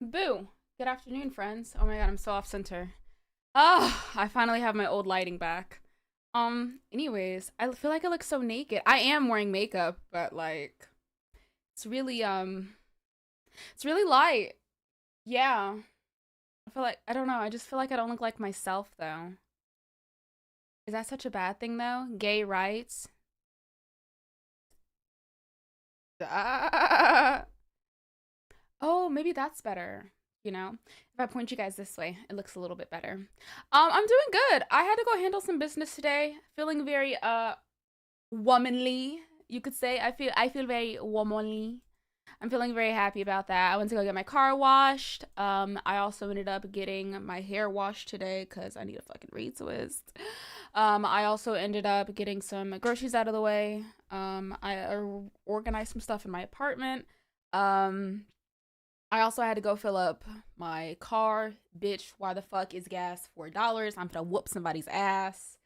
Boo! Good afternoon, friends. Oh my god, I'm so off center. Ah, I finally have my old lighting back. Anyways, I feel like I look so naked. I am wearing makeup, but like it's really it's really light. Yeah. I feel like I don't know, I just feel like I don't look like myself though. Is that such a bad thing though? Gay rights? Ah. Oh, maybe that's better. You know, if I point you guys this way, it looks a little bit better. I'm doing good. I had to go handle some business today. Feeling very womanly, you could say. I feel very womanly. I'm feeling very happy about that. I went to go get my car washed. I also ended up getting my hair washed today because I need a fucking retwist. I also ended up getting some groceries out of the way. I organized some stuff in my apartment. Um, I also had to go fill up my car. Bitch, why the fuck is gas $4? I'm gonna whoop somebody's ass.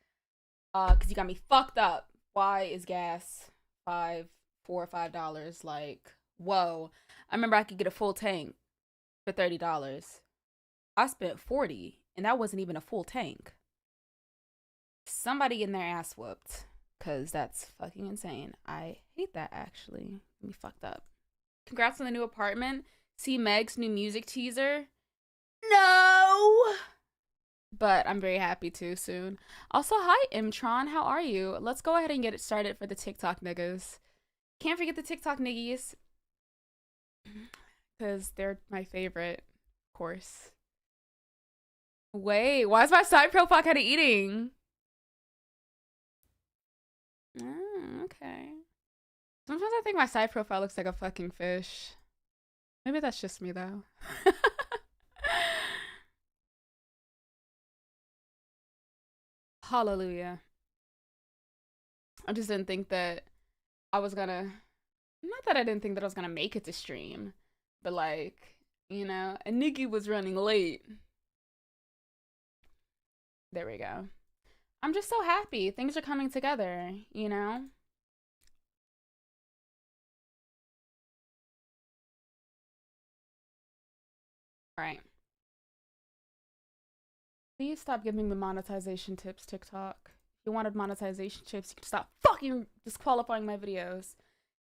Cause you got me fucked up. Why is gas $4 or $5? Like, whoa. I remember I could get a full tank for $30. I spent 40 and that wasn't even a full tank. Somebody in their ass whooped. Cause that's fucking insane. I hate that actually. Me fucked up. Congrats on the new apartment. See Meg's new music teaser? No! But I'm very happy to soon. Also, hi Imtron, how are you? Let's go ahead and get it started for the TikTok niggas. Can't forget the TikTok niggies. Because they're my favorite, of course. Wait, why is my side profile kind of eating? Okay. Sometimes I think my side profile looks like a fucking fish. Maybe that's just me though. Hallelujah. I just didn't think that I was gonna. Not that I didn't think that I was gonna make it to stream, but like, and Nikki was running late. There we go. I'm just so happy. Things are coming together, you know? All right. Please stop giving me monetization tips, TikTok. If you wanted monetization tips, you could stop fucking disqualifying my videos.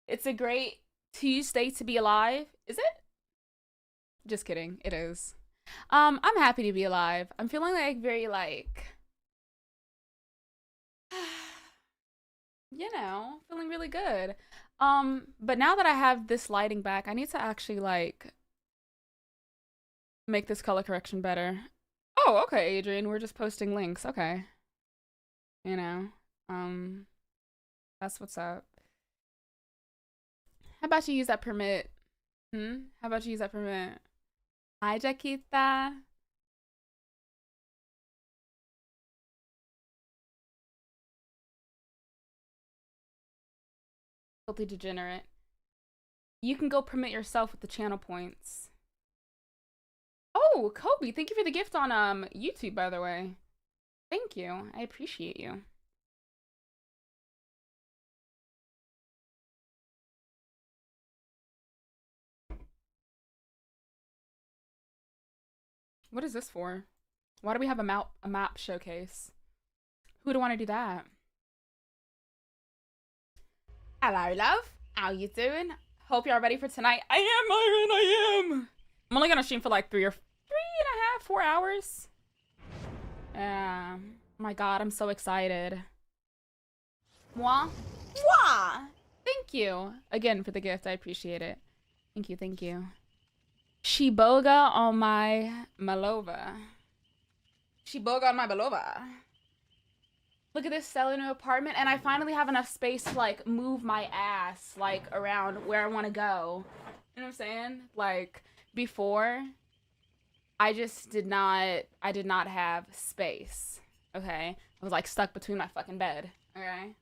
It's a great Tuesday to be alive. Is it? Just kidding. It is. I'm happy to be alive. I'm feeling like very like feeling really good. But now that I have this lighting back, I need to actually like make this color correction better. Oh, okay, Adrian, we're just posting links. Okay. You know. Um that's what's up. How about you use that permit? How about you use that permit? Hi, Jaquita. Filthy degenerate. You can go permit yourself with the channel points. Oh, Kobe, thank you for the gift on YouTube, by the way. Thank you. I appreciate you. What is this for? Why do we have a map showcase? Who would want to do that? Hello, love. How you doing? Hope y'all ready for tonight. I am, Myron. I am. I'm only gonna stream for like 3.5, 4 hours. My God, I'm so excited. Moi, moi. Thank you again for the gift. I appreciate it. Thank you, thank you. Shiboga on my Malova. Shiboga on my Malova. Look at this selling an apartment, and I finally have enough space to like move my ass like around where I want to go. You know what I'm saying? Like before, I did not have space. Okay, I was like stuck between my fucking bed. Okay,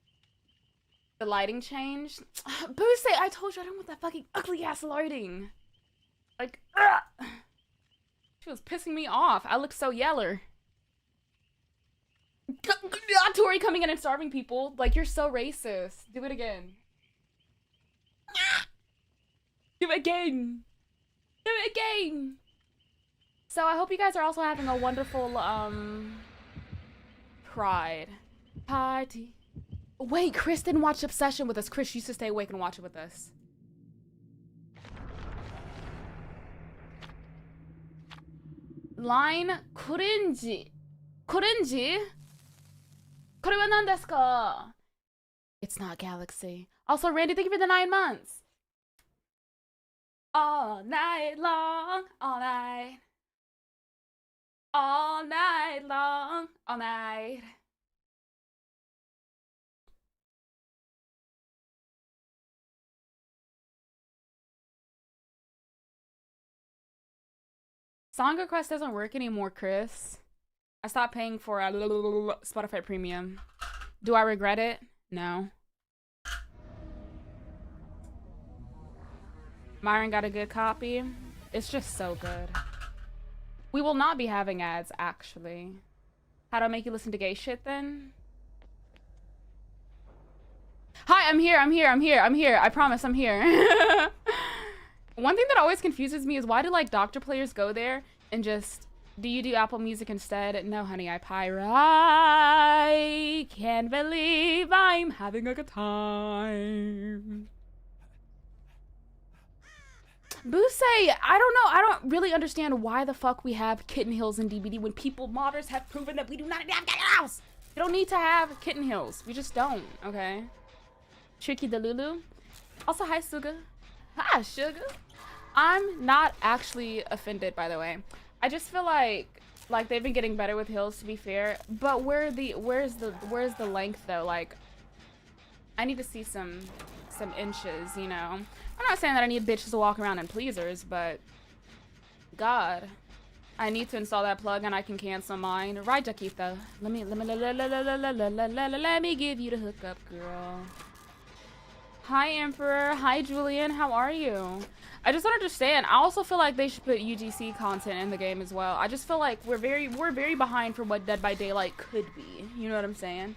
the lighting changed. Boost, I told you I don't want that fucking ugly ass lighting. Like, she was pissing me off. I look so yeller. Tori coming in and starving people. Like, you're so racist. Do it again. Do it again. Do it again. So I hope you guys are also having a wonderful Pride party. Wait, Chris didn't watch Obsession with us. Chris used to stay awake and watch it with us. Line cringy. Cringy? これは何ですか? It's not Galaxy. Also, Randy, thank you for the 9 months. All night long, all night. All night long, all night. Song request doesn't work anymore, Chris. I stopped paying for a Spotify Premium. Do I regret it? No. Myron got a good copy. It's just so good. We will not be having ads, actually. How do I make you listen to gay shit, then? Hi, I'm here. I promise I'm here. One thing that always confuses me is why do, like, Doctor players go there and just... Do you do Apple Music instead? No, honey, I pirate. I can't believe I'm having a good time. Boosay, I don't know. I don't really understand why the fuck we have Kitten Hills in DBD when people, modders, have proven that we do not have Kitten Hills. We don't need to have Kitten Hills. We just don't, okay? Tricky Delulu. Also, hi, Suga. Hi, Sugar. I'm not actually offended, by the way. I just feel like they've been getting better with hills, to be fair. But where's the length though? Like, I need to see some inches, you know. I'm not saying that I need bitches to walk around in pleasers, but God, I need to install that plug and I can cancel mine. Right, Jaquita? Let me give you the hookup, girl. Hi, Emperor. Hi, Julian. How are you? I just don't understand. I also feel like they should put UGC content in the game as well. I just feel like we're very behind for what Dead by Daylight could be. You know what I'm saying?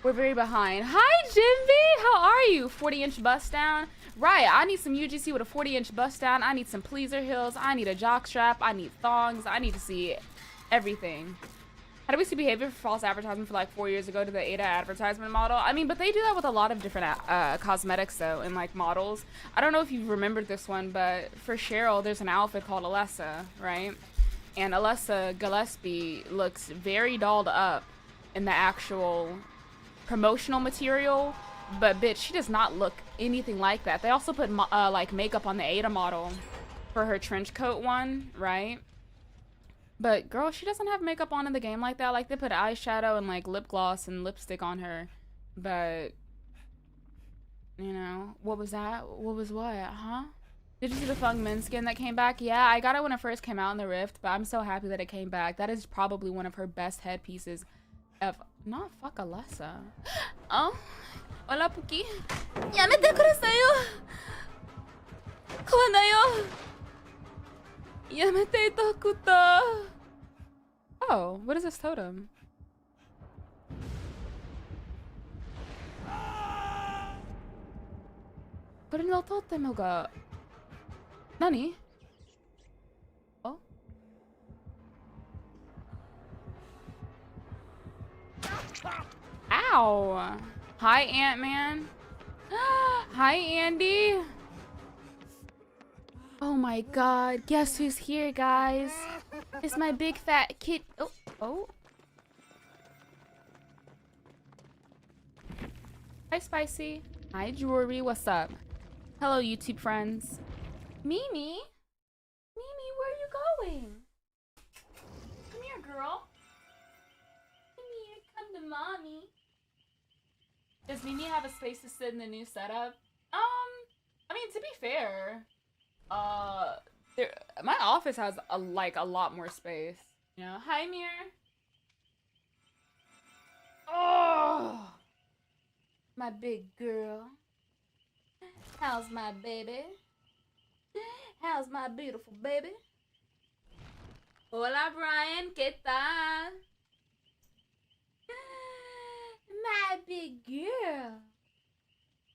We're very behind. Hi, Jimby. How are you? 40-inch bust down. Right. I need some UGC with a 40-inch bust down. I need some pleaser hills. I need a jock strap. I need thongs. I need to see everything. How do we see behavior for false advertisement for like 4 years ago to the Ada advertisement model? I mean, but they do that with a lot of different cosmetics though, and like models. I don't know if you've remembered this one, but for Cheryl, there's an outfit called Alessa, right? And Alessa Gillespie looks very dolled up in the actual promotional material, but bitch, she does not look anything like that. They also put like makeup on the Ada model for her trench coat one, right? But girl, she doesn't have makeup on in the game like that. Like they put eyeshadow and like lip gloss and lipstick on her. But you know, what was that? What was what? Huh? Did you see the Fung Min skin that came back? Yeah, I got it when it first came out in the Rift, but I'm so happy that it came back. That is probably one of her best headpieces of not fuck Alessa. Oh, hola Puki. Yamete kuresayo. Kawanayo. Yamete itakuta. Oh, what is this totem? What no totem ga? Nani? Oh. Ow. Hi, Ant-Man. Hi, Andy. Oh my god, guess who's here, guys? It's my big fat kid. Oh, oh. Hi, Spicy. Hi, Jewelry. What's up? Hello, YouTube friends. Mimi? Mimi, where are you going? Come here, girl. Come here, come to mommy. Does Mimi have a space to sit in the new setup? I mean, to be fair, my office has a lot more space. You know? Hi, Mir. Oh, my big girl. How's my baby? How's my beautiful baby? Hola, Brian. ¿Qué tal? My big girl.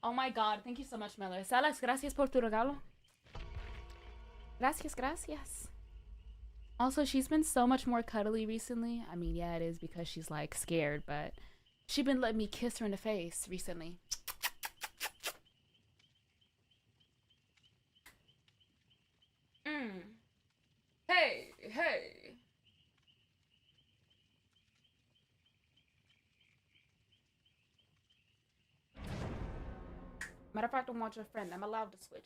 Oh my god, thank you so much, Miller. Salas, gracias por tu regalo. Gracias, gracias. Also, she's been so much more cuddly recently. I mean, yeah, it is because she's like scared, but she's been letting me kiss her in the face recently. Mm. Hey, hey. Matter of fact, I want your friend. I'm allowed to switch.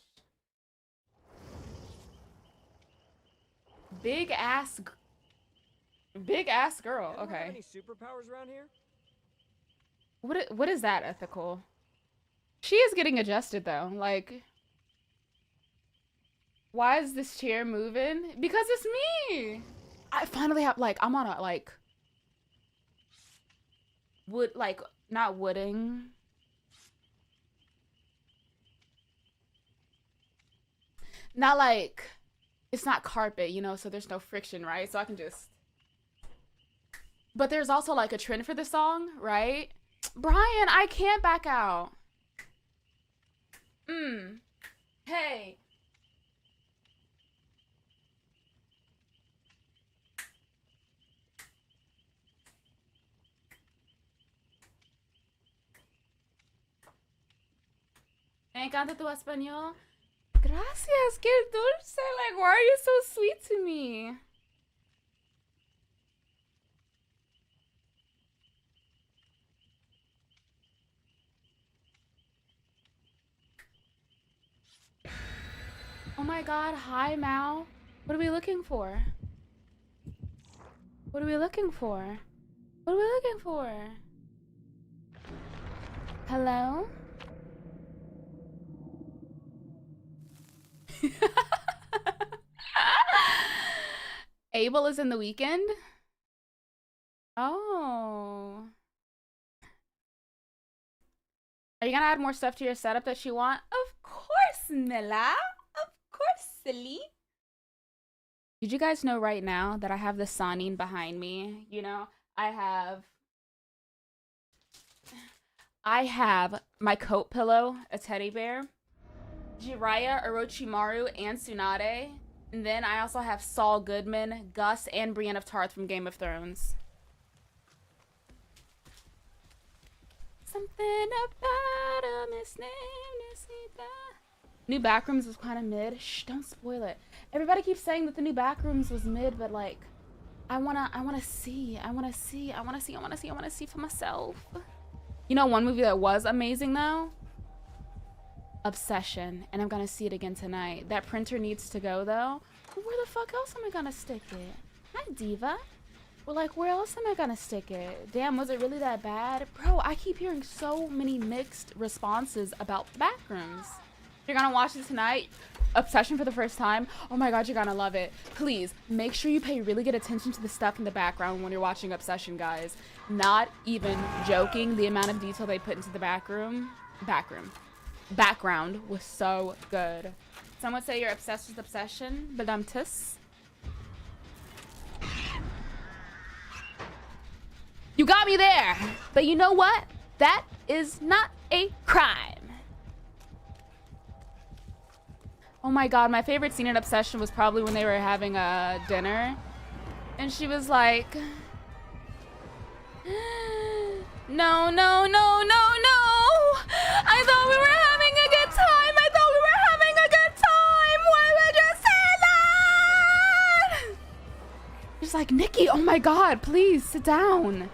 Big ass, big ass girl. Anyone have Okay. any superpowers around here? What is that, ethical? She is getting adjusted though. Like, why is this chair moving? Because it's me. I finally have like I'm on a like wood like not wooding. Not like it's not carpet, you know, so there's no friction, right? So I can just. But there's also like a trend for the song, right? Brian, I can't back out. Hey. Me encanta tu español. Gracias, qué dulce. Like, why are you so sweet to me? Oh my god, hi Mao. What are we looking for? What are we looking for? What are we looking for? Hello? Abel is in the weekend? Oh. Are you gonna add more stuff to your setup that you want? Of course, Mila. Of course, silly. Did you guys know right now that I have the Sanin behind me? You know, I have my coat pillow, a teddy bear, Jiraiya, Orochimaru, and Tsunade. And then I also have Saul Goodman, Gus, and Brienne of Tarth from Game of Thrones. Something about him, his name is Nita. New Backrooms was kind of mid. Shh, don't spoil it. Everybody keeps saying that the new Backrooms was mid, but like, I wanna see for myself. You know one movie that was amazing though? Obsession, and I'm gonna see it again tonight. That printer needs to go though. Where the fuck else am I gonna stick it? Hi, Diva. Well, like, where else am I gonna stick it? Damn, was it really that bad? Bro, I keep hearing so many mixed responses about Backrooms. You're gonna watch it tonight? Obsession for the first time? Oh my god, you're gonna love it. Please, make sure you pay really good attention to the stuff in the background when you're watching Obsession, guys. Not even joking, the amount of detail they put into the background was so good. Some would say you're obsessed with Obsession, but I'm tis. You got me there, but you know what? That is not a crime. Oh my god, my favorite scene in Obsession was probably when they were having a dinner. And she was like, no, no, no, no, no. I thought we were having a good time. I thought we were having a good time. Why would you say that? She's like, Nikki, oh my god, please sit down.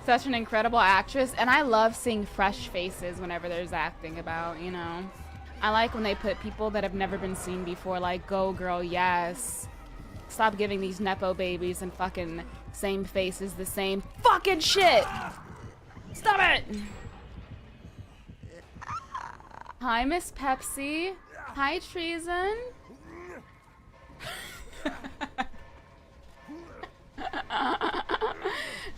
Such an incredible actress, and I love seeing fresh faces whenever there's acting about, you know. I like when they put people that have never been seen before, like, go girl, yes. Stop giving these Nepo babies and fucking same faces the same fucking shit. Stop it. Hi, Miss Pepsi. Hi, Treason.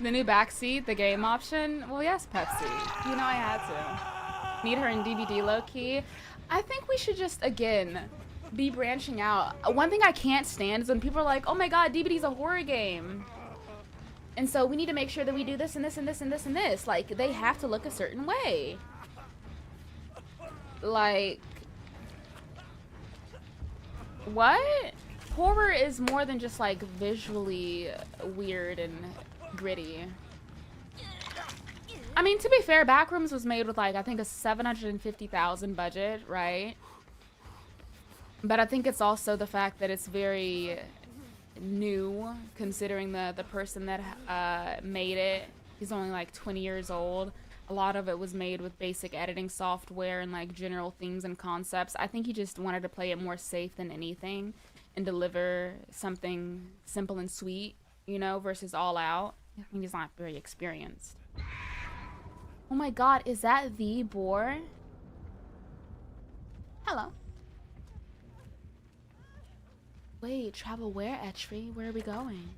The new backseat, the game option. Well, yes, Pepsi. You know I had to. Need her in DVD low-key. I think we should just, again, be branching out. One thing I can't stand is when people are like, oh my god, DBD's a horror game. And so we need to make sure that we do this and this and this and this and this. Like, they have to look a certain way. Like, What? Horror is more than just like visually weird and gritty. I mean, to be fair, Backrooms was made with like, I think a 750,000 budget, right? But I think it's also the fact that it's very new, considering the person that made it. He's only like 20 years old. A lot of it was made with basic editing software and like general themes and concepts. I think he just wanted to play it more safe than anything and deliver something simple and sweet, you know, versus all out. I think he's not very experienced. Oh my god, is that the boar? Hello. Wait, travel where, Etri? Where are we going?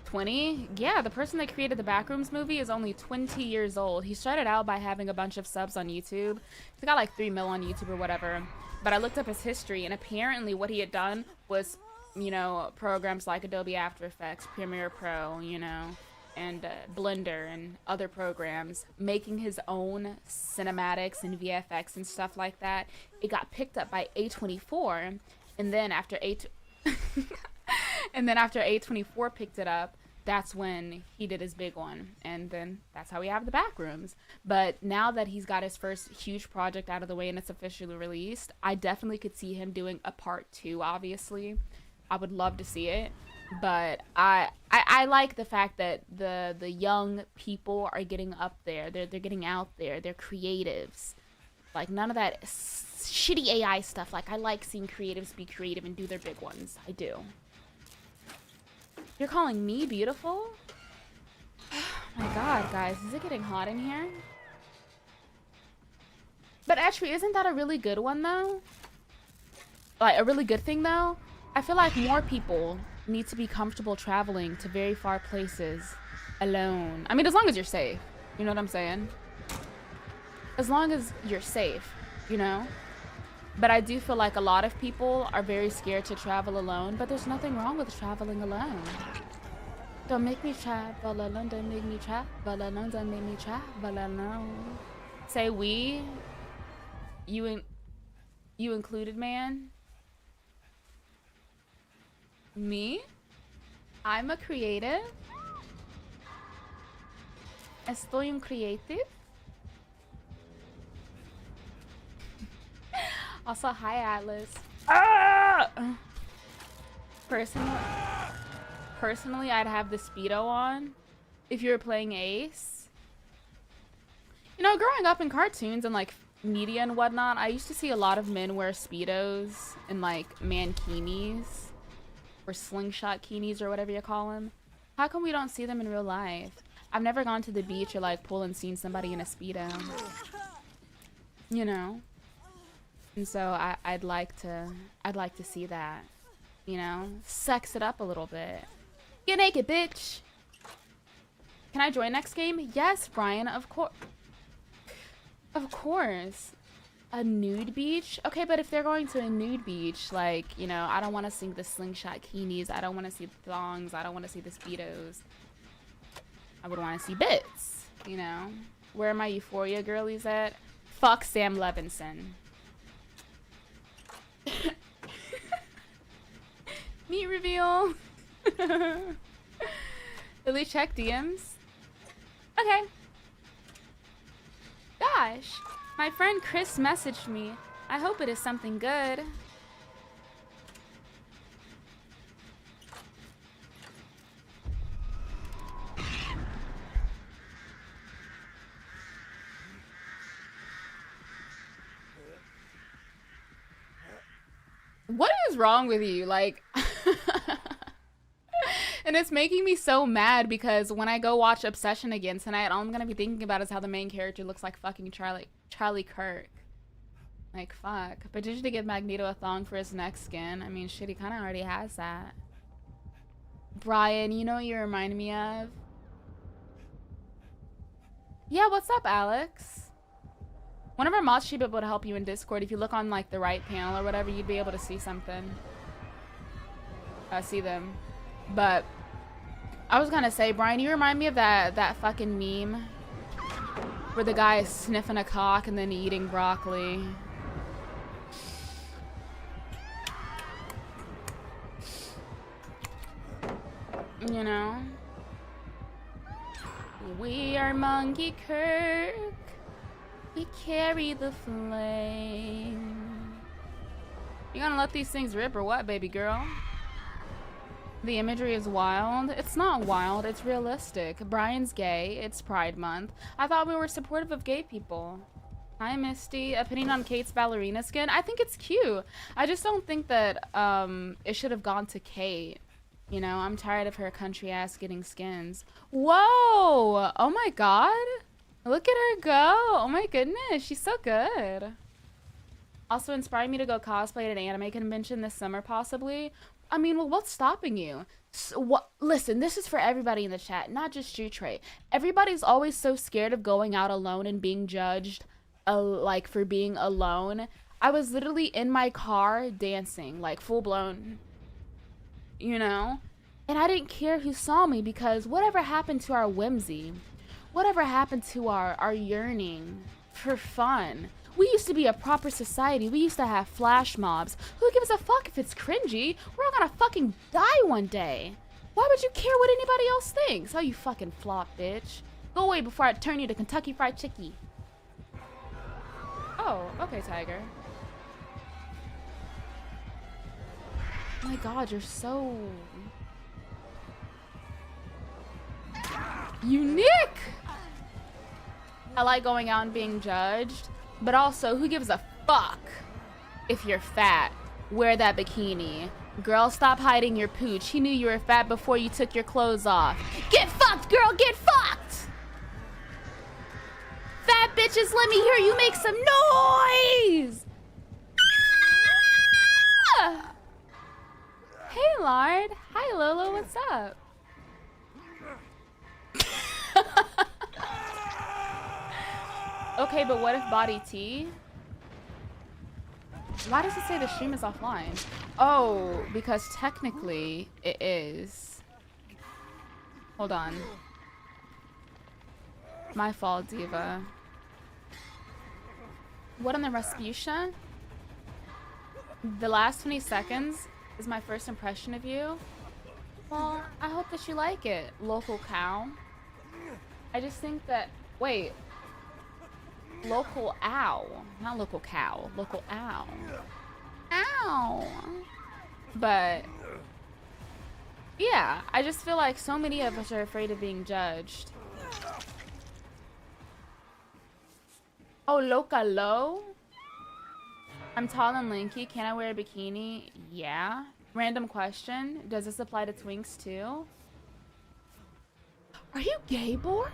20? Yeah, the person that created the Backrooms movie is only 20 years old. He started out by having a bunch of subs on YouTube. He's got like 3 mil on YouTube or whatever. But I looked up his history, and apparently what he had done was, you know, programs like Adobe After Effects, Premiere Pro, you know, and Blender and other programs, making his own cinematics and VFX and stuff like that. It got picked up by A24, and then after A24 picked it up, that's when he did his big one, and then that's how we have the Backrooms. But now that he's got his first huge project out of the way and it's officially released, I definitely could see him doing a part 2. Obviously, I would love to see it. But I like the fact that the young people are getting up there. They're getting out there. They're creatives. Like, none of that shitty AI stuff. Like, I like seeing creatives be creative and do their big ones. I do. You're calling me beautiful? Oh my god, guys. Is it getting hot in here? But actually, isn't that a really good one, though? Like, a really good thing, though? I feel like more people need to be comfortable traveling to very far places alone. I mean, as long as you're safe. You know what I'm saying? As long as you're safe, you know? But I do feel like a lot of people are very scared to travel alone, but there's nothing wrong with traveling alone. Don't make me travel alone, don't make me travel alone, don't make me travel alone. Say we. You included, man? Me? I'm a creative. Estoy un creative. Also, hi Atlas. Ah! Personally, I'd have the Speedo on if you were playing Ace. You know, growing up in cartoons and like media and whatnot, I used to see a lot of men wear Speedos and like mankinis. Or slingshot keenies or whatever you call them. How come we don't see them in real life? I've never gone to the beach or like pool and seen somebody in a Speedo. You know? And so I'd like to see that. You know? Sex it up a little bit. Get naked, bitch! Can I join next game? Yes, Brian, of course. Of course. A nude beach? Okay, but if they're going to a nude beach, like, you know, I don't want to see the slingshot keenies. I don't want to see the thongs. I don't want to see the Speedos. I would want to see bits, you know? Where are my Euphoria girlies at? Fuck Sam Levinson. Meat reveal. At least check DMs. Okay. Gosh. My friend Chris messaged me. I hope it is something good. What is wrong with you? Like, and it's making me so mad because when I go watch Obsession again tonight, all I'm gonna be thinking about is how the main character looks like fucking Charlie Kirk. Like, fuck. But did you give Magneto a thong for his next skin? I mean, shit, he kind of already has that. Brian, you know what you remind me of? Yeah, what's up, Alex? One of our mods should be able to help you in Discord. If you look on, like, the right panel or whatever, you'd be able to see something. See them. But I was gonna say, Brian, you remind me of that fucking meme where the guy is sniffing a cock and then eating broccoli. You know? We are Monkey Kirk. We carry the flame. You gonna let these things rip or what, baby girl? The imagery is wild. It's not wild, it's realistic. Brian's gay. It's Pride Month. I thought we were supportive of gay people. Hi, Misty. Opinion on Kate's ballerina skin? I think it's cute. I just don't think that it should have gone to Kate. You know, I'm tired of her country ass getting skins. Whoa! Oh my god. Look at her go. Oh my goodness. She's so good. Also inspired me to go cosplay at an anime convention this summer, possibly. I mean, well, what's stopping you? Listen, this is for everybody in the chat, not just Street Tray. Everybody's always so scared of going out alone and being judged, like, for being alone. I was literally in my car dancing, like, full blown. You know? And I didn't care who saw me because whatever happened to our whimsy, whatever happened to our yearning for fun. We used to be a proper society. We used to have flash mobs. Who gives a fuck if it's cringy? We're all gonna fucking die one day. Why would you care what anybody else thinks? Oh, you fucking flop, bitch. Go away before I turn you to Kentucky Fried Chicken. Oh, okay, Tiger. Oh my god, you're so unique. I like going out and being judged, but also, who gives a fuck if you're fat? Wear that bikini. Girl, stop hiding your pooch. He knew you were fat before you took your clothes off. Get fucked, girl, get fucked! Fat bitches, let me hear you make some noise! Ah! Hey, Lard. Hi, Lolo, what's up? Okay, but what if body T? Why does it say the stream is offline? Oh, because technically it is. Hold on. My fault, Diva. What on the Rasputia? The last 20 seconds is my first impression of you. Well, I hope that you like it, local cow. I just think that, wait. Local ow. Not local cow. Local ow. Ow. But, yeah, I just feel like so many of us are afraid of being judged. Oh, loca low? I'm tall and lanky. Can I wear a bikini? Yeah. Random question. Does this apply to twinks too? Are you gay, boy?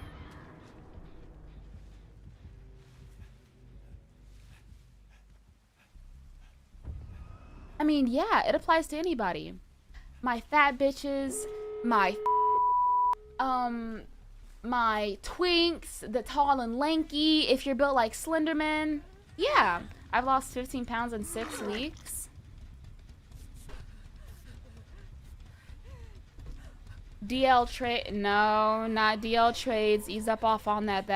I mean, yeah, it applies to anybody. My fat bitches, my twinks, the tall and lanky, if you're built like Slenderman. Yeah, I've lost 15 pounds in 6 weeks. DL trade, no, not DL trades. Ease up off on that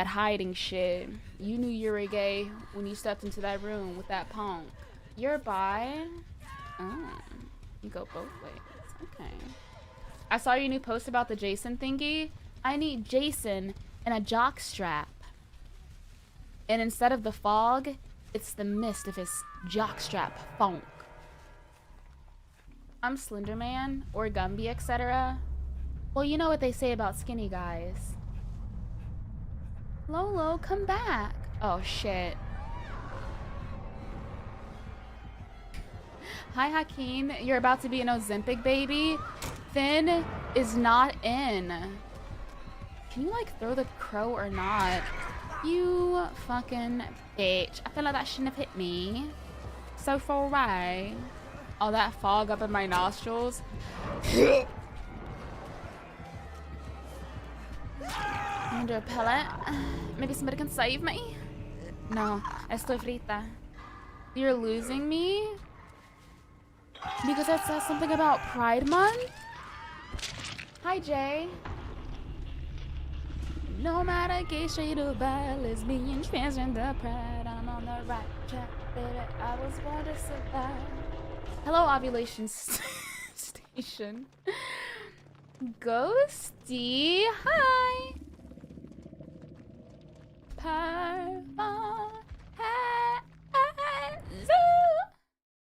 hiding shit. You knew you were gay when you stepped into that room with that punk. You're bi? Oh, you go both ways. Okay. I saw your new post about the Jason thingy. I need Jason and a jock strap. And instead of the fog, it's the mist of his jockstrap funk. I'm Slenderman or Gumby, etc. Well, you know what they say about skinny guys. Lolo, come back. Oh, shit. Hi, Hakeem. You're about to be an Ozempic baby. Finn is not in. Can you, like, throw the crow or not? You fucking bitch. I feel like that shouldn't have hit me. So far away. All that fog up in my nostrils. Under a pellet. Maybe somebody can save me? No, estoy frita. You're losing me? Because that says something about Pride Month? Hi, Jay. No matter gay, straight or bi, lesbian, transgender, pride, I'm on the right track, baby. I was born to survive. Hello, ovulation station. Ghosty, hi.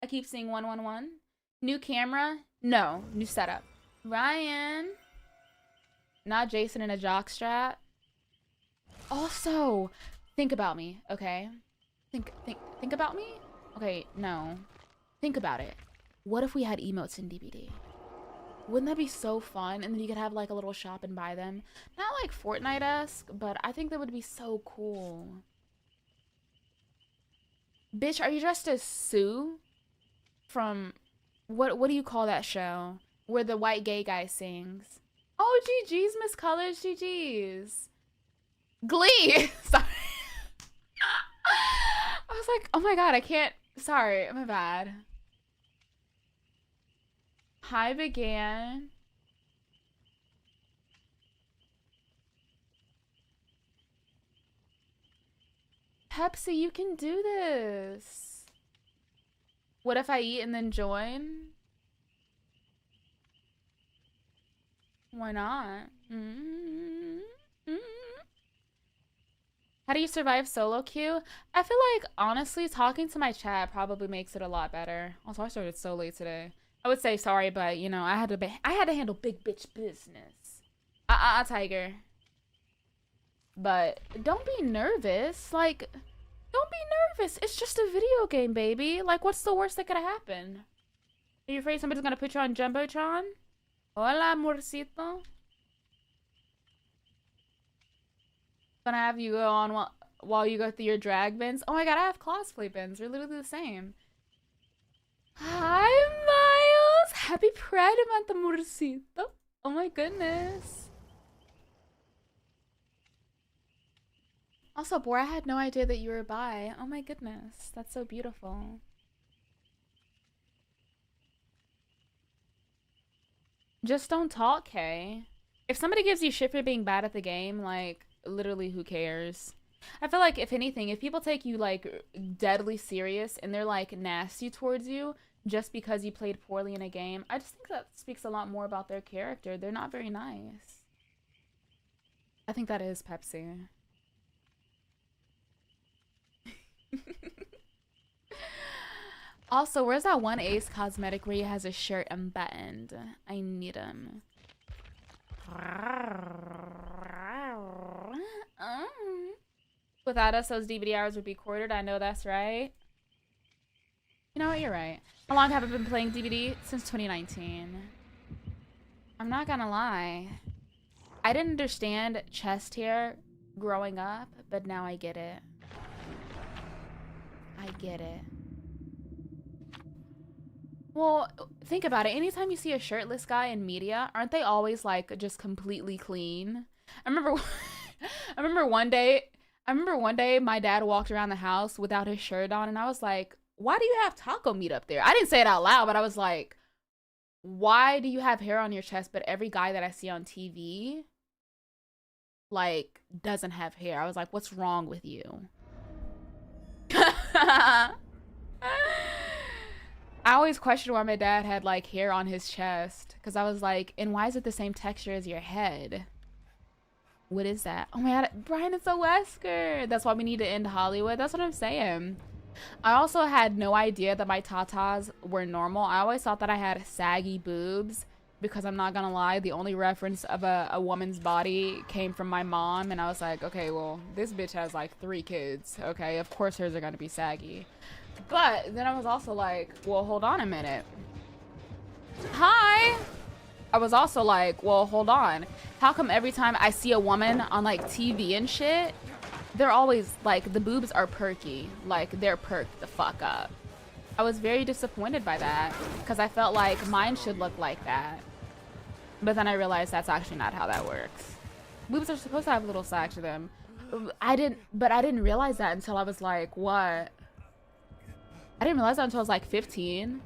I keep seeing 111. New camera? No, new setup. Ryan. Not Jason in a jockstrap. Also, think about me, okay? Think about me? Okay, no. Think about it. What if we had emotes in DBD? Wouldn't that be so fun? And then you could have like a little shop and buy them. Not like Fortnite-esque, but I think that would be so cool. Bitch, are you dressed as Sue? From what do you call that show? Where the white gay guy sings. Oh, GG's, Miss Colors, GG's. Glee! Sorry. I was like, oh my god, I can't. Sorry, my bad. Hi, Began. Pepsi, you can do this. What if I eat and then join? Why not? How do you survive solo queue? I feel like, honestly, talking to my chat probably makes it a lot better. Also, I started so late today. I would say sorry, but, you know, I had to handle big bitch business. Tiger. But don't be nervous. Like, don't be nervous. It's just a video game, baby. Like, what's the worst that could happen? Are you afraid somebody's gonna put you on Jumbotron? Hola, amorcito. Gonna have you go on while you go through your drag bins. Oh my god, I have cosplay bins. They're literally the same. Hi, Miles. Happy Pride Month, amorcito. Oh my goodness. Also, Bora, I had no idea that you were bi. Oh my goodness. That's so beautiful. Just don't talk, Kay. If somebody gives you shit for being bad at the game, like, literally, who cares? I feel like, if anything, if people take you, like, deadly serious and they're, like, nasty towards you just because you played poorly in a game, I just think that speaks a lot more about their character. They're not very nice. I think that is Pepsi. Also, where's that one Ace cosmetic where he has his shirt unbuttoned? I need him. Without us, those DVD hours would be quartered. I know that's right. You know what? You're right. How long have I been playing DVD? Since 2019. I'm not gonna lie. I didn't understand chest hair growing up, but now I get it. I get it. Well, think about it. Anytime you see a shirtless guy in media, aren't they always like just completely clean? I remember I remember one day my dad walked around the house without his shirt on and I was like, "Why do you have taco meat up there?" I didn't say it out loud, but I was like, "Why do you have hair on your chest but every guy that I see on TV like doesn't have hair?" I was like, "What's wrong with you?" I always questioned why my dad had like hair on his chest because I was like, and why is it the same texture as your head? What is that? Oh my god, Brian, it's a Wesker. That's why we need to end Hollywood. That's what I'm saying. I also had no idea that my tatas were normal. I always thought that I had saggy boobs because I'm not gonna lie, the only reference of a woman's body came from my mom, and I was like, okay, well, this bitch has like 3 kids. Okay, of course hers are gonna be saggy. But then I was also like, well, hold on a minute. Hi! I was also like, well, hold on. How come every time I see a woman on like TV and shit, they're always like, the boobs are perky. Like, they're perked the fuck up. I was very disappointed by that because I felt like mine should look like that. But then I realized that's actually not how that works. Boobs are supposed to have a little sag to them. I didn't realize that until I was like, what? I didn't realize that until I was like 15.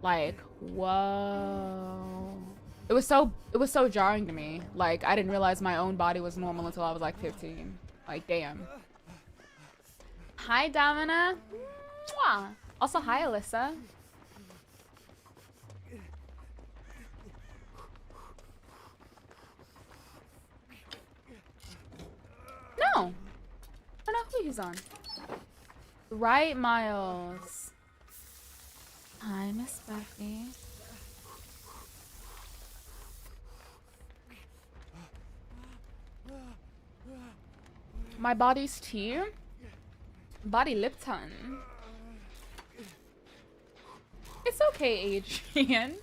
Like, whoa. It was so jarring to me. Like, I didn't realize my own body was normal until I was like 15. Like, damn. Hi, Domina. Mwah. Also, hi, Alyssa. Oh, I don't know who he's on. Right, Miles. Hi, Miss Buffy. My body's tea. Body Lipton. It's okay, Adrian.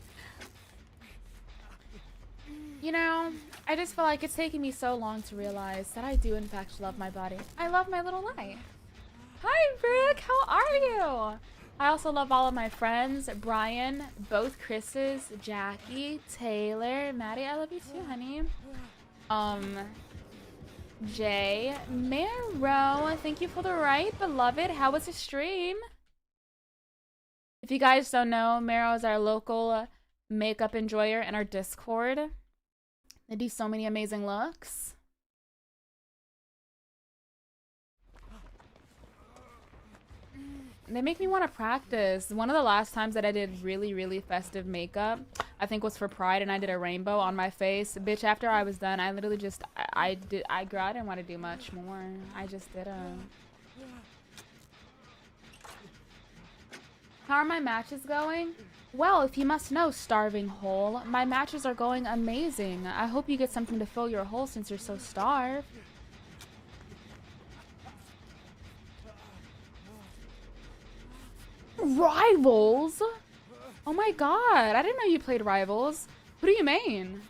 You know, I just feel like it's taking me so long to realize that I do in fact love my body. I love my little life. Hi, Brooke. How are you? I also love all of my friends. Brian, both Chris's, Jackie, Taylor, Maddie. I love you too, honey. Jay, Maro, thank you for the right, beloved. How was the stream? If you guys don't know, Maro is our local makeup enjoyer in our Discord. They do so many amazing looks. They make me want to practice. One of the last times that I did really, really festive makeup, I think was for Pride, and I did a rainbow on my face. Bitch, after I was done, I literally just, I didn't want to do much more. I just didn't. How are my matches going? Well, if you must know, starving hole, my matches are going amazing. I hope you get something to fill your hole since you're so starved. Rivals? Oh my god, I didn't know you played Rivals. What do you mean?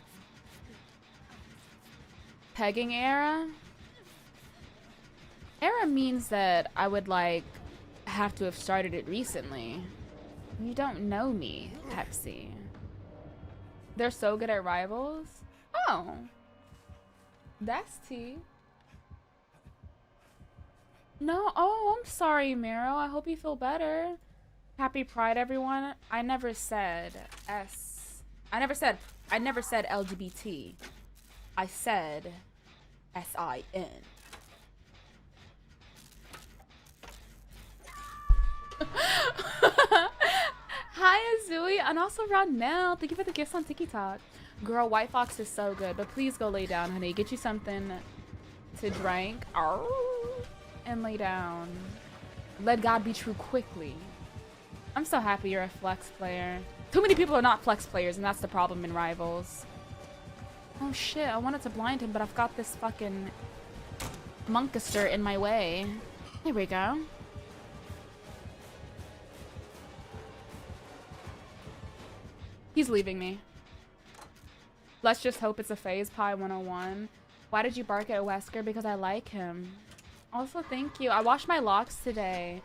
Pegging era? Era means that I would, like, have to have started it recently. You don't know me, Pepsi. They're so good at Rivals? Oh. That's tea. No, oh, I'm sorry, Miro. I hope you feel better. Happy Pride, everyone. I never said LGBT. I said S-I-N. Hi, Azui, and also Rodnell. Thank you for the gifts on TikTok. Girl, White Fox is so good, but please go lay down, honey. Get you something to drink. And lay down. Let God be true quickly. I'm so happy you're a flex player. Too many people are not flex players, and that's the problem in Rivals. Oh shit, I wanted to blind him, but I've got this fucking monkaster in my way. There we go. He's leaving me. Let's just hope it's a phase. Pie 101. Why did you bark at Wesker? Because I like him. Also, thank you. I washed my locks today.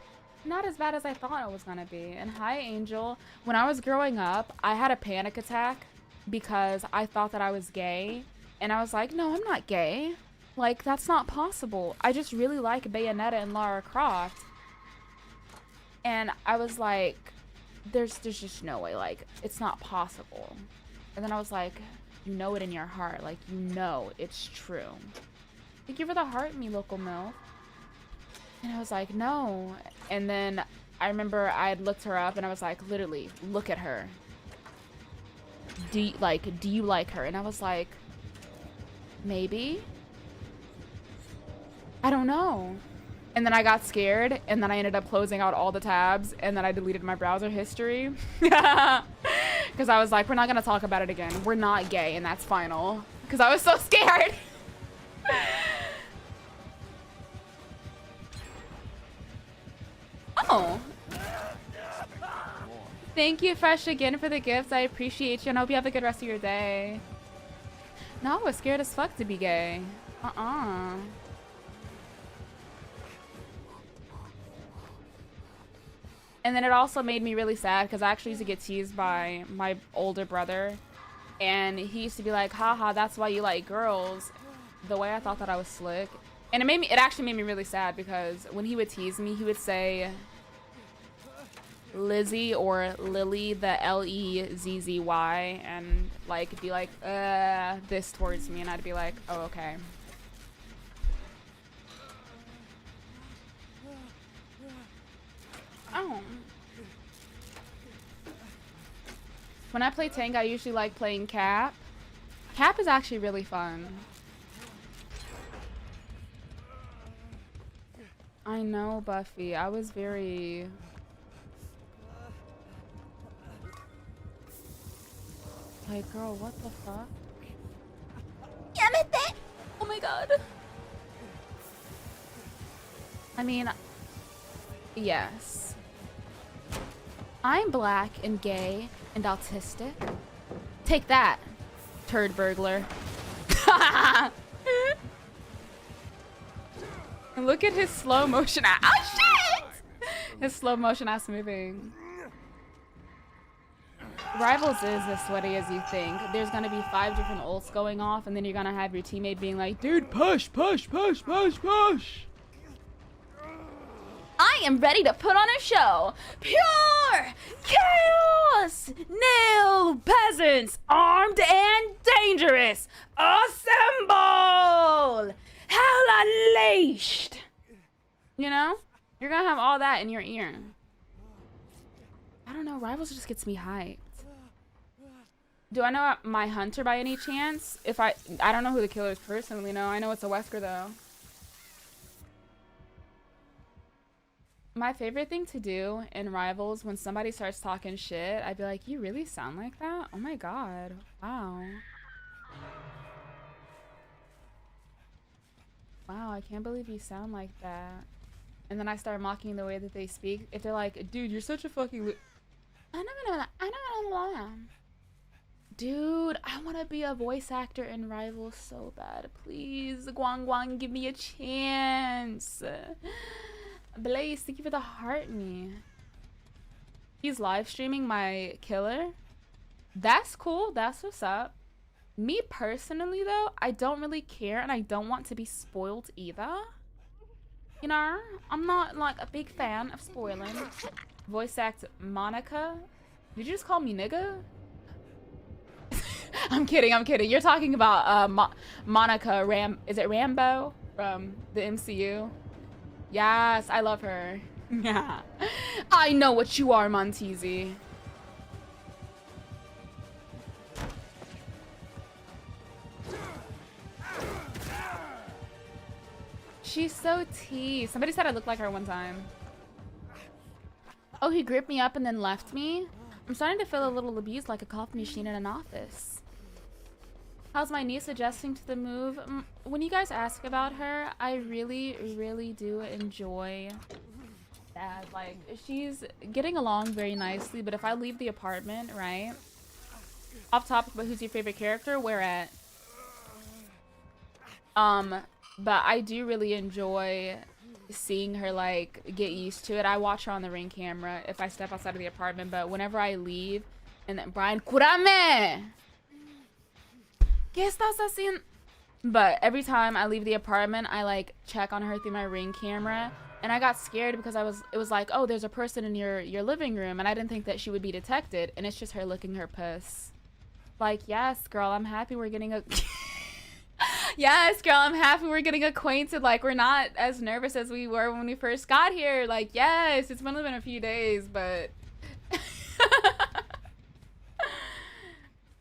Not as bad as I thought it was gonna be. And hi, Angel. When I was growing up, I had a panic attack because I thought that I was gay. And I was like, no, I'm not gay. Like, that's not possible. I just really like Bayonetta and Lara Croft. And I was like, there's just no way. Like, it's not possible. And then I was like, you know it in your heart. Like, you know it's true. Thank you for the heart, me local MILF. And I was like, no. And then I remember I had looked her up and I was like, literally, look at her. Do you like her? And I was like, maybe. I don't know. And then I got scared and then I ended up closing out all the tabs and then I deleted my browser history. Because I was like, we're not going to talk about it again. We're not gay and that's final. Because I was so scared. Oh. Thank you, Fresh, again for the gifts. I appreciate you and I hope you have a good rest of your day. No, I was scared as fuck to be gay. And then it also made me really sad because I actually used to get teased by my older brother. And he used to be like, haha, that's why you like girls. The way I thought that I was slick. And it actually made me really sad because when he would tease me, he would say Lizzie or Lily, the L-E-Z-Z-Y, and like be like, this towards me. And I'd be like, oh, okay. Oh. When I play tank, I usually like playing Cap. Cap is actually really fun. I know, Buffy. I was very... Like, girl, what the fuck? Oh my god. I mean, yes. I'm black and gay and autistic. Take that, turd burglar. And look at his slow motion. Oh shit! His slow motion ass moving. Rivals is as sweaty as you think. There's gonna be 5 different ults going off, and then you're gonna have your teammate being like, dude, push, push, push, push, push. I am ready to put on a show. Pure chaos! Nil peasants, armed and dangerous. Assemble! Hell unleashed! You know? You're gonna have all that in your ear. I don't know, Rivals just gets me hyped. Do I know my Hunter by any chance? I don't know who the killer is personally, no. I know it's a Wesker though. My favorite thing to do in Rivals when somebody starts talking shit, I'd be like, you really sound like that? Oh my god. Wow. Wow, I can't believe you sound like that. And then I start mocking the way that they speak. If they're like, dude, you're such a fucking... Dude, I want to be a voice actor in Rivals so bad. Please, Guang Guang, give me a chance. Blaze, thank you for the heart me. He's live streaming my killer. That's cool. That's what's up. Me personally, though, I don't really care, and I don't want to be spoiled either. You know, I'm not like a big fan of spoiling. Voice act Monica. Did you just call me nigga? I'm kidding. I'm kidding. You're talking about Monica Is it Rambo from the MCU? Yes, I love her. Yeah. I know what you are, Montezi. She's so tea. Somebody said I looked like her one time. Oh, he gripped me up and then left me? I'm starting to feel a little abused like a coffee machine in an office. How's my niece adjusting to the move? When you guys ask about her, I really, really do enjoy that. Like, she's getting along very nicely, but if I leave the apartment, right? Off topic, but who's your favorite character? Where at? But I do really enjoy seeing her, like, get used to it. I watch her on the Ring camera if I step outside of the apartment, but whenever I leave, and then Brian, curame! ¿Qué estás haciendo? But every time I leave the apartment, I, like, check on her through my Ring camera, and I got scared because it was like, oh, there's a person in your living room, and I didn't think that she would be detected, and it's just her licking her puss. Like, yes, girl, I'm happy we're getting a... Yes, girl, I'm happy we're getting acquainted. Like, we're not as nervous as we were when we first got here. Like, yes, it's only been a few days, but...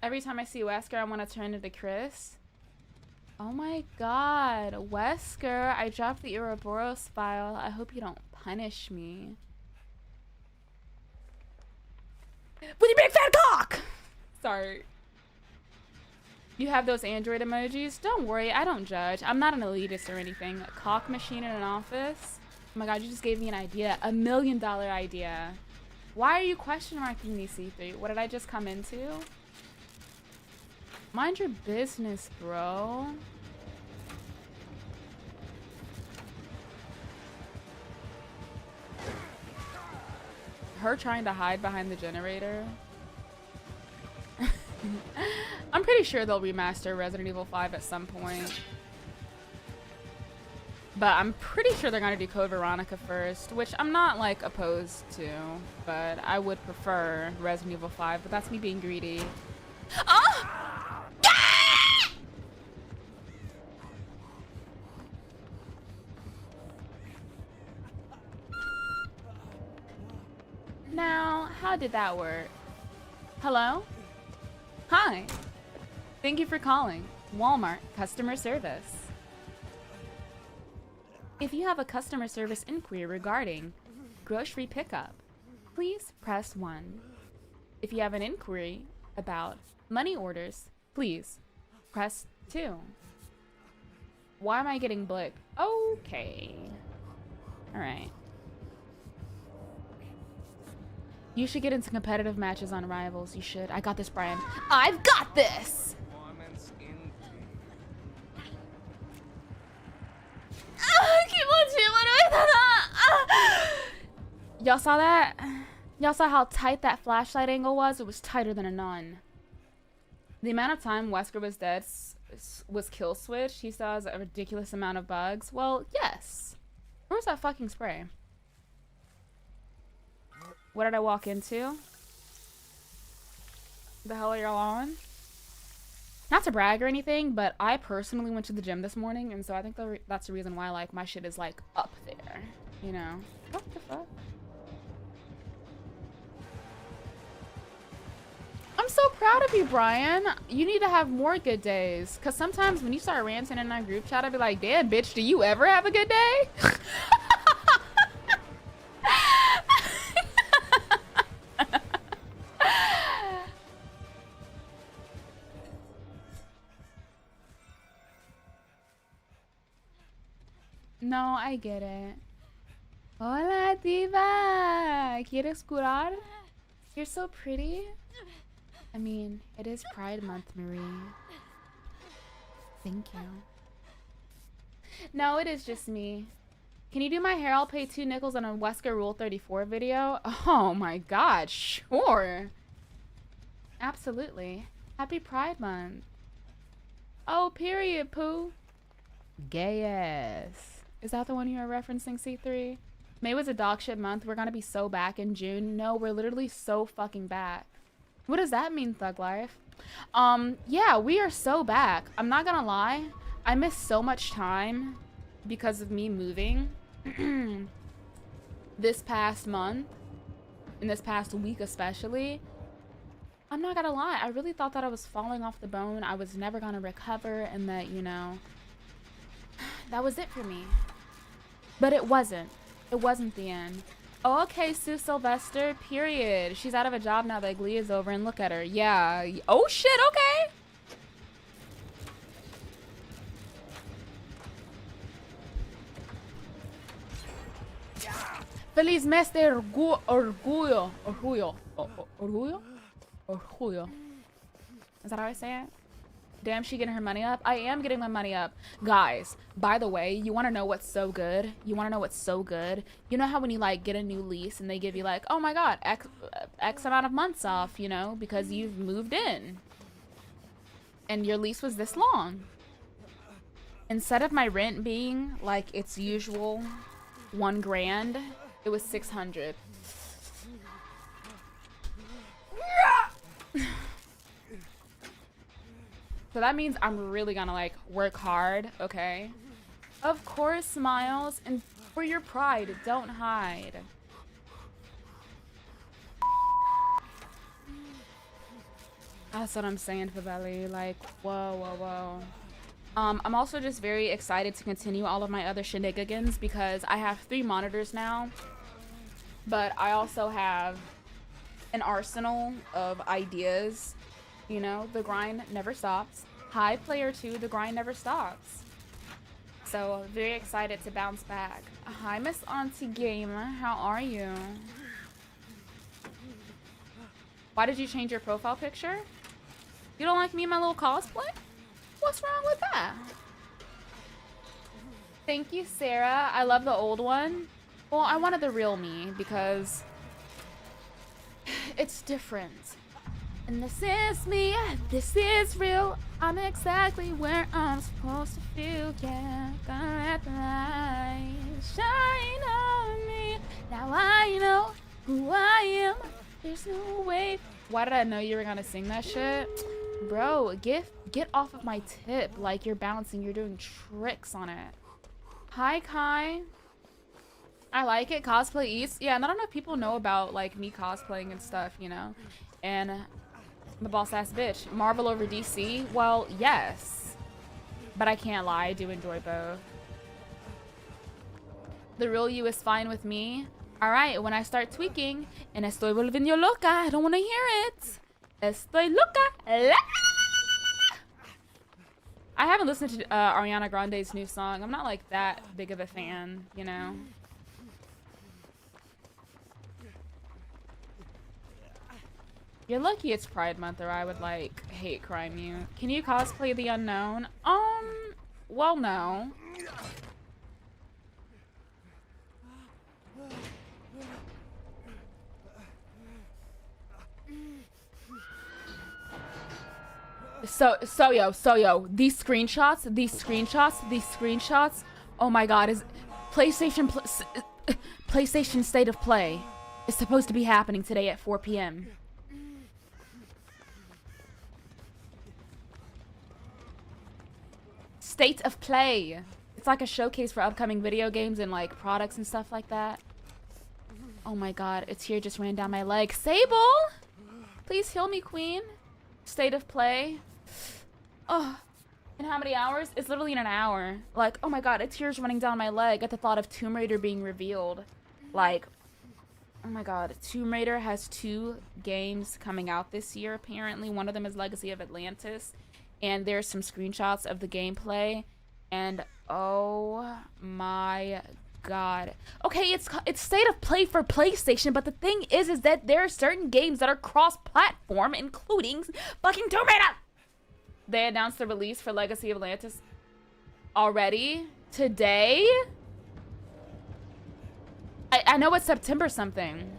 Every time I see Wesker, I want to turn into Chris. Oh my god, Wesker, I dropped the Ouroboros file. I hope you don't punish me. With your big fat cock! Sorry. You have those Android emojis? Don't worry, I don't judge. I'm not an elitist or anything. A cock machine in an office? Oh my god, you just gave me an idea. $1 million idea. Why are you question marking me, C3? What did I just come into? Mind your business, bro. Her trying to hide behind the generator. I'm pretty sure they'll remaster Resident Evil 5 at some point. But I'm pretty sure they're gonna do Code Veronica first, which I'm not, like, opposed to. But I would prefer Resident Evil 5, but that's me being greedy. Oh! Now, how did that work? Hello? Hi. Thank you for calling. Walmart customer service. If you have a customer service inquiry regarding grocery pickup, please press 1. If you have an inquiry about money orders, please press 2. Why am I getting blicked? Okay. Alright. You should get into competitive matches on Rivals. You should. I got this, Brian. I've got this! Y'all saw that? Y'all saw how tight that flashlight angle was? It was tighter than a nun. The amount of time Wesker was dead was kill switched. He still has a ridiculous amount of bugs. Well, yes. Where was that fucking spray? What did I walk into? The hell are y'all on? Not to brag or anything, but I personally went to the gym this morning, and so I think that's the reason why, like, my shit is, like, up there. You know? What the fuck? I'm so proud of you, Brian. You need to have more good days. Because sometimes when you start ranting in our group chat, I'd be like, damn, bitch, do you ever have a good day? No, I get it. Hola, diva. ¿Quieres curar? You're so pretty. I mean, it is Pride Month, Marie. Thank you. No, it is just me. Can you do my hair? I'll pay 2 nickels on a Wesker Rule 34 video. Oh my god, sure. Absolutely. Happy Pride Month. Oh, period, poo. Gay ass. Is that the one you were referencing, C3? May was a dog shit month. We're gonna be so back in June. No, we're literally so fucking back. What does that mean, Thug Life? Yeah, we are so back. I'm not gonna lie. I missed so much time because of me moving this past month, and this past week especially. I'm not gonna lie. I really thought that I was falling off the bone. I was never gonna recover, and that, you know, that was it for me. But it wasn't. It wasn't the end. Oh, okay, Sue Sylvester, period. She's out of a job now that Glee is over, and look at her. Yeah. Oh, shit, okay. Feliz mes de orgullo. Is that how I say it? Damn, she getting her money up? I am getting my money up. Guys, by the way, you want to know what's so good? You want to know what's so good? You know how when you, like, get a new lease and they give you, like, oh my god, X amount of months off, you know, because you've moved in. And your lease was this long. Instead of my rent being, like, its usual $1 grand, it was $600. So that means I'm really gonna, like, work hard, okay? Of course, Miles. And for your pride, don't hide. That's what I'm saying, Fabelli. Like, whoa, whoa, whoa. I'm also just very excited to continue all of my other shenanigans because I have 3 monitors now. But I also have an arsenal of ideas. You know, the grind never stops. Hi, player 2, the grind never stops. So, very excited to bounce back. Hi, Miss Auntie Gamer, how are you? Why did you change your profile picture? You don't like me in my little cosplay? What's wrong with that? Thank you, Sarah. I love the old one. Well, I wanted the real me because it's different. And this is me, this is real. I'm exactly where I'm supposed to feel. Yeah, gonna let the light shine on me. Now I know who I am. There's no way. Why did I know you were gonna sing that shit? Bro, get off of my tip. Like, you're bouncing, you're doing tricks on it. Hi, Kai. I like it. Cosplay East. Yeah, not enough people know about, like, me cosplaying and stuff, you know? And I'm a boss-ass bitch. Marvel over DC? Well, yes. But I can't lie, I do enjoy both. The real you is fine with me. All right, when I start tweaking, and estoy volviendo loca, I don't want to hear it. Estoy loca. I haven't listened to Ariana Grande's new song. I'm not like that big of a fan, you know. You're lucky it's Pride Month, or I would like hate crime you. Can you cosplay the unknown? Well, no. So yo, these screenshots. Oh my God, is PlayStation State of Play is supposed to be happening today at 4 p.m. State of Play. It's like a showcase for upcoming video games and like products and stuff like that. Oh my God, a tear just ran down my leg. Sable, please heal me, queen. State of Play. Oh, in how many hours? It's literally in an hour. Like, oh my God, a tear's running down my leg at the thought of Tomb Raider being revealed. Like, oh my God, Tomb Raider has 2 games coming out this year, apparently. One of them is Legacy of Atlantis, and there's some screenshots of the gameplay, and oh my God. Okay, it's State of Play for PlayStation, but the thing is that there are certain games that are cross-platform, including fucking Tomb Raider. They announced the release for Legacy of Atlantis already today. I know it's September something.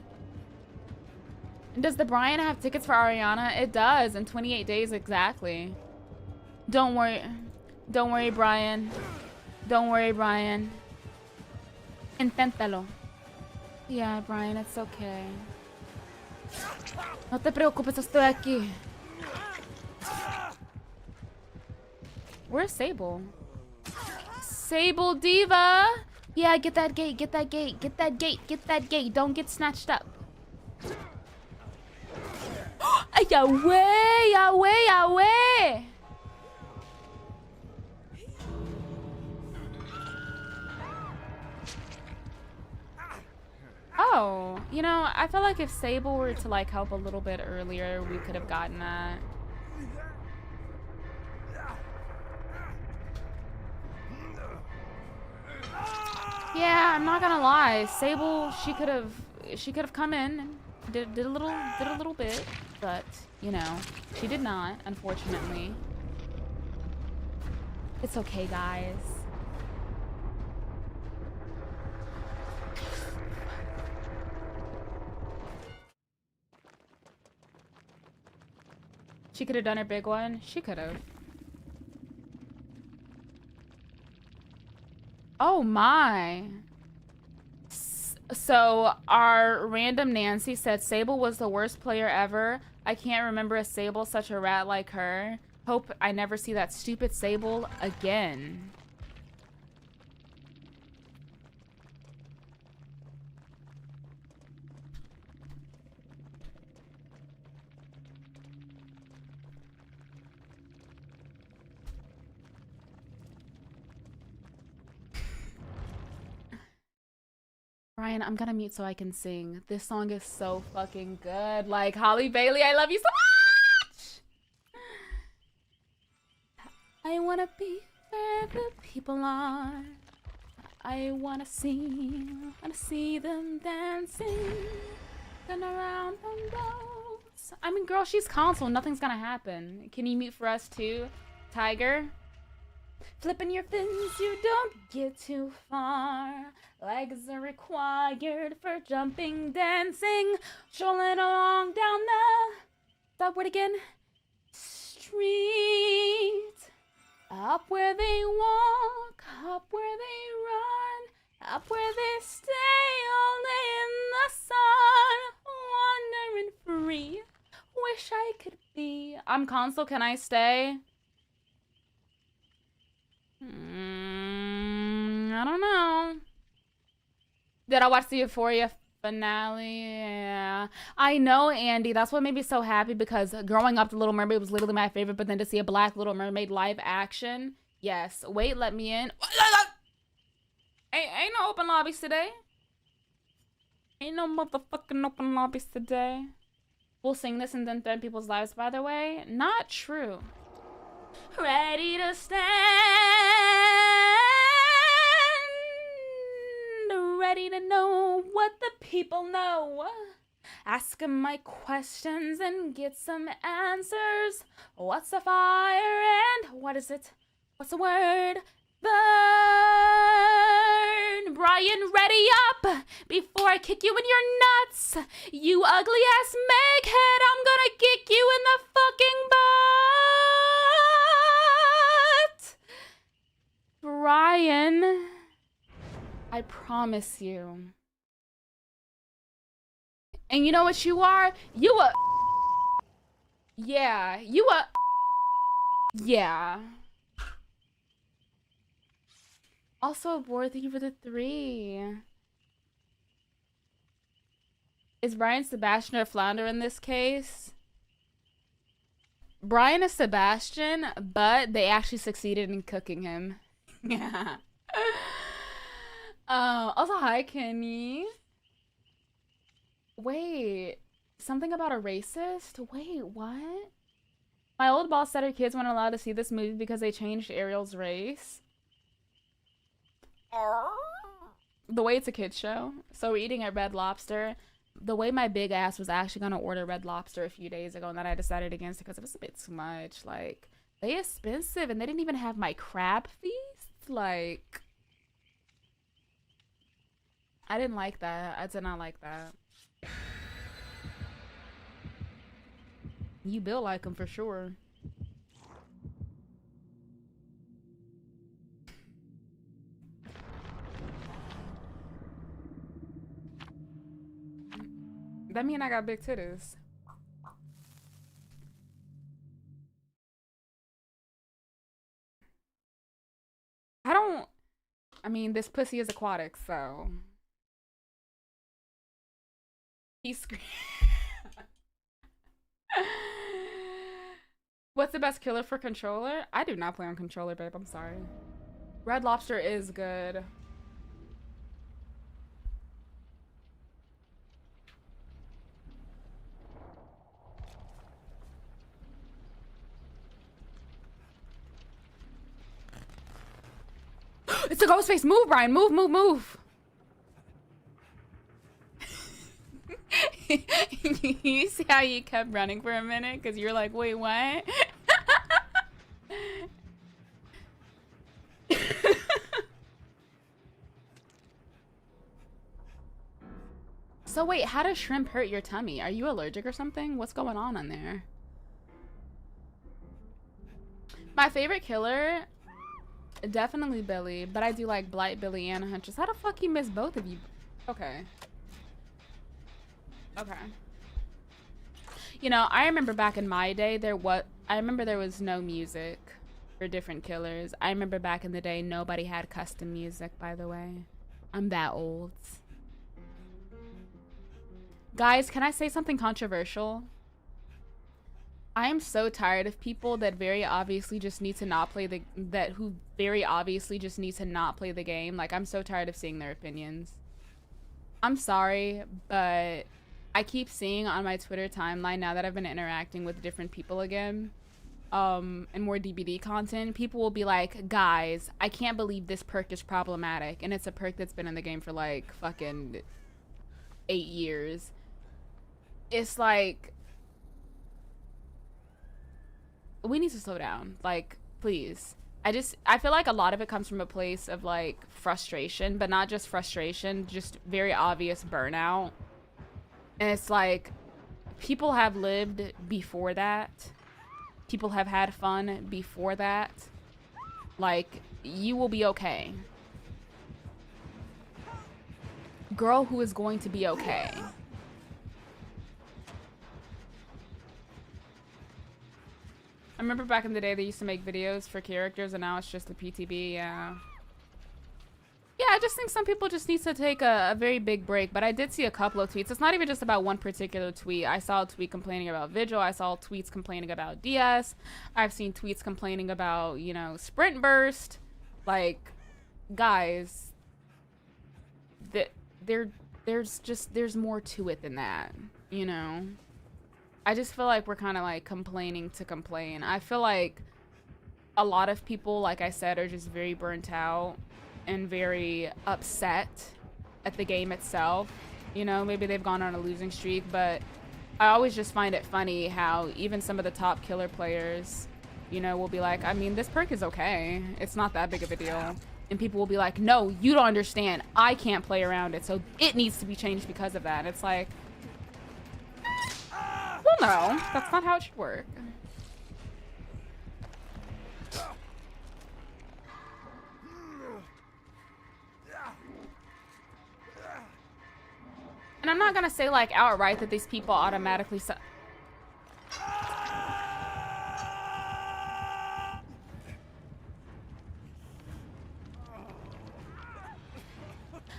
Does the Brian have tickets for Ariana? It does, in 28 days exactly. Don't worry, Brian. Don't worry, Brian. Inténtalo. Yeah, Brian, it's okay. No te preocupes, estoy aquí. Where's Sable? Sable Diva! Yeah, get that gate, get that gate, get that gate, get that gate. Don't get snatched up. Yahweh, Yahweh, Yahweh! Oh, you know, I feel like if Sable were to like help a little bit earlier, we could have gotten that. Yeah, I'm not gonna lie. Sable, she could have come in and did a little bit, but you know, she did not, unfortunately. It's okay, guys. She could have done her big one. She could have. Oh my. So our random Nancy said Sable was the worst player ever. I can't remember a Sable such a rat like her. Hope I never see that stupid Sable again. Ryan, I'm gonna mute so I can sing. This song is so fucking good. Like, Holly Bailey, I love you so much! I wanna be where the people are. I wanna see them dancing. Then around them goes. I mean, girl, she's console. Nothing's gonna happen. Can you mute for us too, Tiger? Flipping your fins, you don't get too far. Legs are required for jumping, dancing, strolling along down the... That word again? Street. Up where they walk, up where they run, up where they stay all day in the sun, wandering free. Wish I could be... I'm console, can I stay? I don't know. Did I watch the Euphoria finale? Yeah. I know, Andy. That's what made me so happy, because growing up, The Little Mermaid was literally my favorite, but then to see a Black Little Mermaid live action, yes. Wait, let me in. Ain't no no open lobbies today. Ain't no motherfucking open lobbies today. We'll sing this and then threaten people's lives, by the way. Not true. Ready to stand. Ready to know what the people know. Ask 'em my questions and get some answers. What's a fire and what is it? What's the word? Burn! Brian, ready up before I kick you in your nuts. You ugly ass meghead, I'm gonna kick you in the fucking butt. Brian, I promise you. And you know what you are? You a... Yeah, you a... Yeah. Also aboard, thank you for the 3. Is Brian Sebastian or Flounder in this case? Brian is Sebastian, but they actually succeeded in cooking him. Yeah. Also, hi, Kenny. Wait, something about a racist? Wait, what? My old boss said her kids weren't allowed to see this movie because they changed Ariel's race. The way it's a kid's show. So we're eating at Red Lobster. The way my big ass was actually gonna order Red Lobster a few days ago, and then I decided against it because it was a bit too much. Like, they expensive, and they didn't even have my crab feast. Like, I didn't like that. I did not like that. You build like them for sure. That mean I got big titties. I mean, this pussy is aquatic, so. He's screaming. What's the best killer for controller? I do not play on controller, babe. I'm sorry. Red Lobster is good. It's a ghost face. Move, Brian. Move, move, move. You see how you kept running for a minute? Because you're like, wait, what? So wait, how does shrimp hurt your tummy? Are you allergic or something? What's going on in there? My favorite killer, definitely Billy, but I do like Blight, Billy, and Huntress. How the fuck you miss both of you? Okay. Okay. You know, I remember back in my day, there was no music for different killers. I remember back in the day, nobody had custom music, by the way. I'm that old. Guys, can I say something controversial? I am so tired of people that very obviously just need to not play the game. Like, I'm so tired of seeing their opinions. I'm sorry, but I keep seeing on my Twitter timeline now that I've been interacting with different people again, and more DBD content, people will be like, guys, I can't believe this perk is problematic, and it's a perk that's been in the game for like fucking 8 years. It's like, we need to slow down, like, please. I feel like a lot of it comes from a place of like frustration, but not just frustration, just very obvious burnout. And it's like, people have lived before that. People have had fun before that. Like, you will be okay. Girl who is going to be okay. I remember back in the day they used to make videos for characters, and now it's just the PTB. Yeah. Yeah, I just think some people just need to take a very big break, but I did see a couple of tweets. It's not even just about one particular tweet. I saw a tweet complaining about Vigil. I saw tweets complaining about DS. I've seen tweets complaining about, you know, Sprint Burst. Like, guys, that there's more to it than that, you know. I just feel like we're kind of like complaining to complain. I feel like a lot of people, like I said, are just very burnt out and very upset at the game itself. You know, maybe they've gone on a losing streak, but I always just find it funny how even some of the top killer players, you know, will be like, I mean, this perk is okay. It's not that big of a deal. And people will be like, no, you don't understand. I can't play around it, so it needs to be changed because of that. And it's like, well, no, that's not how it should work. And I'm not gonna say like outright that these people automatically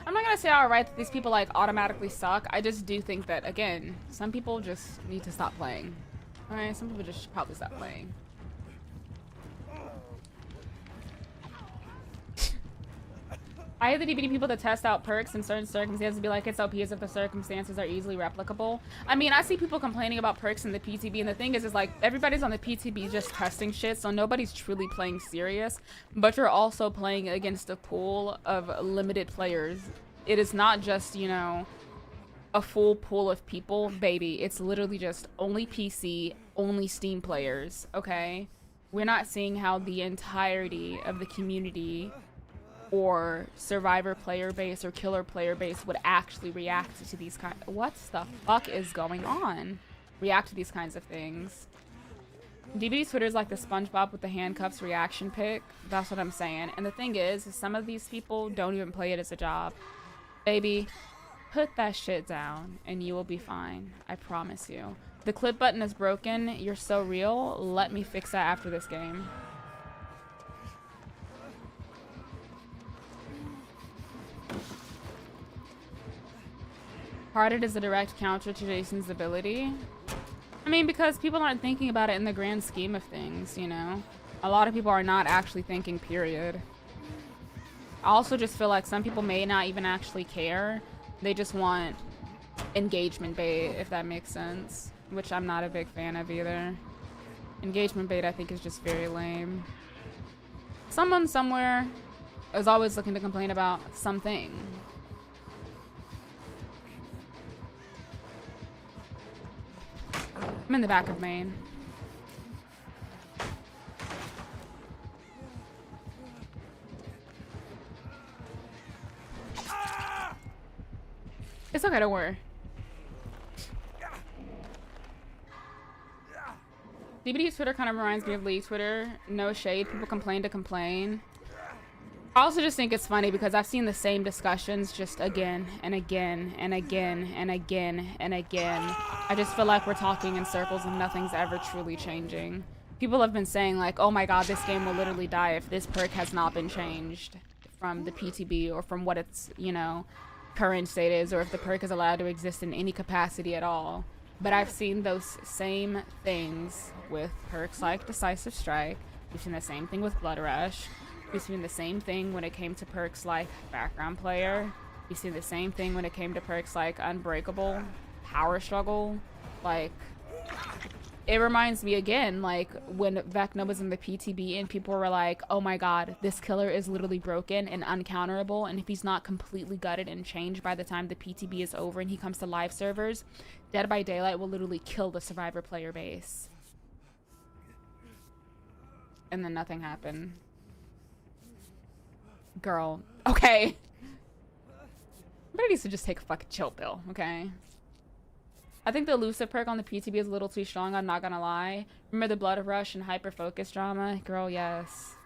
I'm not gonna say outright that these people like automatically suck. I just do think that, again, some people just need to stop playing. Alright, some people just should probably stop playing. I hate the DBD people that test out perks in certain circumstances be like, it's OP as if the circumstances are easily replicable. I mean, I see people complaining about perks in the PTB, and the thing is like, everybody's on the PTB just testing shit, so nobody's truly playing serious, but you're also playing against a pool of limited players. It is not just, you know, a full pool of people, baby. It's literally just only PC, only Steam players, okay? We're not seeing how the entirety of the community or survivor player base or killer player base would actually react to these kind. What the fuck is going on? React to these kinds of things. DBD's Twitter is like the SpongeBob with the handcuffs reaction pic. That's what I'm saying. And the thing is some of these people don't even play it as a job. Baby, put that shit down and you will be fine. I promise you. The clip button is broken. You're so real. Let me fix that after this game. Hearted is a direct counter to Jason's ability. I mean, because people aren't thinking about it in the grand scheme of things, you know? A lot of people are not actually thinking, period. I also just feel like some people may not even actually care. They just want engagement bait, if that makes sense. Which I'm not a big fan of either. Engagement bait, I think, is just very lame. Someone somewhere is always looking to complain about something. I'm in the back of main. It's okay, don't worry. DBD's Twitter kind of reminds me of League Twitter. No shade. People complain to complain. I also just think it's funny because I've seen the same discussions just again and again and again and again and again. I just feel like we're talking in circles and nothing's ever truly changing. People have been saying like, oh my god, this game will literally die if this perk has not been changed from the PTB or from what its, you know, current state is, or if the perk is allowed to exist in any capacity at all. But I've seen those same things with perks like Decisive Strike. We've seen the same thing with Blood Rush. We've seen the same thing when it came to perks like Background Player. We've seen the same thing when it came to perks like Unbreakable, Power Struggle. Like, it reminds me again, like, when Vecna was in the PTB and people were like, oh my god, this killer is literally broken and uncounterable, and if he's not completely gutted and changed by the time the PTB is over and he comes to live servers, Dead by Daylight will literally kill the survivor player base. And then nothing happened. Girl, okay. Everybody needs to just take a fucking chill pill, okay? I think the elusive perk on the PTB is a little too strong, I'm not gonna lie. Remember the Blood Rush and Hyper Focus drama? Girl, yes.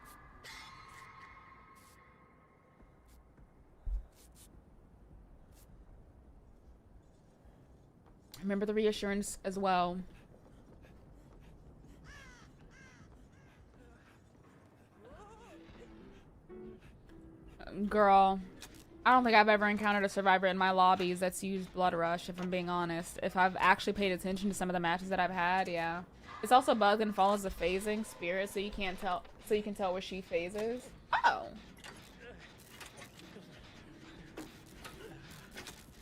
Remember the Reassurance as well. Girl, I don't think I've ever encountered a survivor in my lobbies that's used Blood Rush, if I'm being honest. If I've actually paid attention to some of the matches that I've had, yeah. It's also bugged and follows the phasing spirit, so you can tell where she phases. Oh.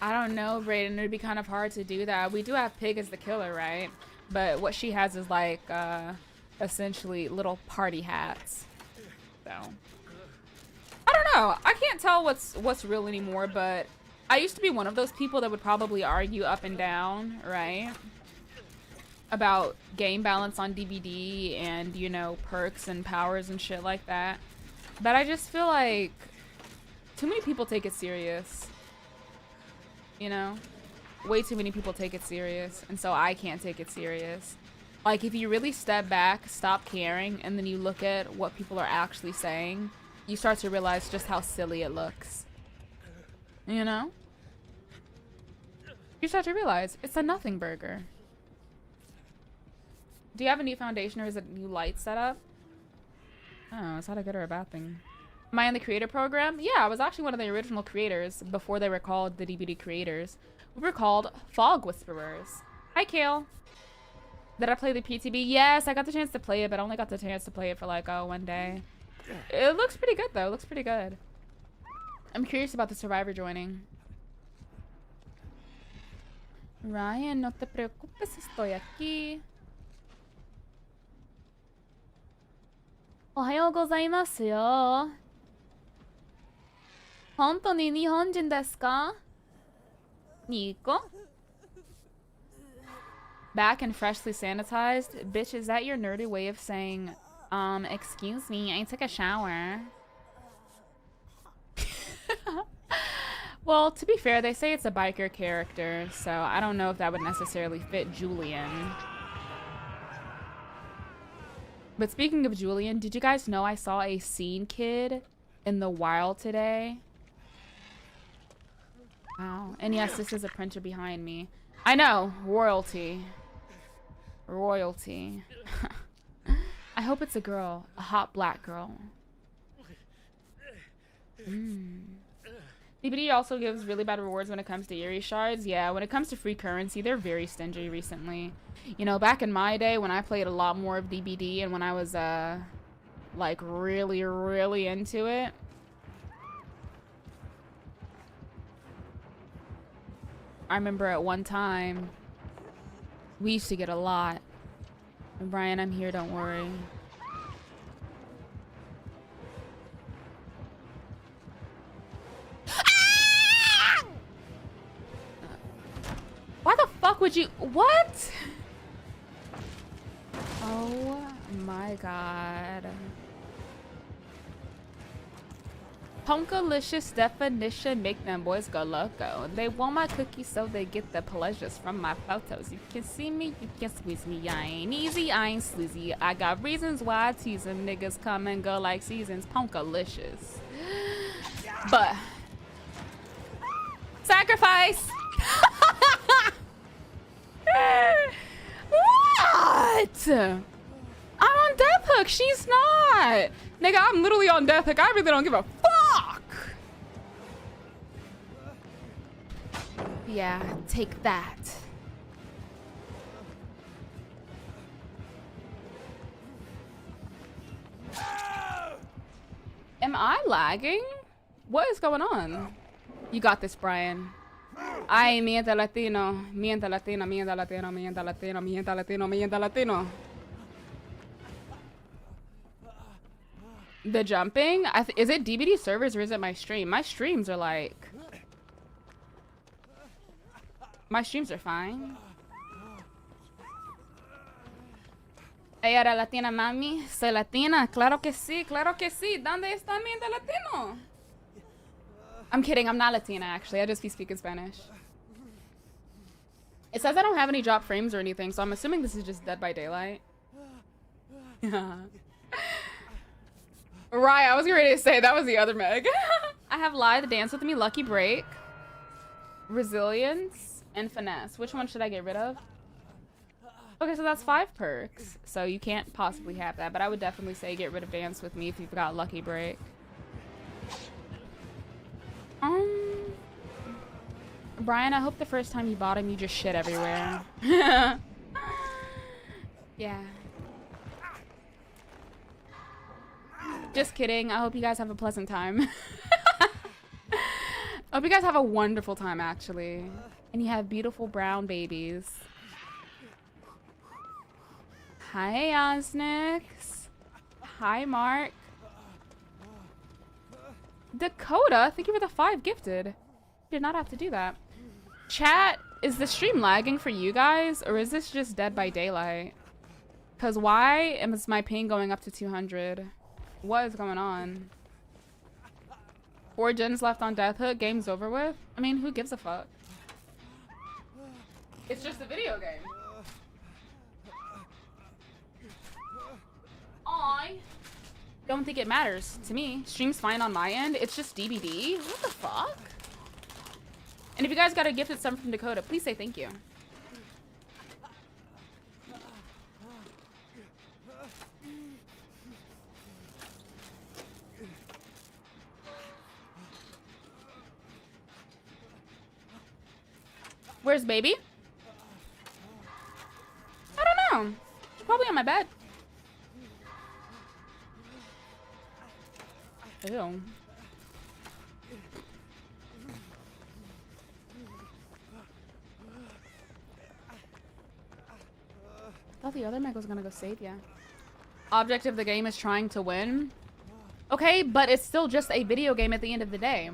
I don't know, Brayden. It'd be kind of hard to do that. We do have Pig as the killer, right? But what she has is like essentially little party hats. So I don't know. I can't tell what's real anymore, but I used to be one of those people that would probably argue up and down, right? About game balance on DBD and, you know, perks and powers and shit like that. But I just feel like too many people take it serious. You know? Way too many people take it serious, and so I can't take it serious. Like, if you really step back, stop caring, and then you look at what people are actually saying, you start to realize just how silly it looks. You know? You start to realize it's a nothing burger. Do you have a new foundation or is it a new light setup? Oh, is that a good or a bad thing? Am I in the creator program? Yeah, I was actually one of the original creators before they were called the DBD creators. We were called Fog Whisperers. Hi, Kale. Did I play the PTB? Yes, I got the chance to play it, but I only got the chance to play it for like, one day. It looks pretty good, though. It looks pretty good. I'm curious about the Survivor joining. Ryan, no te preocupes, estoy aquí. Ohayou gozaimasu yo. Hontou ni Nihonjin desu ka? Nico? Back and freshly sanitized? Bitch, is that your nerdy way of saying, excuse me, I took a shower? Well, to be fair, they say it's a biker character, so I don't know if that would necessarily fit Julian. But speaking of Julian, did you guys know I saw a scene kid in the wild today? Wow. And yes, this is a printer behind me. I know. Royalty. Royalty. I hope it's a girl. A hot black girl. DBD also gives really bad rewards when it comes to Eerie shards. Yeah, when it comes to free currency, they're very stingy recently. You know, back in my day when I played a lot more of DBD and when I was, like, really, really into it, I remember at one time, we used to get a lot. And Brian, I'm here, don't worry. Why the fuck would you? What? Oh my god. Punkalicious definition make them boys go loco. They want my cookies so they get the pleasures from my photos. You can see me, you can squeeze me. I ain't easy, I ain't sleazy. I got reasons why I tease them. Niggas come and go like seasons. Punkalicious. But sacrifice. What? I'm on Death Hook. She's not. Nigga, I'm literally on Death Hook. I really don't give a fuck. Yeah, take that. Am I lagging? What is going on? You got this, Brian. Ay, miente latino, miente latino, miente latino, miente latino, miente latino, miente latino. The jumping? Is it DBD servers or is it my stream? My streams are like... My streams are fine. Ella era latina, mami. Soy latina. Claro que sí, claro que sí. ¿Dónde está miente latino? I'm kidding, I'm not Latina actually, I just be speaking Spanish. It says I don't have any drop frames or anything, so I'm assuming this is just Dead by Daylight. Right, I was ready to say that was the other Meg. I have Live, Dance With Me, Lucky Break, Resilience, and Finesse. Which one should I get rid of? Okay, so that's 5 perks, so you can't possibly have that, but I would definitely say get rid of Dance With Me if you've got Lucky Break. Brian, I hope the first time you bought him, you just shit everywhere. Yeah. Just kidding. I hope you guys have a pleasant time. Hope you guys have a wonderful time, actually. And you have beautiful brown babies. Hi, Osnix. Hi, Mark. Dakota, thank you for the 5 gifted. You did not have to do that. Chat, is the stream lagging for you guys, or is this just Dead by Daylight? Because why is my ping going up to 200? What is going on? 4 gens left on Death Hook, game's over with? I mean, who gives a fuck? It's just a video game. I don't think it matters to me. Stream's fine on my end. It's just DBD. What the fuck? And if you guys got a gifted something from Dakota, please say thank you. Where's baby? I don't know. She's probably on my bed. Ew. I thought the other Meg was gonna go save ya. Object of the game is trying to win. Okay, but it's still just a video game at the end of the day.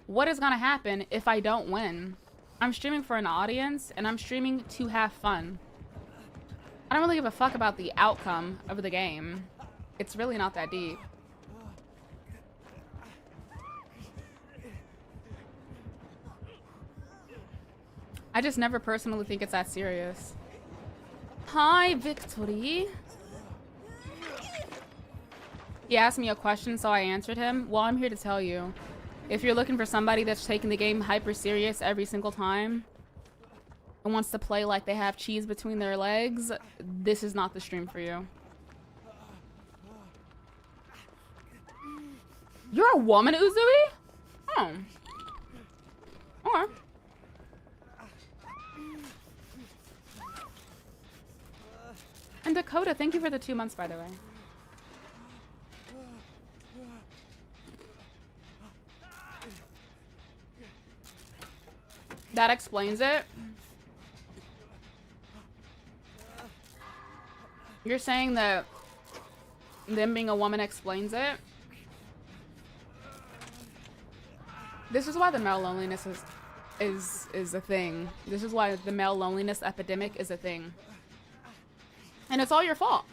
What is gonna happen if I don't win? I'm streaming for an audience, and I'm streaming to have fun. I don't really give a fuck about the outcome of the game. It's really not that deep. I just never personally think it's that serious. Hi, Victory. He asked me a question, so I answered him. Well, I'm here to tell you. If you're looking for somebody that's taking the game hyper serious every single time and wants to play like they have cheese between their legs, this is not the stream for you. You're a woman, Uzui? Oh. Okay. And Dakota, thank you for the 2 months, by the way. That explains it. You're saying that them being a woman explains it? This is why the male loneliness is a thing. This is why the male loneliness epidemic is a thing. And it's all your fault.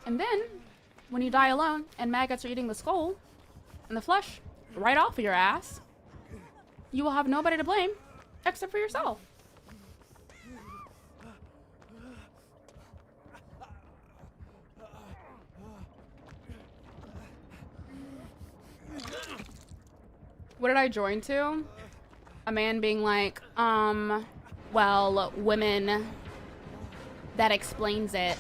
And then, when you die alone and maggots are eating the skull and the flesh right off of your ass, you will have nobody to blame except for yourself. What did I join to? A man being like, well, women, that explains it.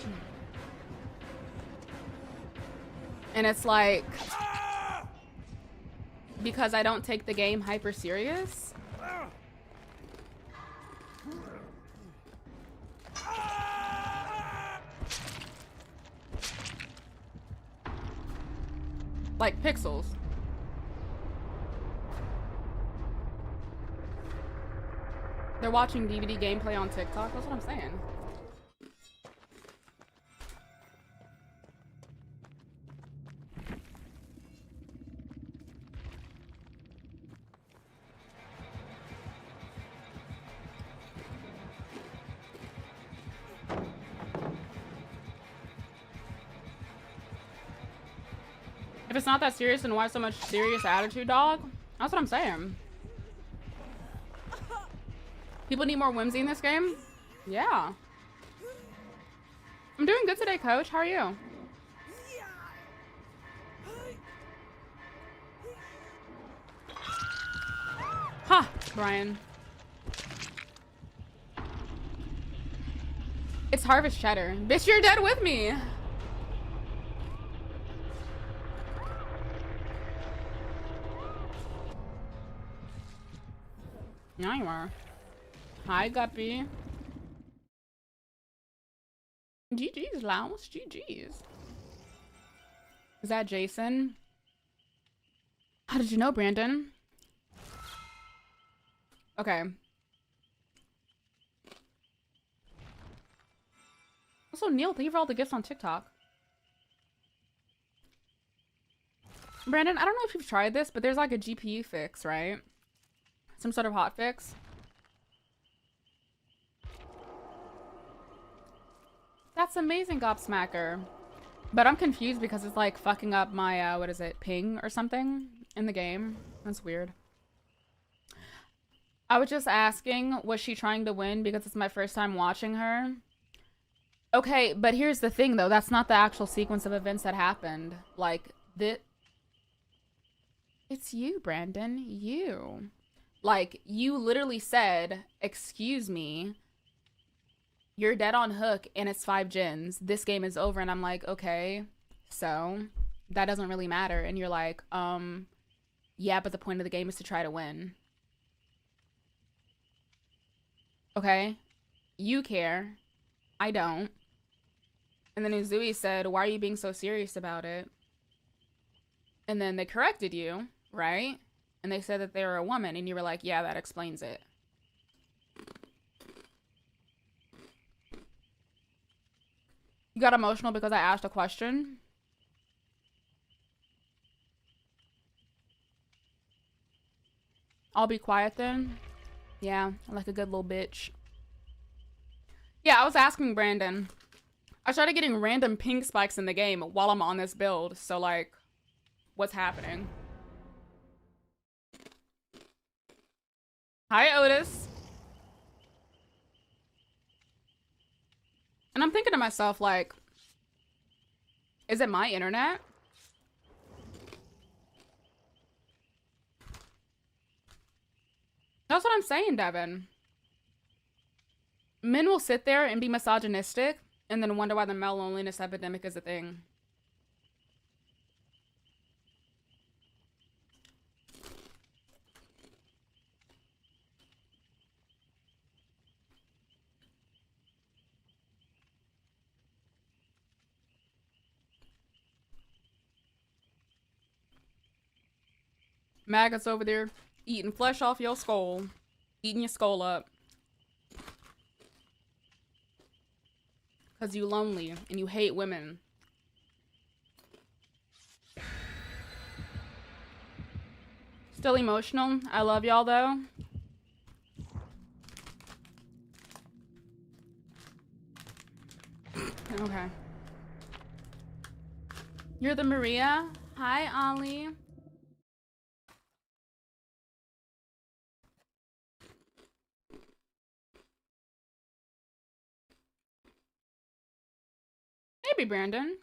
And it's like, because I don't take the game hyper serious? Like pixels. They're watching DVD gameplay on TikTok. That's what I'm saying. If it's not that serious, then why so much serious attitude, dog? That's what I'm saying. People need more whimsy in this game? Yeah. I'm doing good today, coach. How are you? Huh, Brian. It's Harvest Cheddar. Bitch, you're dead with me. Now you are. Hi, Guppy. GG's, Laos. GG's. Is that Jason? How did you know, Brandon? Okay. Also, Neil, thank you for all the gifts on TikTok. Brandon, I don't know if you've tried this, but there's like a GPU fix, right? Some sort of hot fix. That's amazing, Gobsmacker. But I'm confused because it's like fucking up my, what is it, ping or something in the game. That's weird. I was just asking, was she trying to win because it's my first time watching her? Okay, but here's the thing though, that's not the actual sequence of events that happened. Like, it's you, Brandon, you. Like, you literally said, excuse me, you're dead on hook and it's 5 gens. This game is over. And I'm like, okay, so that doesn't really matter. And you're like, yeah, but the point of the game is to try to win. Okay, you care. I don't. And then Uzui said, why are you being so serious about it? And then they corrected you, right? And they said that they were a woman. And you were like, yeah, that explains it. You got emotional because I asked a question? I'll be quiet then. Yeah, like a good little bitch. Yeah, I was asking Brandon. I started getting random ping spikes in the game while I'm on this build. So, like, what's happening? Hi, Otis. And I'm thinking to myself, like, is it my internet? That's what I'm saying, Devin. Men will sit there and be misogynistic and then wonder why the male loneliness epidemic is a thing. Maggots over there eating flesh off your skull. Eating your skull up. Because you lonely and you hate women. Still emotional. I love y'all though. Okay. You're the Maria? Hi, Ollie. Maybe Brandon.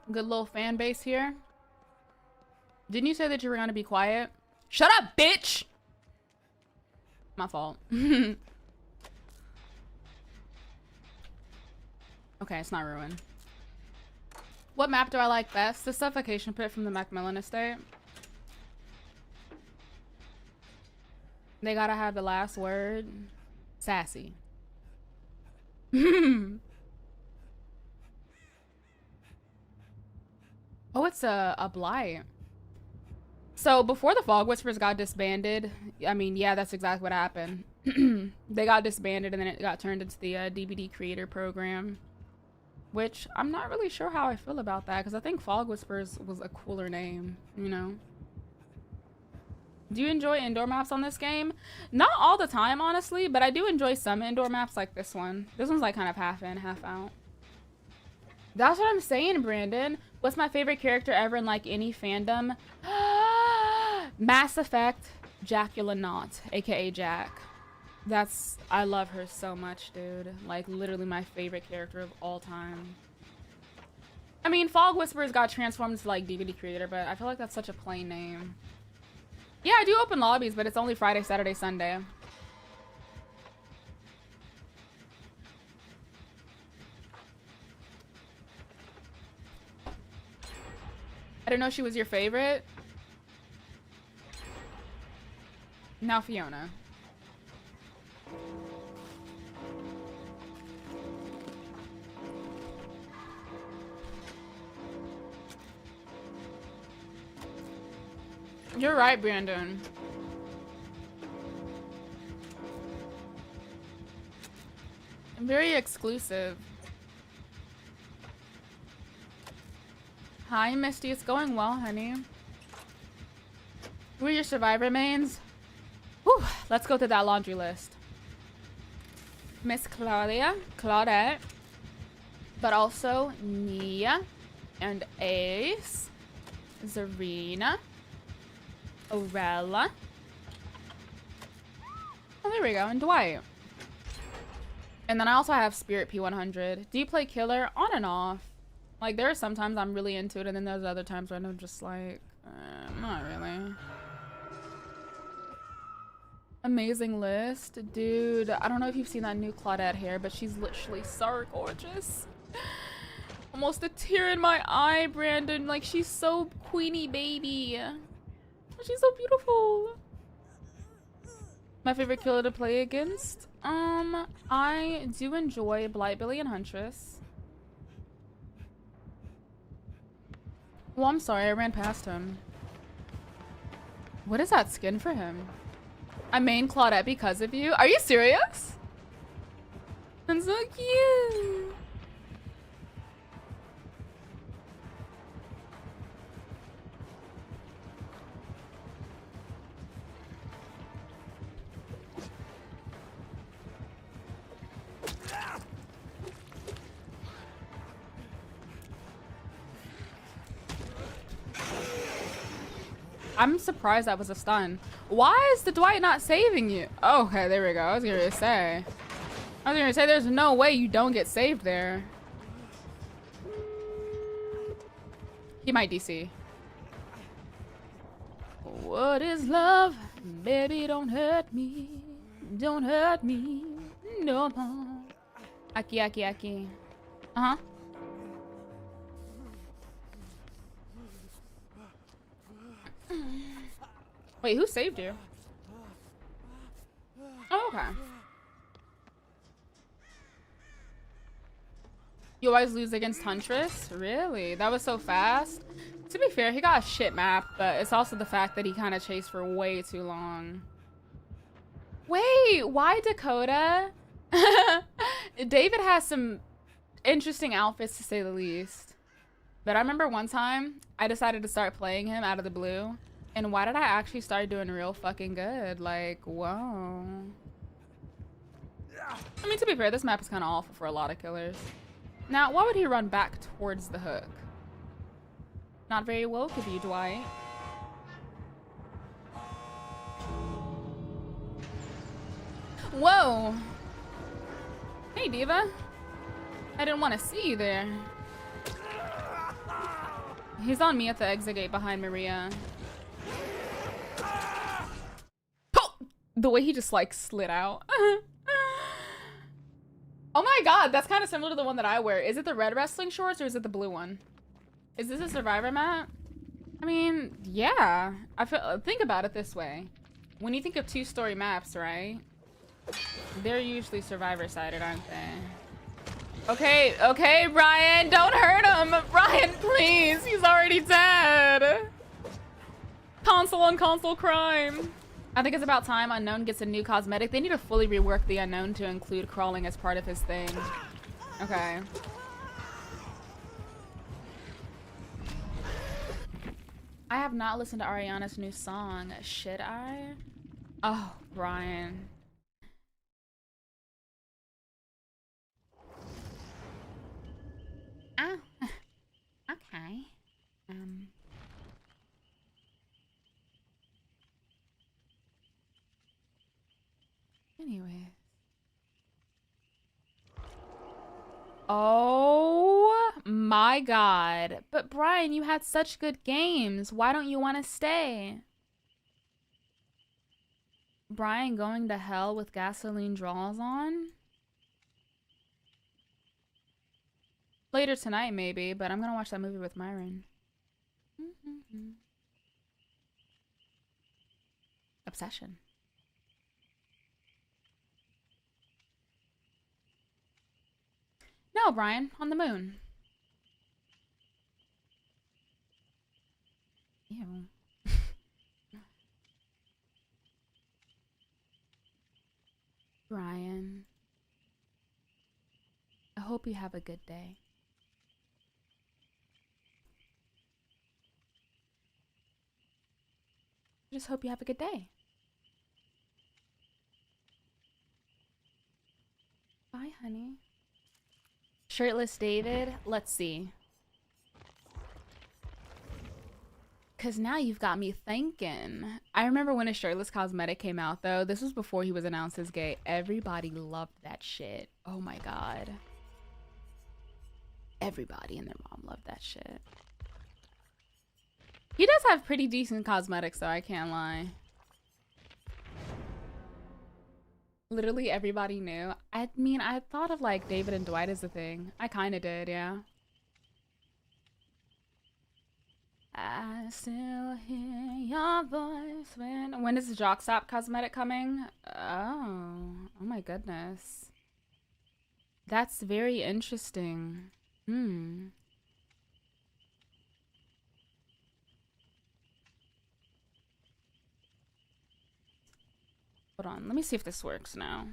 Good little fan base here. Didn't you say that you were gonna be quiet? Shut up, bitch! My fault. Okay, it's not ruined. What map do I like best? The Suffocation Pit from the Macmillan Estate. They gotta have the last word. Sassy. Oh, it's a blight. So before the Fog Whispers got disbanded, I mean, yeah, that's exactly what happened. They got disbanded and then it got turned into the DVD creator program, which I'm not really sure how I feel about that because I think Fog Whispers was a cooler name, you know? Do you enjoy indoor maps on this game? Not all the time, honestly, but I do enjoy some indoor maps like this one. This one's like kind of half in, half out. That's what I'm saying, Brandon. What's my favorite character ever in like any fandom? Mass Effect, Jacula Knott, aka Jack. I love her so much, dude. Like literally my favorite character of all time. I mean, Fog Whispers got transformed into like DVD creator, but I feel like that's such a plain name. Yeah, I do open lobbies, but it's only Friday, Saturday, Sunday. I didn't know she was your favorite. Now Fiona. You're right, Brandon. Very exclusive. Hi, Misty. It's going well, honey. Who are your survivor mains? Whew, let's go through that laundry list. Miss Claudia, Claudette, but also Nia and Ace, Zarina, Orella. Oh, there we go. And Dwight. And then I also have Spirit P100. Do you play Killer? On and off. Like, there are some times I'm really into it, and then there's other times where I'm just like, not really. Amazing list. Dude, I don't know if you've seen that new Claudette hair, but she's literally so gorgeous. Almost a tear in my eye, Brandon. Like, she's so queenie baby. She's so beautiful. My favorite killer to play against? I do enjoy Blightbilly and Huntress. Well, I'm sorry, I ran past him. What is that skin for him? I main Claudette because of you? Are you serious? That's so cute. I'm surprised that was a stun. Why is the Dwight not saving you? Oh, okay, there we go. I was gonna say there's no way you don't get saved there. He might DC. What is love? Baby, don't hurt me. Don't hurt me no more. Aki, aki, aki. Uh-huh. Wait, who saved you? Oh, okay. You always lose against Huntress? Really? That was so fast? To be fair, he got a shit map, but it's also the fact that he kind of chased for way too long. Wait, why Dakota? David has some interesting outfits, to say the least. But I remember one time, I decided to start playing him out of the blue. And why did I actually start doing real fucking good? Like, whoa. I mean, to be fair, this map is kind of awful for a lot of killers. Now, why would he run back towards the hook? Not very woke of you, Dwight. Whoa. Hey, Diva. I didn't want to see you there. He's on me at the exit gate behind Maria. Oh! The way he just, like, slid out. Oh my god, that's kind of similar to the one that I wear. Is it the red wrestling shorts or is it the blue one? Is this a survivor map? I mean, yeah. Think about it this way. When you think of two-story maps, right? They're usually survivor-sided, aren't they? Okay, okay, Brian, don't hurt him! Brian, please! He's already dead! Console on console crime! I think it's about time Unknown gets a new cosmetic. They need to fully rework the Unknown to include crawling as part of his thing. Okay. I have not listened to Ariana's new song. Should I? Oh, Brian. Oh, okay. Anyway. Oh my god. But Brian, you had such good games. Why don't you want to stay? Brian going to hell with gasoline draws on? Later tonight, maybe, but I'm gonna watch that movie with Myron. Obsession. No, Brian, on the moon. Ew. Brian, I hope you have a good day. I just hope you have a good day. Bye, honey. Shirtless David, let's see. Cause now you've got me thinking. I remember when a shirtless cosmetic came out though. This was before he was announced as gay. Everybody loved that shit. Oh my god. Everybody and their mom loved that shit. He does have pretty decent cosmetics though, I can't lie. Literally everybody knew. I mean, I thought of like David and Dwight as a thing. I kind of did, yeah. I still hear your voice when is the Jock Stop cosmetic coming? Oh my goodness. That's very interesting. Hold on, let me see if this works now.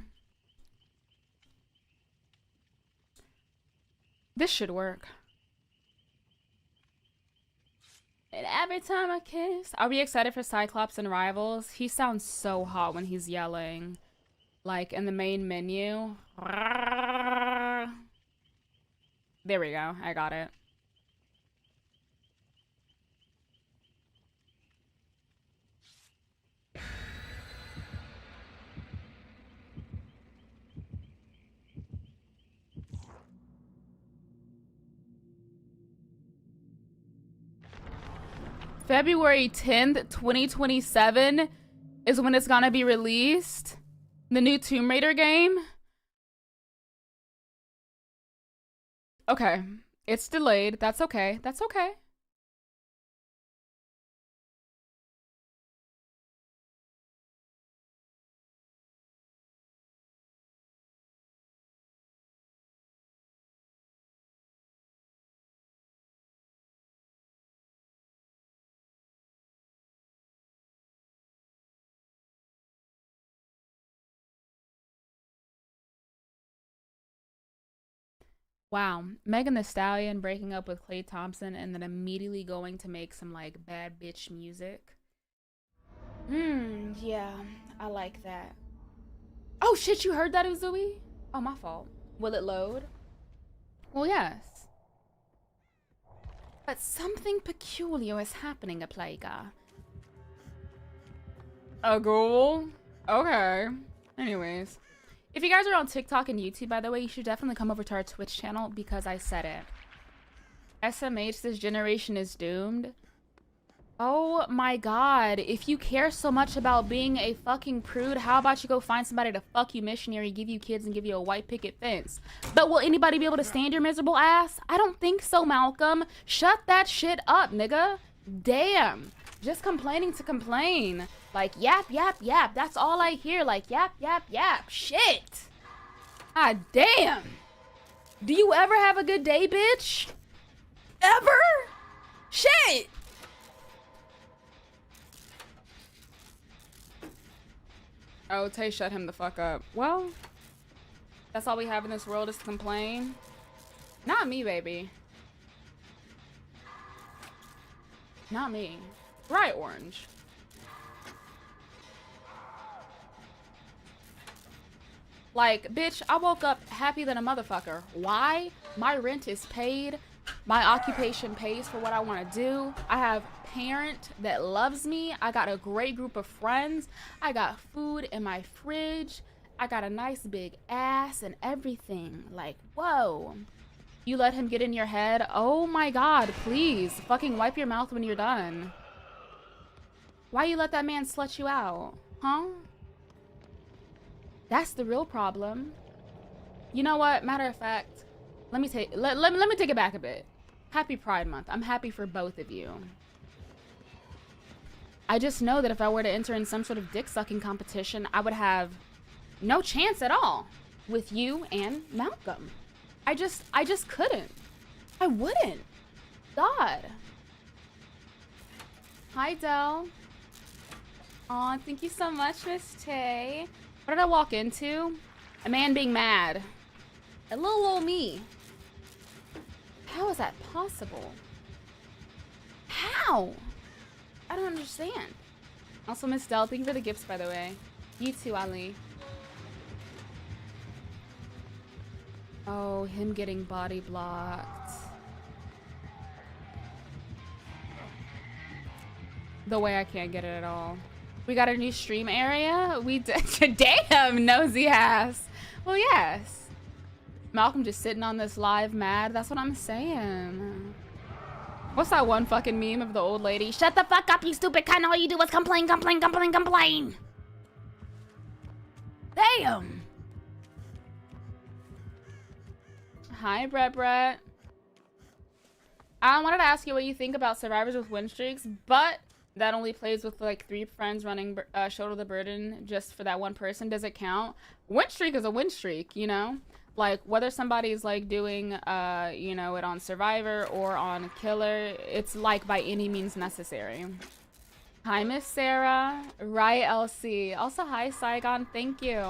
This should work. And every time I kiss. Are we excited for Cyclops and Rivals? He sounds so hot when he's yelling. Like in the main menu. There we go. I got it. February 10th, 2027 is when it's gonna be released. The new Tomb Raider game. Okay. It's delayed. That's okay. That's okay. Wow. Megan Thee Stallion breaking up with Klay Thompson and then immediately going to make some like bad bitch music. Yeah. I like that. Oh shit, you heard that, Uzui? Oh, my fault. Will it load? Well, yes. But something peculiar is happening, a Plaga. A ghoul? Okay. Anyways. If you guys are on TikTok and YouTube, by the way, you should definitely come over to our Twitch channel because I said it. SMH, this generation is doomed. Oh my god. If you care so much about being a fucking prude, how about you go find somebody to fuck you missionary, give you kids, and give you a white picket fence? But will anybody be able to stand your miserable ass? I don't think so, Malcolm. Shut that shit up, nigga. Damn. Just complaining to complain. Like, yap, yap, yap. That's all I hear. Like, yap, yap, yap. Shit. Ah, damn. Do you ever have a good day, bitch? Ever? Shit. Oh, Tay, shut him the fuck up. Well, that's all we have in this world is to complain. Not me, baby. Not me. Right, Orange. Like, bitch, I woke up happy than a motherfucker. Why? My rent is paid. My occupation pays for what I want to do. I have a parent that loves me. I got a great group of friends. I got food in my fridge. I got a nice big ass and everything. Like, whoa. You let him get in your head? Oh my god, please. Fucking wipe your mouth when you're done. Why you let that man slut you out? Huh? That's the real problem. You know what? Matter of fact, let me take it back a bit. Happy Pride Month. I'm happy for both of you. I just know that if I were to enter in some sort of dick sucking competition, I would have no chance at all with you and Malcolm. I just couldn't. I wouldn't. God. Hi, Dell. Aw, thank you so much, Miss Tay. What did I walk into? A man being mad. A little old me. How is that possible? How? I don't understand. Also, Miss Dell, thank you for the gifts, by the way. You too, Ali. Oh, him getting body blocked. The way I can't get it at all. We got a new stream area? We did. Damn, nosy ass. Well, yes. Malcolm just sitting on this live mad. That's what I'm saying. What's that one fucking meme of the old lady? Shut the fuck up, you stupid cunt. All you do is complain, complain, complain, complain. Damn. Hi, Brett. I wanted to ask you what you think about survivors with win streaks, but that only plays with like 3 friends running shoulder the burden just for that one person. Does it count? Win streak is a win streak, you know? Like whether somebody's like doing you know, it on Survivor or on Killer, it's like by any means necessary. Hi, Miss Sarah. Right, LC. Also, hi, Saigon. Thank you.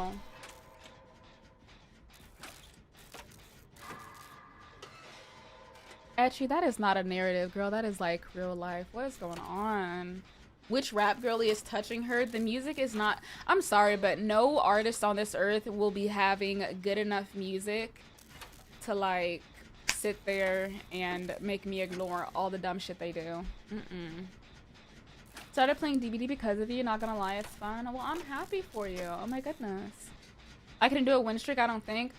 Actually, that is not a narrative, girl. That is like real life. What is going on? Which rap girlie is touching her? The music is not... I'm sorry, but no artist on this earth will be having good enough music to like sit there and make me ignore all the dumb shit they do. Started playing DBD because of you, not gonna lie, it's fun. Well, I'm happy for you. Oh my goodness. I couldn't do a win streak, I don't think.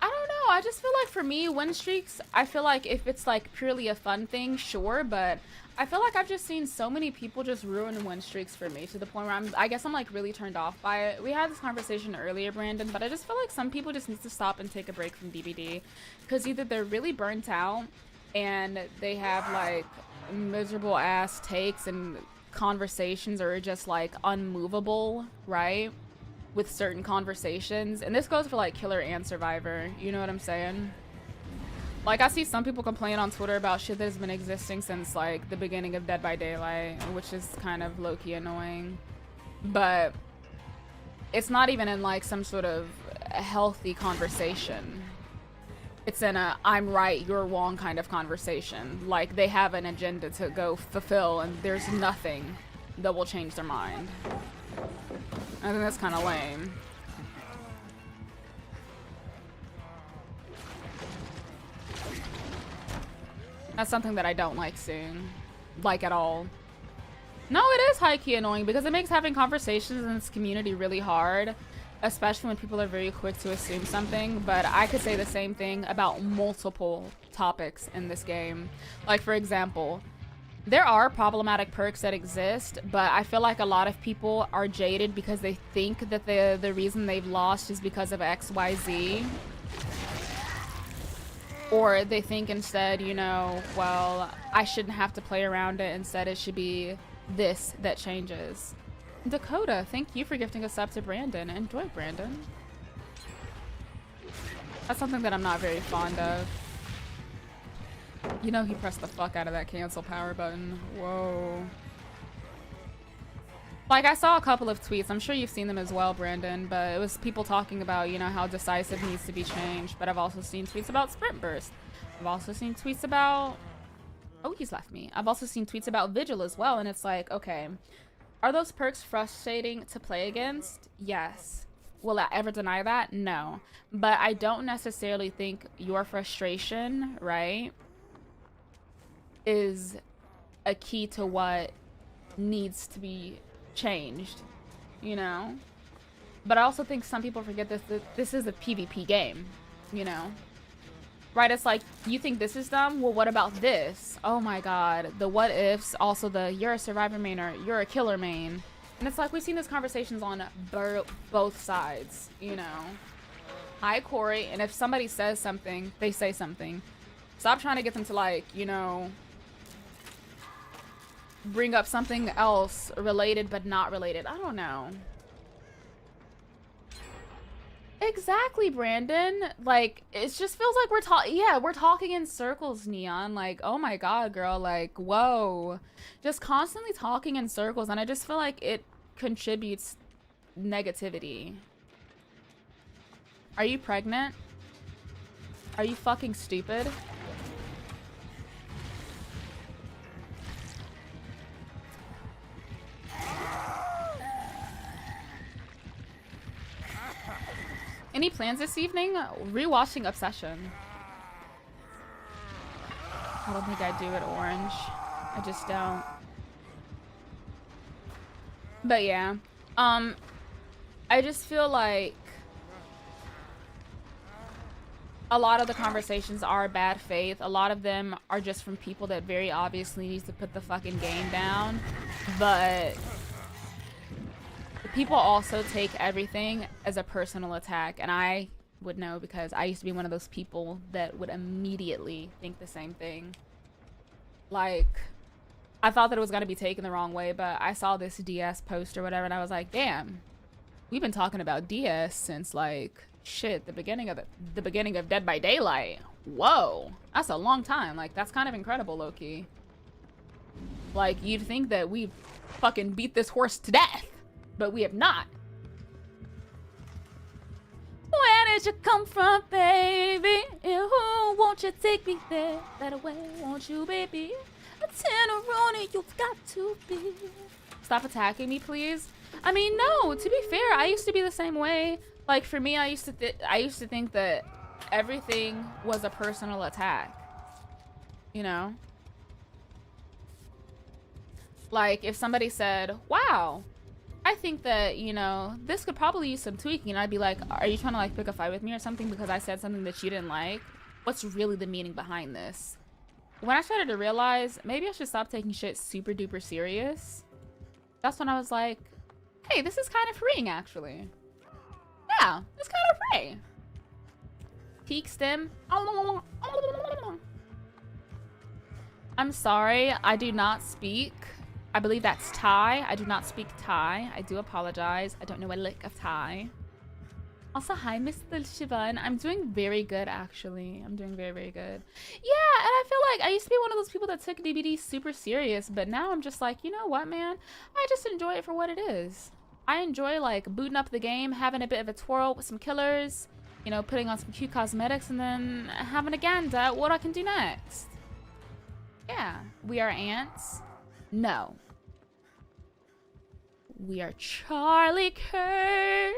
I don't know, I just feel like for me, win streaks, I feel like if it's like purely a fun thing, sure, but I feel like I've just seen so many people just ruin win streaks for me to the point where I guess I'm like really turned off by it. We had this conversation earlier, Brandon, but I just feel like some people just need to stop and take a break from DBD because either they're really burnt out and they have like miserable ass takes and conversations are just like unmovable, right? With certain conversations, and this goes for like Killer and Survivor, you know what I'm saying? Like I see some people complain on Twitter about shit that has been existing since like the beginning of Dead by Daylight, which is kind of low-key annoying, but it's not even in like some sort of healthy conversation. It's in a I'm right, you're wrong kind of conversation. Like they have an agenda to go fulfill and there's nothing that will change their mind. I think that's kind of lame. That's something that I don't like seeing. Like at all. No, it is high-key annoying because it makes having conversations in this community really hard. Especially when people are very quick to assume something. But I could say the same thing about multiple topics in this game. Like for example, there are problematic perks that exist, but I feel like a lot of people are jaded because they think that the reason they've lost is because of XYZ. Or they think instead, you know, well, I shouldn't have to play around it. Instead, it should be this that changes. Dakota, thank you for gifting a sub to Brandon. Enjoy, Brandon. That's something that I'm not very fond of. You know he pressed the fuck out of that cancel power button. Whoa. Like, I saw a couple of tweets. I'm sure you've seen them as well, Brandon. But it was people talking about, you know, how decisive needs to be changed. But I've also seen tweets about sprint burst. I've also seen tweets about... Oh, he's left me. I've also seen tweets about vigil as well. And it's like, okay. Are those perks frustrating to play against? Yes. Will I ever deny that? No. But I don't necessarily think your frustration, right, is a key to what needs to be changed, you know? But I also think some people forget that this is a PvP game, you know? Right, it's like, you think this is dumb? Well, what about this? Oh my god, the what ifs, also the you're a survivor main or you're a killer main. And it's like, we've seen these conversations on both sides, you know? Hi, Corey, and if somebody says something, they say something. Stop trying to get them to like, you know, bring up something else related but not related. I don't know. Exactly, Brandon. Like, it just feels like we're talking in circles, Neon. Like, oh my god, girl. Like, whoa. Just constantly talking in circles, and I just feel like it contributes negativity. Are you pregnant? Are you fucking stupid? Any plans this evening? Rewatching Obsession. I don't think I do it orange. I just don't. But yeah. I just feel like a lot of the conversations are bad faith. A lot of them are just from people that very obviously needs to put the fucking game down. But people also take everything as a personal attack, and I would know because I used to be one of those people that would immediately think the same thing. Like, I thought that it was going to be taken the wrong way, but I saw this DS post or whatever, and I was like, damn, we've been talking about DS since, like, shit, the beginning of Dead by Daylight. Whoa, that's a long time. Like, that's kind of incredible, low-key. Like, you'd think that we fucking beat this horse to death, but we have not. Where did you come from, baby? And who won't you take me there? That way, won't you, baby? A tenderoni, you've got to be. Stop attacking me, please. I mean, no. To be fair, I used to be the same way. Like, for me, I used to think that everything was a personal attack. You know? Like, if somebody said, wow, I think that, you know, this could probably use some tweaking, and I'd be like, are you trying to, like, pick a fight with me or something because I said something that you didn't like? What's really the meaning behind this? When I started to realize maybe I should stop taking shit super duper serious, that's when I was like, hey, this is kind of freeing, actually. Yeah, it's kind of free. Peak stem. I'm sorry, I do not speak. I believe that's Thai. I do not speak Thai. I do apologize. I don't know a lick of Thai. Also, hi, Mr. Shivan. I'm doing very good, actually. I'm doing very, very good. Yeah, and I feel like I used to be one of those people that took DBD super serious, but now I'm just like, you know what, man? I just enjoy it for what it is. I enjoy, like, booting up the game, having a bit of a twirl with some killers, you know, putting on some cute cosmetics, and then having a gander at what I can do next. Yeah. We are ants? No. We are Charlie Kirk.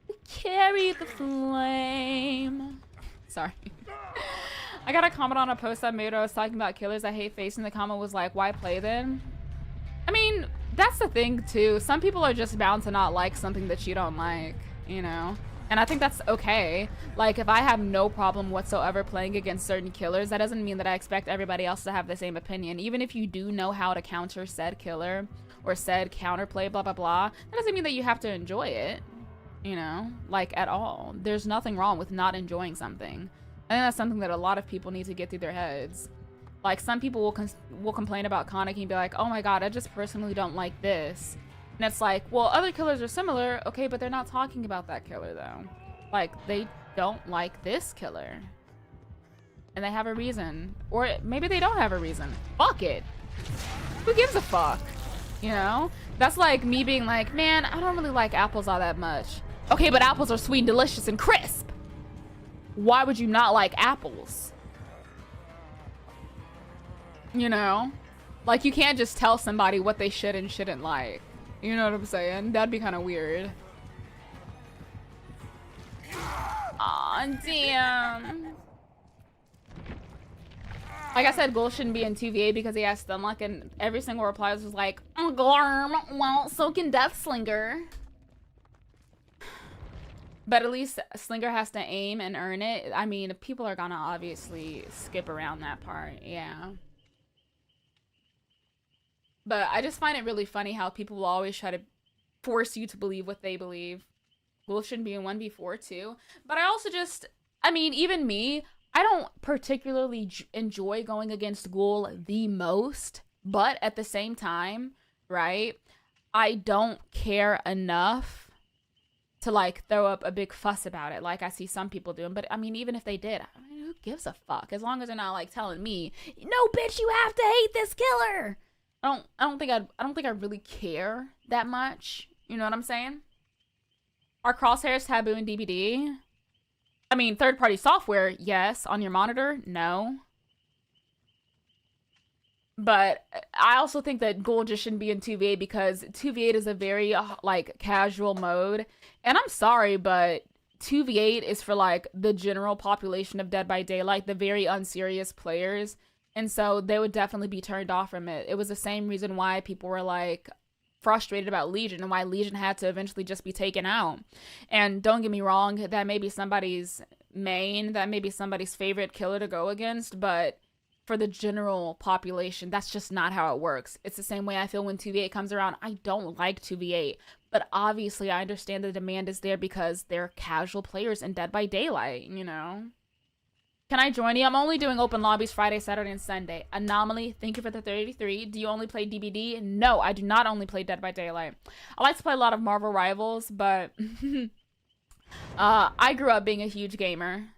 We carry the flame. Sorry. I got a comment on a post I made where I was talking about killers I hate facing. The comment was like, why play then? I mean, that's the thing too. Some people are just bound to not like something that you don't like, you know? And I think that's okay. Like, if I have no problem whatsoever playing against certain killers, that doesn't mean that I expect everybody else to have the same opinion. Even if you do know how to counter said killer or said counterplay, blah, blah, blah, that doesn't mean that you have to enjoy it, you know? Like, at all. There's nothing wrong with not enjoying something. I think that's something that a lot of people need to get through their heads. Like, some people will complain about Konaki and be like, oh my god, I just personally don't like this. And it's like, well, other killers are similar, okay, but they're not talking about that killer, though. Like, they don't like this killer. And they have a reason. Or maybe they don't have a reason. Fuck it. Who gives a fuck? You know? That's like me being like, man, I don't really like apples all that much. Okay, but apples are sweet and delicious and crisp. Why would you not like apples? You know? Like, you can't just tell somebody what they should and shouldn't like. You know what I'm saying? That'd be kind of weird. Aw, damn. Like I said, Ghoul shouldn't be in 2v8 because he has Stunlock, and every single reply was like, Glarm, well, so can Deathslinger. But at least Slinger has to aim and earn it. I mean, people are gonna obviously skip around that part, yeah. But I just find it really funny how people will always try to force you to believe what they believe. Wolf shouldn't be in 1v4 too. But I also just, I mean, even me, I don't particularly enjoy going against Ghoul the most. But at the same time, right, I don't care enough to like throw up a big fuss about it like I see some people doing. But I mean, even if they did, I mean, who gives a fuck? As long as they're not like telling me, no, bitch, you have to hate this killer. I don't think I really care that much. You know what I'm saying? Are crosshairs taboo in DBD? I mean, third-party software, yes. On your monitor, no. But I also think that gold just shouldn't be in 2v8 because 2v8 is a very like casual mode. And I'm sorry, but 2v8 is for like the general population of Dead by Daylight, the very unserious players. And so they would definitely be turned off from it. It was the same reason why people were like frustrated about Legion and why Legion had to eventually just be taken out. And don't get me wrong, that may be somebody's main, that may be somebody's favorite killer to go against, but for the general population, that's just not how it works. It's the same way I feel when 2v8 comes around. I don't like 2v8, but obviously I understand the demand is there because they're casual players in Dead by Daylight, you know? Can I join you? I'm only doing open lobbies Friday, Saturday, and Sunday. Anomaly, thank you for the 33. Do you only play DBD? No, I do not only play Dead by Daylight. I like to play a lot of Marvel Rivals, but I grew up being a huge gamer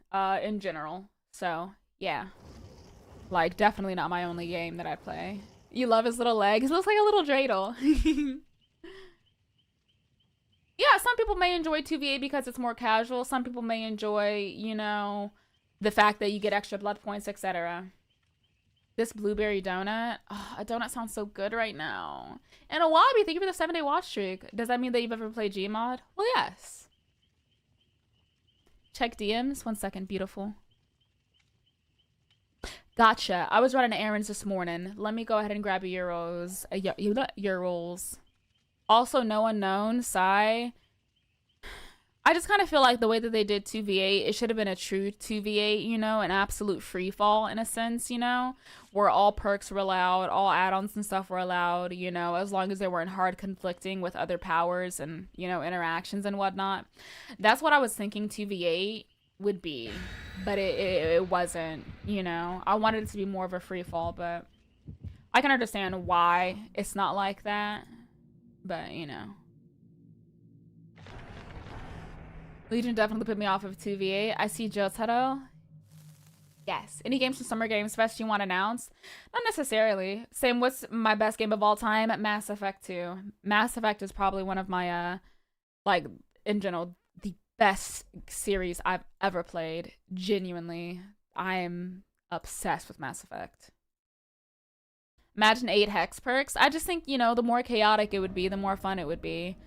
in general. So, yeah. Like, definitely not my only game that I play. You love his little legs. He looks like a little dreidel. Yeah, some people may enjoy 2v8 because it's more casual. Some people may enjoy, you know, the fact that you get extra blood points, etc. This blueberry donut. Oh, a donut sounds so good right now. And a Wabi, thank you for the 7-day watch streak. Does that mean that you've ever played Gmod? Well, yes. Check DMs. 1 second, beautiful. Gotcha. I was running errands this morning. Let me go ahead and grab a Euros. Euros. Also, no unknown. Sigh. I just kind of feel like the way that they did 2v8, it should have been a true 2v8, you know, an absolute free fall in a sense, you know, where all perks were allowed, all add-ons and stuff were allowed, you know, as long as they weren't hard conflicting with other powers and, you know, interactions and whatnot. That's what I was thinking 2v8 would be, but it wasn't, you know. I wanted it to be more of a free fall, but I can understand why it's not like that, but, you know. Legion definitely put me off of 2v8. I see Jotaro. Yes. Any games from Summer Games Fest you want to announce? Not necessarily. Same, what's my best game of all time? Mass Effect 2. Mass Effect is probably one of my, like, in general, the best series I've ever played. Genuinely. I'm obsessed with Mass Effect. Imagine 8 hex perks. I just think, you know, the more chaotic it would be, the more fun it would be.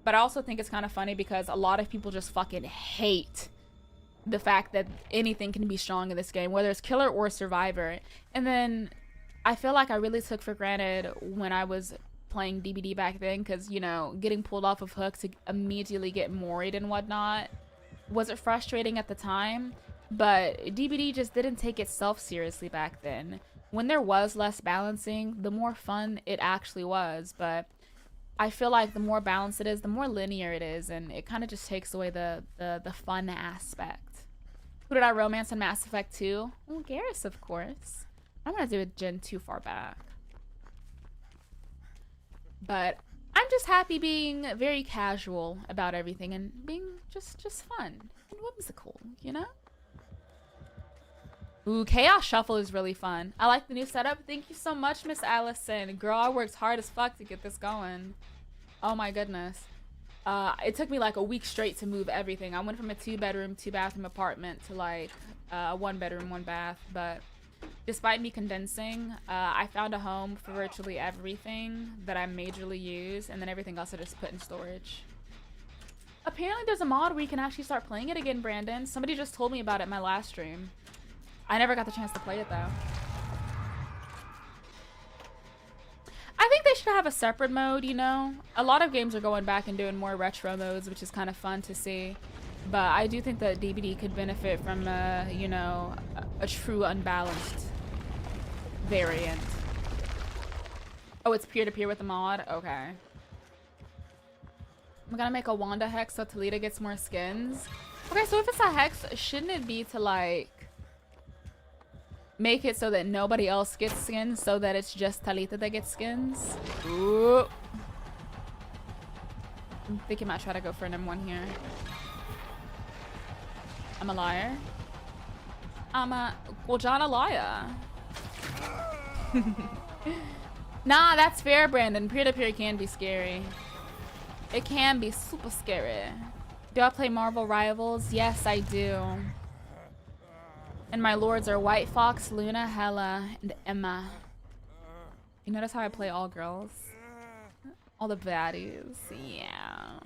But I also think it's kind of funny because a lot of people just fucking hate the fact that anything can be strong in this game, whether it's killer or survivor. And then I feel like I really took for granted when I was playing DBD back then because, you know, getting pulled off of hooks to immediately get moried and whatnot. Was it frustrating at the time? But DBD just didn't take itself seriously back then. When there was less balancing, the more fun it actually was. But I feel like the more balanced it is, the more linear it is, and it kind of just takes away the fun aspect. Who did I romance in Mass Effect 2? Well, Garrus, of course. I'm gonna do a gen too far back. But I'm just happy being very casual about everything and being just fun and whimsical, you know? Ooh, Chaos Shuffle is really fun. I like the new setup. Thank you so much, Miss Allison. Girl, I worked hard as fuck to get this going. Oh my goodness. It took me like a week straight to move everything. I went from a 2-bedroom, 2-bathroom apartment to like a 1-bedroom, 1-bath. But despite me condensing, I found a home for virtually everything that I majorly use, and then everything else I just put in storage. Apparently there's a mod where you can actually start playing it again, Brandon. Somebody just told me about it in my last stream. I never got the chance to play it though. I think they should have a separate mode, you know? A lot of games are going back and doing more retro modes, which is kind of fun to see. But I do think that DBD could benefit from, you know, a true unbalanced variant. Oh, it's peer-to-peer with the mod? Okay. I'm gonna make a Wanda hex so Talita gets more skins. Okay, so if it's a hex, shouldn't it be to, like, make it so that nobody else gets skins, so that it's just Talita that gets skins. Ooh. I'm thinking I might try to go for an M1 here. I'm a liar. Well, John a liar. Nah, that's fair, Brandon. Peer-to-peer can be scary. It can be super scary. Do I play Marvel Rivals? Yes, I do. And my lords are White Fox, Luna, Hela, and Emma. You notice how I play all girls? All the baddies. Yeah.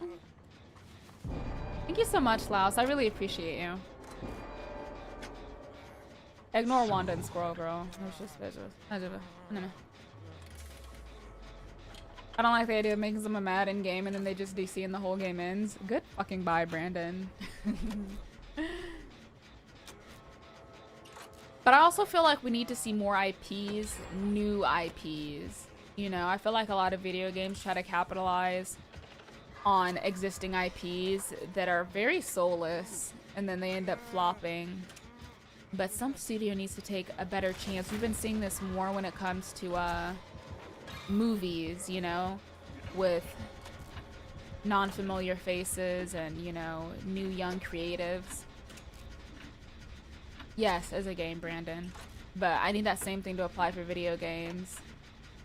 Thank you so much, Laos. I really appreciate you. Ignore Wanda and Squirrel Girl. I don't like the idea of making someone mad in game and then they just DC and the whole game ends. Good fucking bye, Brandon. But I also feel like we need to see more IPs, new IPs. You know, I feel like a lot of video games try to capitalize on existing IPs that are very soulless and then they end up flopping. But some studio needs to take a better chance. We've been seeing this more when it comes to movies, you know, with non-familiar faces and, you know, new young creatives. Yes, as a game, Brandon. But I need that same thing to apply for video games.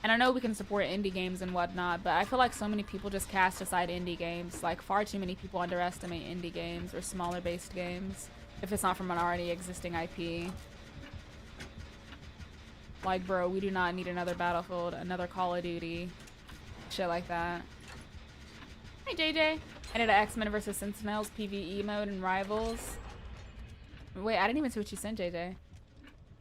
And I know we can support indie games and whatnot, but I feel like so many people just cast aside indie games. Like, far too many people underestimate indie games or smaller based games if it's not from an already existing IP. Like, bro, we do not need another Battlefield, another Call of Duty, shit like that. Hey, JJ. I did an X-Men vs. Sentinels PvE mode and Rivals. Wait, I didn't even see what you sent, JJ.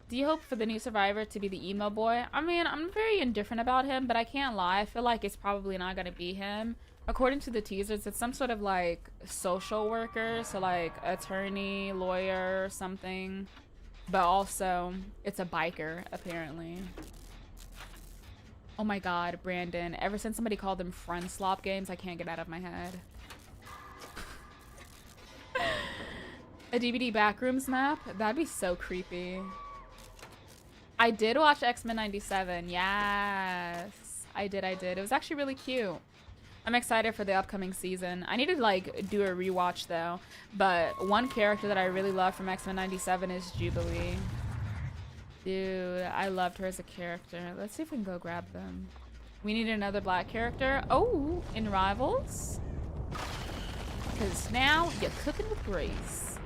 Do you hope for the new Survivor to be the emo boy? I mean, I'm very indifferent about him, but I can't lie. I feel like it's probably not gonna be him. According to the teasers, it's some sort of like social worker, so like attorney, lawyer, or something. But also, it's a biker, apparently. Oh my god, Brandon. Ever since somebody called them friend slop games, I can't get out of my head. A DVD Backrooms map? That'd be so creepy. I did watch X-Men 97. Yes. I did. It was actually really cute. I'm excited for the upcoming season. I need to like do a rewatch though. But one character that I really love from X-Men 97 is Jubilee. Dude, I loved her as a character. Let's see if we can go grab them. We need another black character. Oh, in Rivals? Because now you're cooking with grace.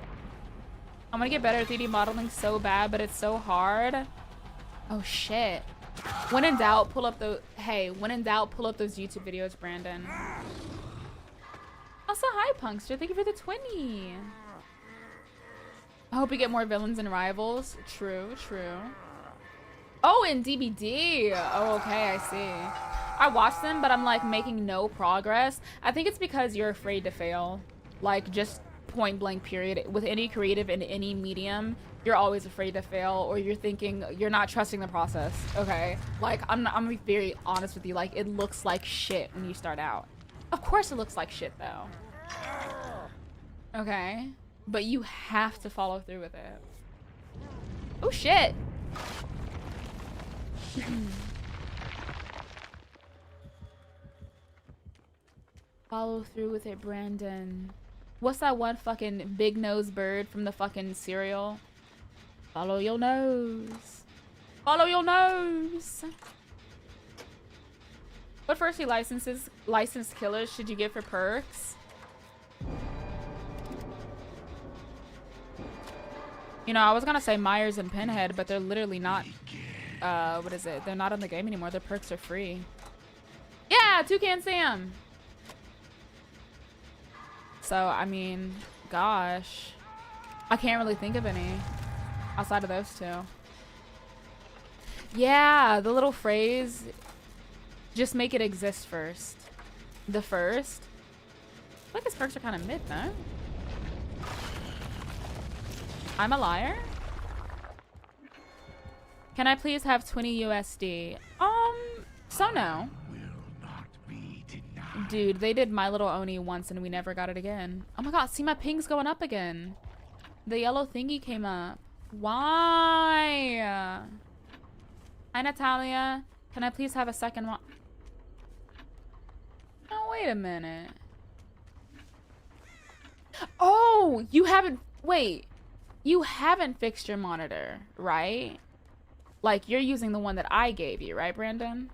I'm gonna get better at 3D modeling so bad, but it's so hard. Oh shit. When in doubt, pull up the when in doubt, pull up those YouTube videos, Brandon. Also, hi Punkster, thank you for the 20. I hope we get more villains in Rivals. True. Oh, in DBD. Oh, okay, I see. I watched them, but I'm like making no progress. I think it's because you're afraid to fail. Like, just point blank period. With any creative in any medium, you're always afraid to fail, or you're thinking you're not trusting the process. Okay, like I'm gonna be very honest with you. Like, it looks like shit when you start out. Of course it looks like shit though. Okay, but you have to follow through with it. Oh shit. Follow through with it, Brandon. What's that one fucking big nose bird from the fucking cereal? Follow your nose. Follow your nose. What firstly licensed killers should you get for perks? You know, I was gonna say Myers and Pinhead, but they're literally not. What is it? They're not on the game anymore. Their perks are free. Yeah, Toucan Sam. So, I mean, gosh. I can't really think of any outside of those two. Yeah, the little phrase, just make it exist first. The first. I feel like his perks are kind of mid, though. I'm a liar? Can I please have 20 USD? So no. Dude, they did My Little Oni once and we never got it again. Oh my god, see my ping's going up again. The yellow thingy came up. Why? Hi, Natalia. Can I please have a second one? Oh, wait a minute. Oh, you haven't... Wait. You haven't fixed your monitor, right? Like, you're using the one that I gave you, right, Brandon?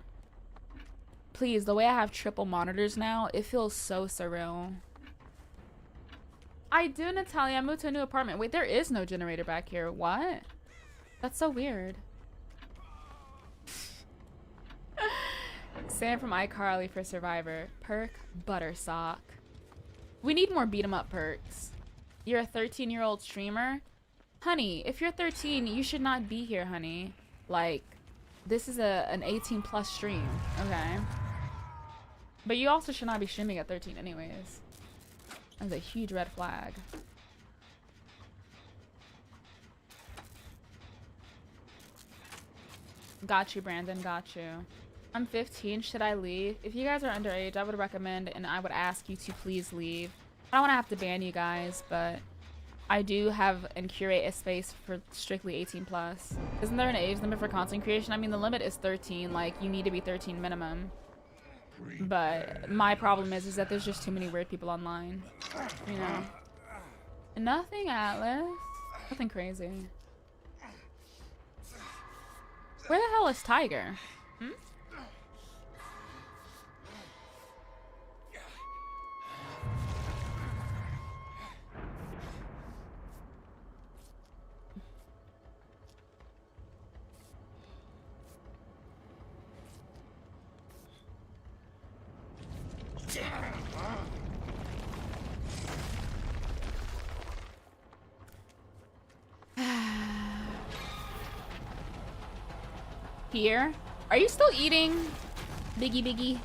Please, the way I have triple monitors now, it feels so surreal. I do, Natalia. I moved to a new apartment. Wait, there is no generator back here. What? That's so weird. Sam from iCarly for Survivor. Perk Buttersock. We need more beat 'em up perks. You're a 13-year-old streamer? Honey, if you're 13, you should not be here, honey. Like, this is an 18 plus stream, okay? But you also should not be streaming at 13 anyways. That's a huge red flag. Got you, Brandon, got you. I'm 15, should I leave? If you guys are underage, I would recommend and I would ask you to please leave. I don't want to have to ban you guys, but I do have and curate a space for strictly 18 plus. Isn't there an age limit for content creation? I mean, the limit is 13, like you need to be 13 minimum. But my problem is that there's just too many weird people online, you know? Nothing, Atlas. Nothing crazy. Where the hell is Tiger? Hmm? Here? Are you still eating? Biggie, biggie.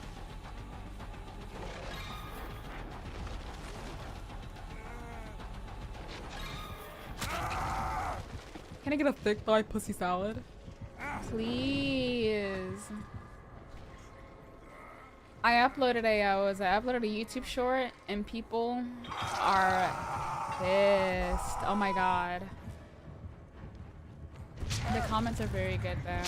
Can I get a thick thigh pussy salad? Please. I uploaded a YouTube short and people are pissed. Oh my god. The comments are very good though.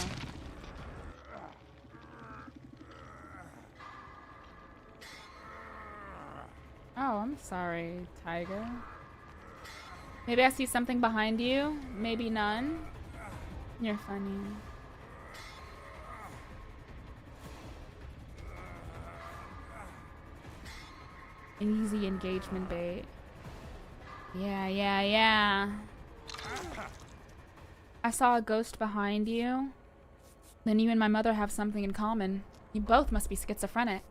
Oh, I'm sorry, Tiger. Maybe I see something behind you. Maybe none. You're funny. Easy engagement bait. Yeah. I saw a ghost behind you. Then you and my mother have something in common. You both must be schizophrenic.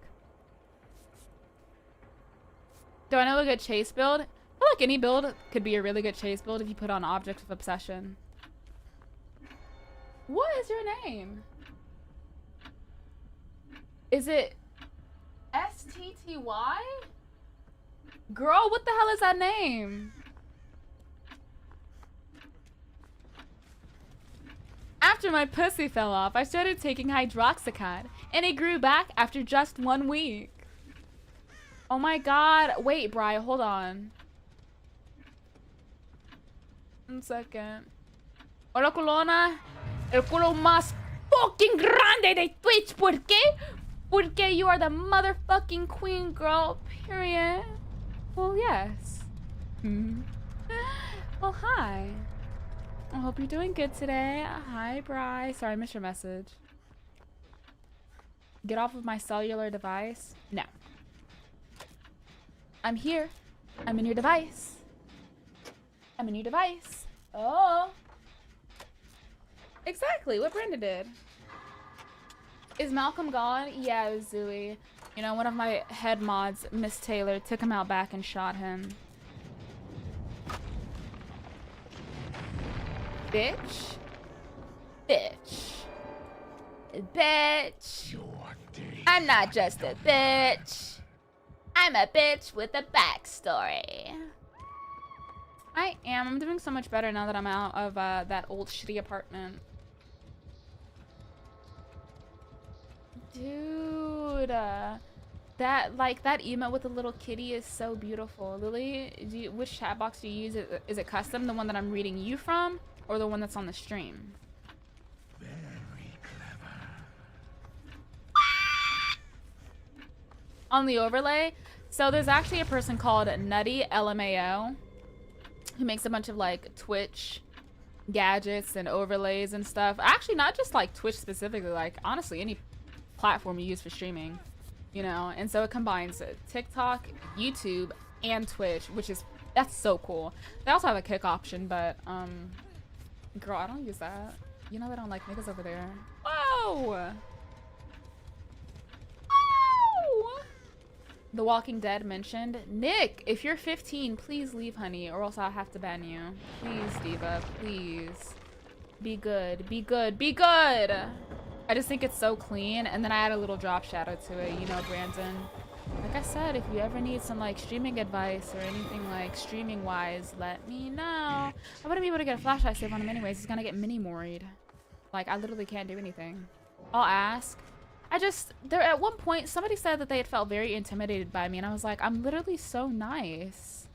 Do I know a good chase build? I feel like any build could be a really good chase build if you put on Objects of Obsession. What is your name? Is it STTY? Girl, what the hell is that name? After my pussy fell off, I started taking Hydroxycut, and it grew back after just 1 week. Oh my god. Wait, Bri, hold on. 1 second. Hola, culona. El culo más fucking grande de Twitch. ¿Por qué? Porque you are the motherfucking queen, girl. Period. Well, yes. Well, hi. I hope you're doing good today. Hi, Bri. Sorry, I missed your message. Get off of my cellular device. No. I'm here. I'm in your device. I'm in your device. Oh. Exactly what Brenda did. Is Malcolm gone? Yeah, it was Zooey. You know, one of my head mods, Miss Taylor, took him out back and shot him. Bitch. Bitch. Bitch. I'm not just a bitch. I'm a bitch with a backstory. I am. I'm doing so much better now that I'm out of that old shitty apartment. Dude. That like that emote with the little kitty is so beautiful. Lily, which chat box do you use? Is it custom, the one that I'm reading you from, or the one that's on the stream? Very clever. On the overlay. So there's actually a person called Nutty LMAO who makes a bunch of like Twitch gadgets and overlays and stuff. Actually, not just like Twitch specifically, like honestly any platform you use for streaming, you know. And so it combines TikTok, YouTube, and Twitch, which is that's so cool. They also have a kick option, but girl, I don't use that. You know they don't like niggas over there. Whoa! Whoa! The Walking Dead mentioned. Nick, if you're 15, please leave, honey, or else I'll have to ban you. Please, Diva, please. Be good, be good, be good! I just think it's so clean, and then I add a little drop shadow to it, you know, Brandon. Like I said, if you ever need some, like, streaming advice or anything, like, streaming-wise, let me know. I wouldn't be able to get a flashlight save on him anyways. He's gonna get mini-moried. Like, I literally can't do anything. I'll ask. There at one point, somebody said that they had felt very intimidated by me, and I was like, I'm literally so nice.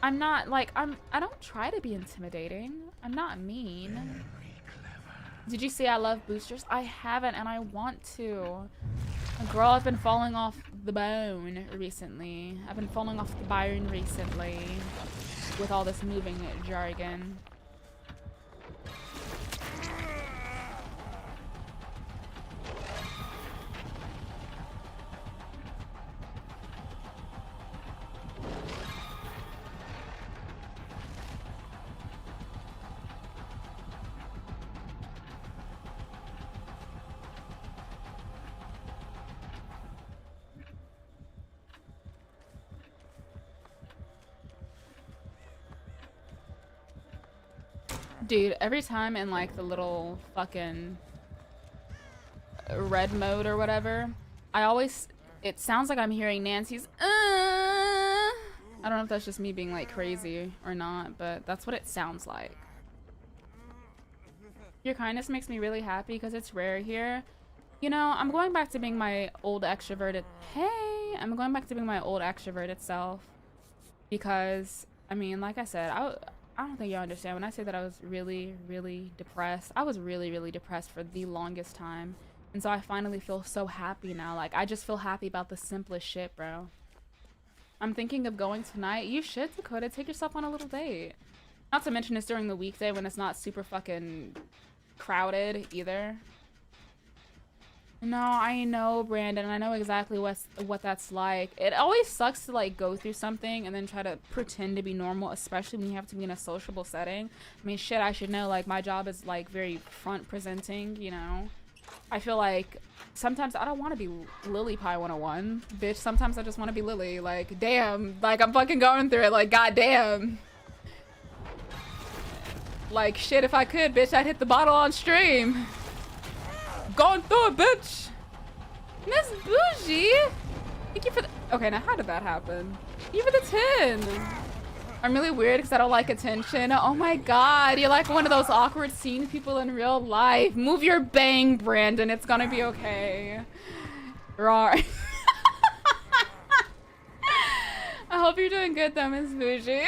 I'm not, like, I don't try to be intimidating. I'm not mean. Very clever. Did you see I love boosters? I haven't, and I want to. Girl, I've been falling off the bone recently. I've been falling off the bone recently with all this moving jargon. Dude, every time in like the little fucking red mode or whatever, it sounds like I'm hearing Nancy's I don't know if that's just me being like crazy or not, but that's what it sounds like. Your kindness makes me really happy because it's rare here. You know, I'm going back to being my old extroverted I'm going back to being my old extroverted self because I mean, like I said, I don't think you understand when I say that I was really, really depressed. I was really, really depressed for the longest time. And so I finally feel so happy now. Like, I just feel happy about the simplest shit, bro. I'm thinking of going tonight. You should, Dakota. Take yourself on a little date. Not to mention it's during the weekday when it's not super fucking crowded either. No, I know, Brandon. I know exactly what that's like. It always sucks to like go through something and then try to pretend to be normal, especially when you have to be in a sociable setting. I mean, shit, I should know. Like, my job is like very front presenting, you know. I feel like sometimes I don't want to be Lily Pie 101, bitch. Sometimes I just want to be Lily. Like, damn, like I'm fucking going through it. Like, goddamn. Like, shit, if I could, bitch, I'd hit the bottle on stream. Going through it, bitch. Miss Bougie. Thank you for the okay, now how did that happen? Thank you for the 10. I'm really weird because I don't like attention. Oh my god, you're like one of those awkward scene people in real life. Move your bang, Brandon. It's gonna be okay. Rawr. I hope you're doing good though, Miss Bougie.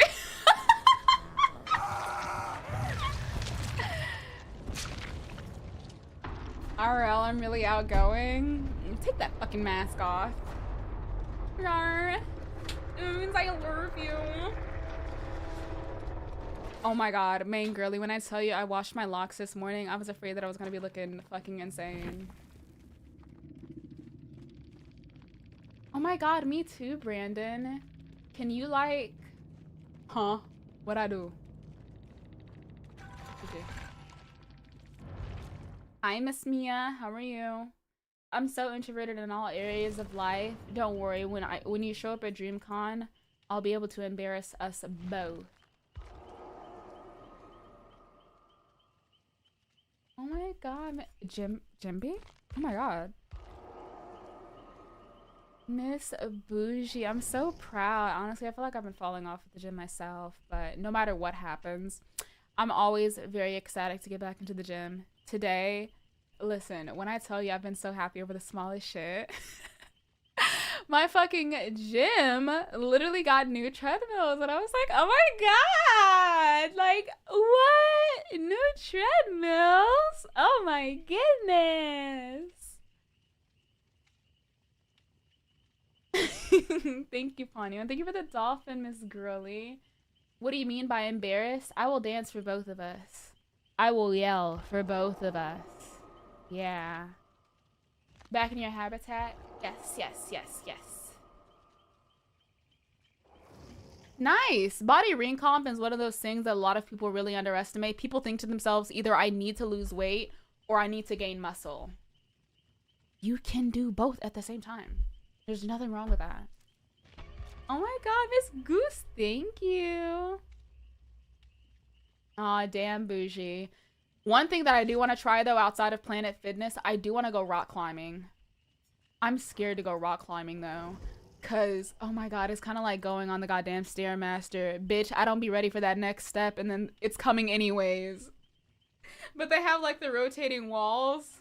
RL, I'm really outgoing. Take that fucking mask off. Rawr. It means I love you. Oh my god, main girly, when I tell you I washed my locks this morning, I was afraid that I was gonna be looking fucking insane. Oh my god, me too, Brandon. Can you like... Huh? What'd I do? Okay. Hi, Miss Mia. How are you? I'm so introverted in all areas of life. Don't worry, when you show up at DreamCon, I'll be able to embarrass us both. Oh my god, Jimby? Oh my god. Miss Bougie, I'm so proud. Honestly, I feel like I've been falling off at the gym myself, but no matter what happens, I'm always very ecstatic to get back into the gym. Today, listen, when I tell you I've been so happy over the smallest shit. My fucking gym literally got new treadmills, and I was like, oh my god, like what? New treadmills? Oh my goodness. Thank you, Ponyo, and thank you for the dolphin, Miss Girly. What do you mean by embarrassed? I will dance for both of us. I will yell for both of us. Yeah. Back in your habitat? Yes, yes, yes, yes. Nice. Body recomp is one of those things that a lot of people really underestimate. People think to themselves, either I need to lose weight or I need to gain muscle. You can do both at the same time. There's nothing wrong with that. Oh my god, Miss Goose, thank you. Aw, damn bougie. One thing that I do want to try though, outside of Planet Fitness, I do want to go rock climbing. I'm scared to go rock climbing though. Cause, oh my god, it's kind of like going on the goddamn Stairmaster. Bitch, I don't be ready for that next step and then it's coming anyways. But they have like the rotating walls.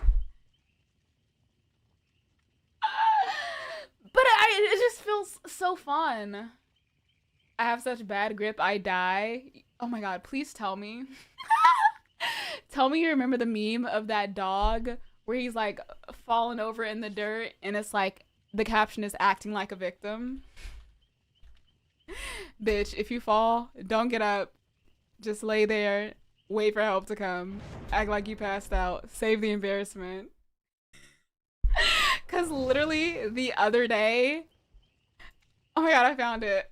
But it just feels so fun. I have such bad grip, I die. Oh my god, please tell me. Tell me you remember the meme of that dog where he's like falling over in the dirt and it's like the caption is acting like a victim. Bitch, if you fall, don't get up. Just lay there, wait for help to come. Act like you passed out. Save the embarrassment. Cause literally the other day, oh my god, I found it.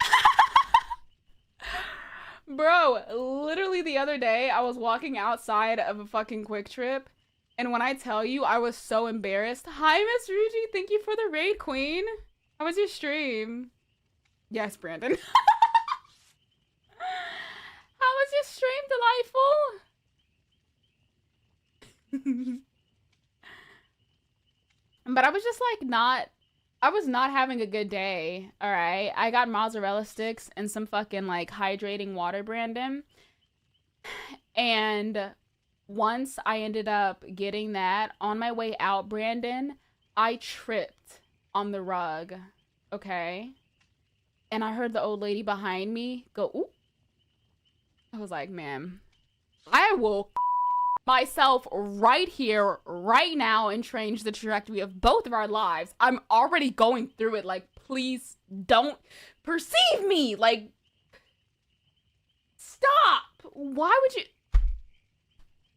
Bro, literally the other day, I was walking outside of a fucking Quick Trip, and when I tell you, I was so embarrassed. Hi, Miss Ruji, thank you for the raid, queen. How was your stream? Yes, Brandon. How was your stream, delightful? But I was just like I was not having a good day, all right? I got mozzarella sticks and some fucking like hydrating water, Brandon. And once I ended up getting that on my way out, Brandon, I tripped on the rug, okay? And I heard the old lady behind me go, ooh. I was like, ma'am, I will myself right here, right now, and change the trajectory of both of our lives. I'm already going through it. Like, please don't perceive me. Like, stop. Why would you?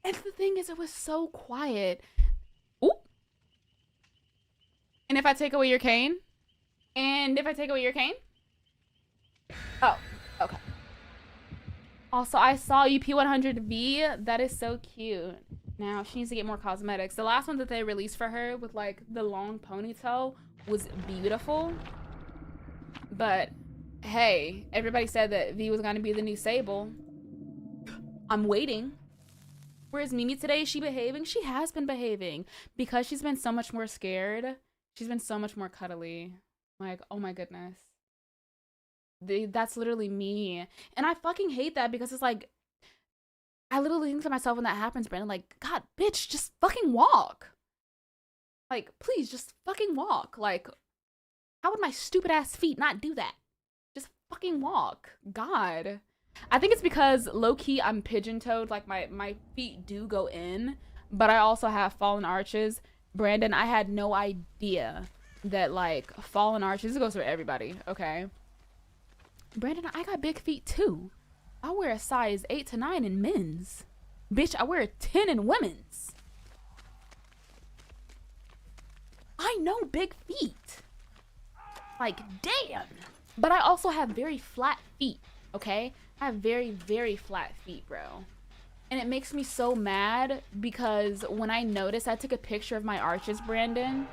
And the thing is, it was so quiet. Ooh. And if I take away your cane? And if I take away your cane? Oh, okay. Also, I saw UP100V. That is so cute. Now, she needs to get more cosmetics. The last one that they released for her with, like, the long ponytail was beautiful. But, hey, everybody said that V was going to be the new Sable. I'm waiting. Where's Mimi today? Is she behaving? She has been behaving. Because she's been so much more scared. She's been so much more cuddly. Like, oh my goodness. That's literally me. And I fucking hate that because it's like, I literally think to myself when that happens, Brandon, like, God, bitch, just fucking walk. Like, please, just fucking walk. Like, how would my stupid ass feet not do that? Just fucking walk. God. I think it's because low-key I'm pigeon-toed. Like, my feet do go in, but I also have fallen arches. Brandon, I had no idea that, like, fallen arches, this goes for everybody, okay? Brandon, I got big feet too. I wear a size 8 to 9 in men's. Bitch, I wear a 10 in women's. I know big feet. Like, damn. But I also have very flat feet, okay? I have very, very flat feet, bro. And it makes me so mad because when I noticed, I took a picture of my arches, Brandon,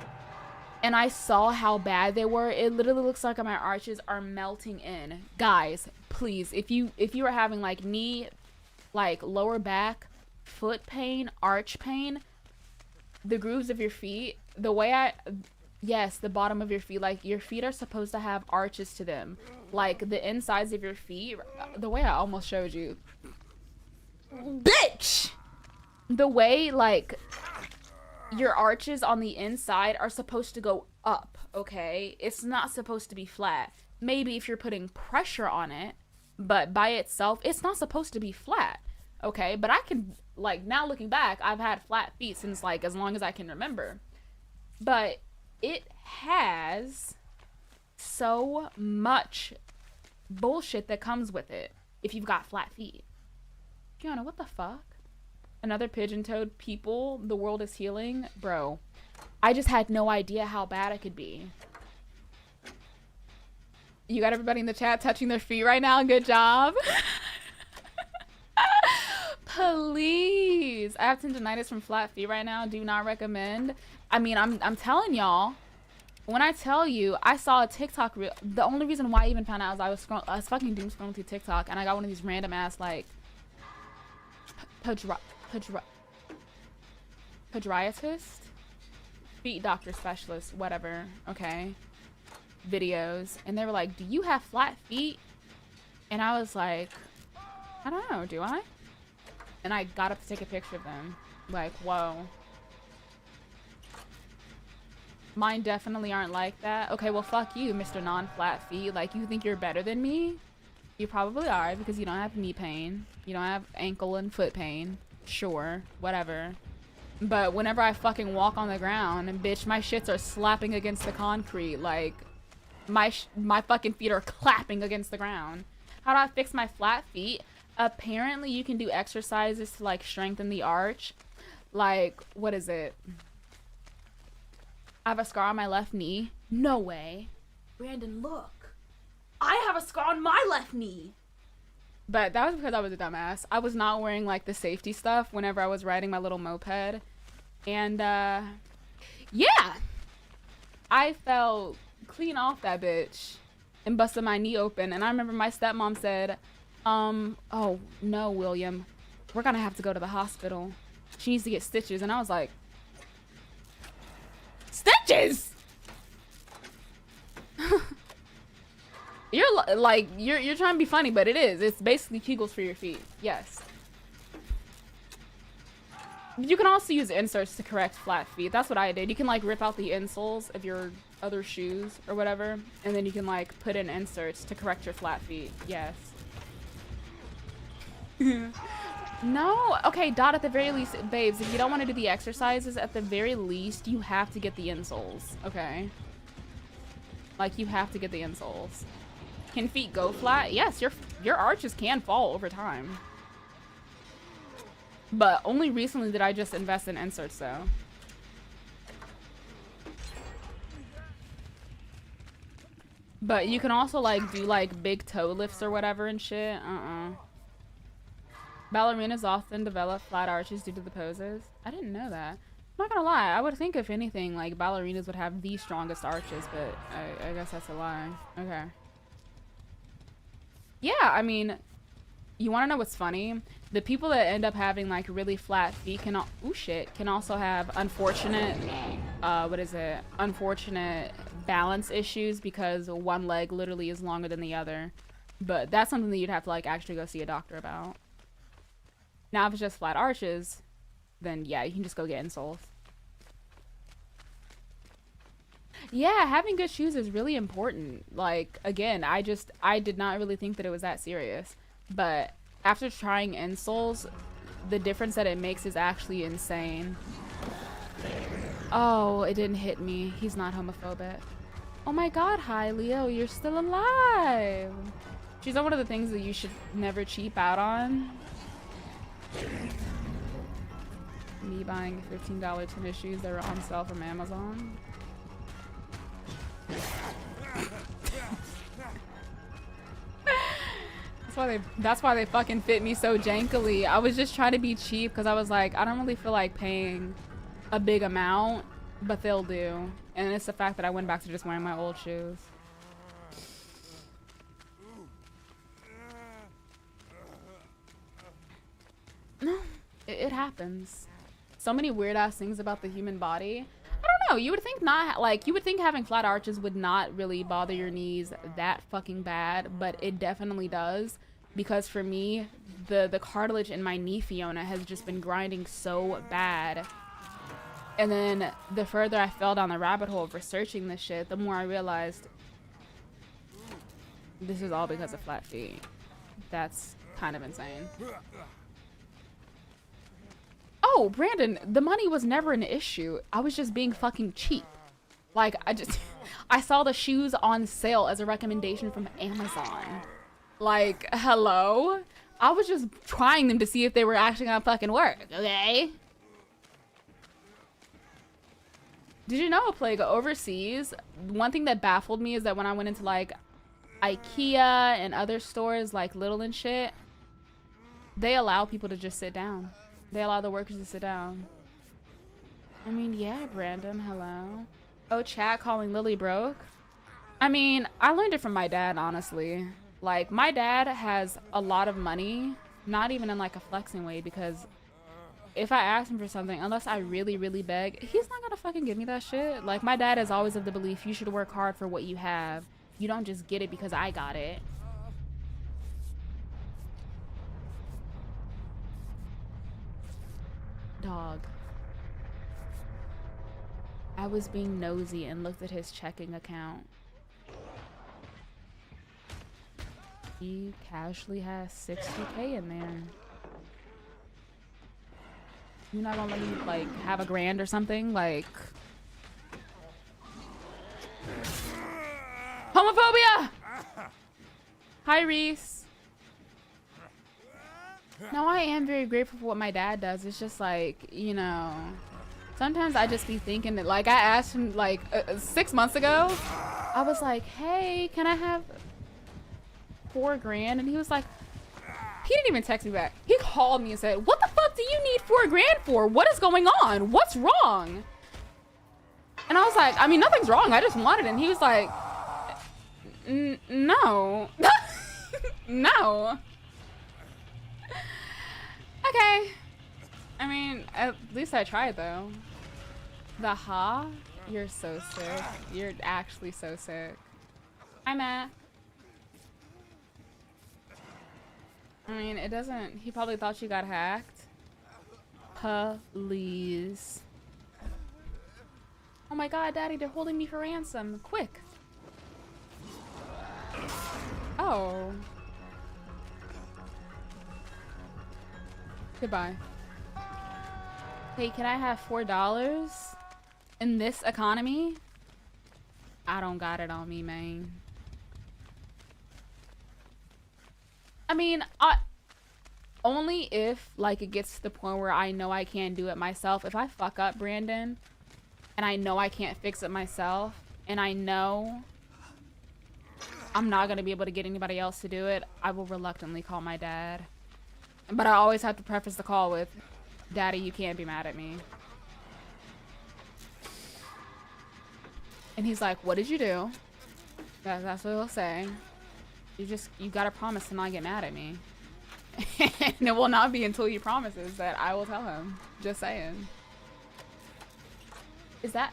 and I saw how bad they were. It literally looks like my arches are melting in. Guys, please, if you are having like knee, like lower back, foot pain, arch pain, the grooves of your feet, the way yes, the bottom of your feet, like your feet are supposed to have arches to them. Like the insides of your feet, the way I almost showed you. Bitch! The way like your arches on the inside are supposed to go up, okay? It's not supposed to be flat. Maybe if you're putting pressure on it, but by itself, it's not supposed to be flat, okay? But I can, like, now looking back, I've had flat feet since, like, as long as I can remember. But it has so much bullshit that comes with it if you've got flat feet. Fiona, what the fuck? Another pigeon-toed people, the world is healing? Bro, I just had no idea how bad it could be. You got everybody in the chat touching their feet right now? Good job. Please. I have tendonitis from flat feet right now. Do not recommend. I mean, I'm telling y'all. When I tell you, I saw a TikTok reel. The only reason why I even found out is I was fucking doom scrolling through TikTok, and I got one of these random ass, like, podiatrist, feet doctor specialist, whatever, okay, videos, and they were like, do you have flat feet? And I was like, I don't know, do I? And I got up to take a picture of them, like, whoa. Mine definitely aren't like that. Okay, well, fuck you, Mr. Non-flat feet. Like, you think you're better than me? You probably are, because you don't have knee pain. You don't have ankle and foot pain. Sure, whatever. But whenever I fucking walk on the ground, and bitch, my shits are slapping against the concrete. Like, my fucking feet are clapping against the ground. How do I fix my flat feet? Apparently, you can do exercises to, like, strengthen the arch. Like, what is it? I have a scar on my left knee. No way. Brandon, look. I have a scar on my left knee. But that was because I was a dumbass. I was not wearing, like, the safety stuff whenever I was riding my little moped. And, yeah. I fell clean off that bitch and busted my knee open. And I remember my stepmom said, oh, no, William. We're gonna have to go to the hospital. She needs to get stitches. And I was like, stitches? You're like, you're trying to be funny, but it is. It's basically Kegels for your feet. Yes. You can also use inserts to correct flat feet. That's what I did. You can, like, rip out the insoles of your other shoes or whatever, and then you can, like, put in inserts to correct your flat feet. Yes. No. Okay, Dot, at the very least, babes, if you don't want to do the exercises, at the very least, you have to get the insoles. Okay? Like, you have to get the insoles. Can feet go flat? Yes, your arches can fall over time. But only recently did I just invest in inserts, though. But you can also, like, do, like, big toe lifts or whatever and shit. Ballerinas often develop flat arches due to the poses. I didn't know that. I'm not gonna lie. I would think, if anything, like, ballerinas would have the strongest arches, but I guess that's a lie. Okay. Yeah, I mean, you want to know what's funny? The people that end up having, like, really flat feet can also have unfortunate, unfortunate balance issues because one leg literally is longer than the other. But that's something that you'd have to, like, actually go see a doctor about. Now, if it's just flat arches, then yeah, you can just go get insoles. Yeah, having good shoes is really important. Like, again, I did not really think that it was that serious. But after trying insoles, the difference that it makes is actually insane. Oh, it didn't hit me. He's not homophobic. Oh my god, hi, Leo, you're still alive. She's not one of the things that you should never cheap out on. Me buying $15 tennis shoes that are on sale from Amazon. That's why they fucking fit me so jankily. I was just trying to be cheap because I was like, I don't really feel like paying a big amount, but they'll do. And it's the fact that I went back to just wearing my old shoes. No, it happens. So many weird ass things about the human body. I don't know. You would think you would think having flat arches would not really bother your knees that fucking bad, but it definitely does. Because for me, the cartilage in my knee, Fiona, has just been grinding so bad And then the further I fell down the rabbit hole of researching this shit, the more I realized this is all because of flat feet. That's kind of insane. Oh, Brandon, the money was never an issue. I was just being fucking cheap. Like, I saw the shoes on sale as a recommendation from Amazon. Like, hello? I was just trying them to see if they were actually gonna fucking work, okay? Did you know, Plague, overseas, one thing that baffled me is that when I went into, like, IKEA and other stores, like Little and shit, they allow people to just sit down. They allow the workers to sit down. I mean, yeah, Brandon, hello. Oh, chat calling Lily broke. I mean, I learned it from my dad, honestly. Like, my dad has a lot of money, not even in like a flexing way, because if I ask him for something, unless I really, really beg, he's not gonna fucking give me that shit. Like, my dad is always of the belief you should work hard for what you have. You don't just get it because I got it. Dog. I was being nosy and looked at his checking account. He casually has 60K in there. You're not gonna let me, like, have a grand or something? Like... Homophobia! Hi, Reese. No, I am very grateful for what my dad does. It's just like, you know... Sometimes I just be thinking that, like, I asked him, like, 6 months ago. I was like, hey, can I have 4 grand? And he was like, he didn't even text me back. He called me and said, what the fuck do you need 4 grand for? What is going on? What's wrong? And I was like, I mean, nothing's wrong. I just wanted it. And he was like, no. No. Okay. I mean, at least I tried, though. The ha? You're so sick. You're actually so sick. Hi, Matt. I mean, it doesn't... He probably thought you got hacked. Please. Oh my god, Daddy, they're holding me for ransom. Quick. Oh. Goodbye. Hey, can I have $4 in this economy? I don't got it on me, man. I mean, only if, like, it gets to the point where I know I can't do it myself. If I fuck up, Brandon, and I know I can't fix it myself, and I know I'm not gonna be able to get anybody else to do it, I will reluctantly call my dad. But I always have to preface the call with, Daddy, you can't be mad at me. And he's like, what did you do? That's what he'll say. You gotta promise to not get mad at me. And it will not be until he promises that I will tell him. Just saying. Is that...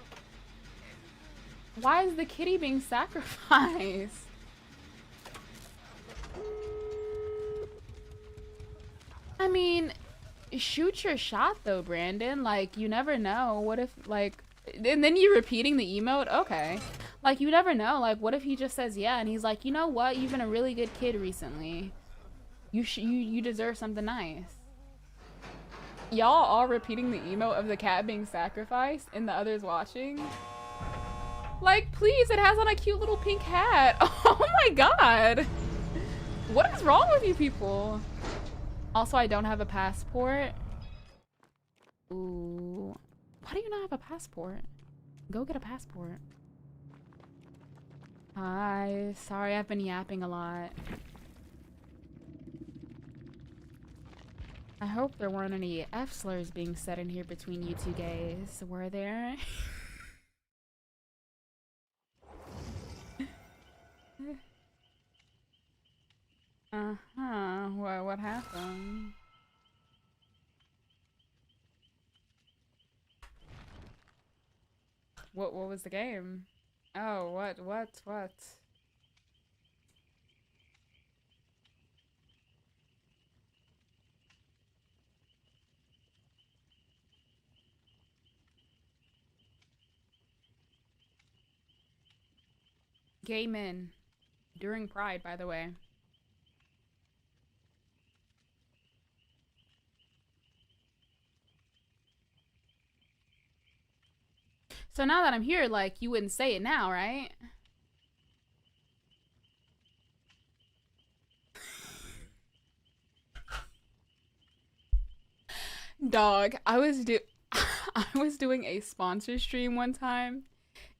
Why is the kitty being sacrificed? I mean, shoot your shot though, Brandon. Like, you never know. What if, like... And then you're repeating the emote? Okay. Like, you never know. Like, what if he just says yeah, and he's like, you know what? You've been a really good kid recently. You deserve something nice. Y'all all repeating the emote of the cat being sacrificed and the others watching? Like, please, it has on a cute little pink hat. Oh my god. What is wrong with you people? Also, I don't have a passport. Ooh. Why do you not have a passport? Go get a passport. Hi. Sorry, I've been yapping a lot. I hope there weren't any F-slurs being said in here between you two gays. Were there? Uh-huh. What happened? What was the game? Oh, what? gay men during Pride, by the way. So now that I'm here, like, you wouldn't say it now, right? Dog, I was doing a sponsor stream one time,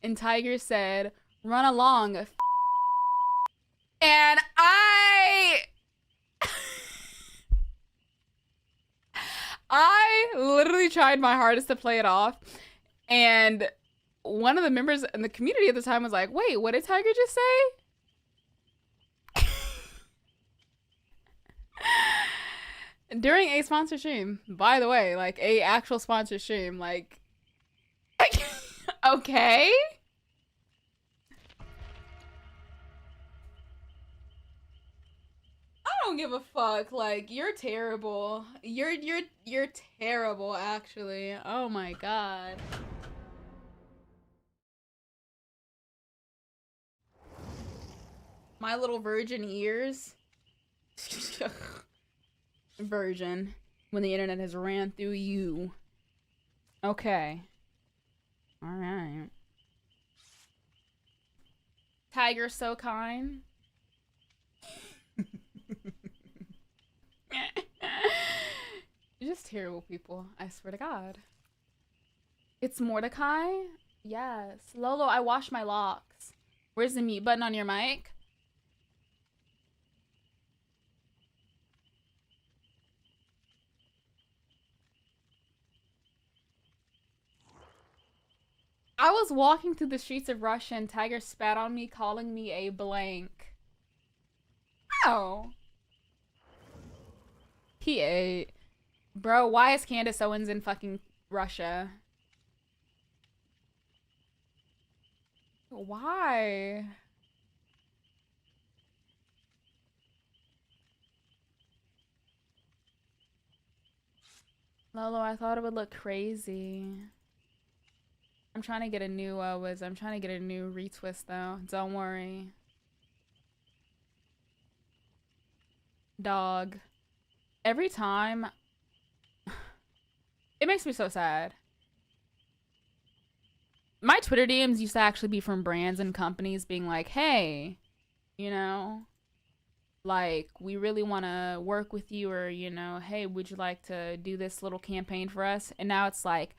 and Tiger said, "Run along," and I literally tried my hardest to play it off, and one of the members in the community at the time was like, "Wait, what did Tiger just say?" During a sponsor stream, by the way, like a actual sponsor stream, like, okay. I don't give a fuck. Like, you're terrible. You're terrible, actually. Oh my god. My little virgin ears. Virgin. When the internet has ran through you. Okay. Alright. Tiger's so kind. You're just terrible people. I swear to God. It's Mordecai? Yes. Lolo, I washed my locks. Where's the mute button on your mic? I was walking through the streets of Russia and Tiger spat on me, calling me a blank. Oh. He ate. Bro, why is Candace Owens in fucking Russia? Why? Lolo, I thought it would look crazy. I'm trying to get a new I'm trying to get a new retwist though. Don't worry. Dog. Every time it makes me so sad. My Twitter DMs used to actually be from brands and companies being like, "Hey, you know, like, we really want to work with you," or, you know, "Hey, would you like to do this little campaign for us?" And now it's like,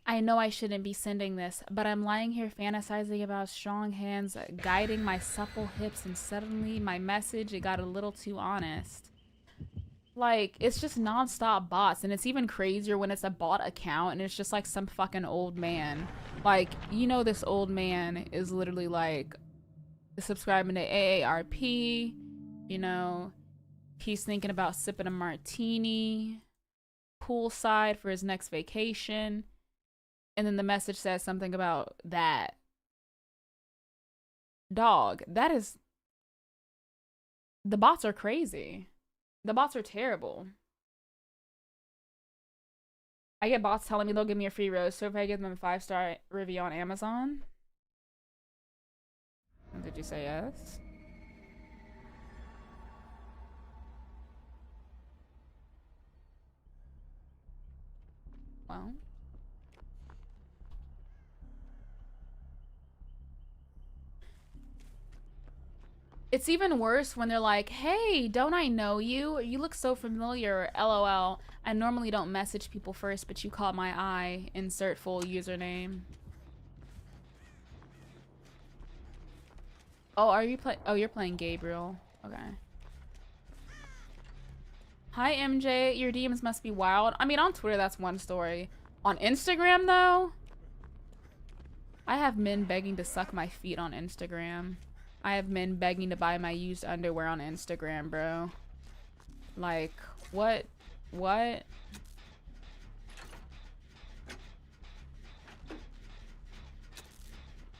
"I know I shouldn't be sending this, but I'm lying here fantasizing about strong hands guiding my supple hips, and suddenly my message, it got a little too honest." Like, it's just nonstop bots, and it's even crazier when it's a bot account and it's just like some fucking old man. Like, you know, this old man is literally like subscribing to AARP, you know, he's thinking about sipping a martini poolside for his next vacation, and then the message says something about that. Dog, that is, the bots are crazy. The bots are terrible. I get bots telling me they'll give me a free roaster if I give them a 5-star review on Amazon. Did you say yes? Well. It's even worse when they're like, "Hey, don't I know you? You look so familiar, LOL. I normally don't message people first, but you caught my eye. Insert full username." Oh, are you you're playing Gabriel. Okay. Hi, MJ. Your DMs must be wild. I mean, on Twitter, that's one story. On Instagram, though, I have men begging to suck my feet on Instagram. I have men begging to buy my used underwear on Instagram, bro. Like, what? What?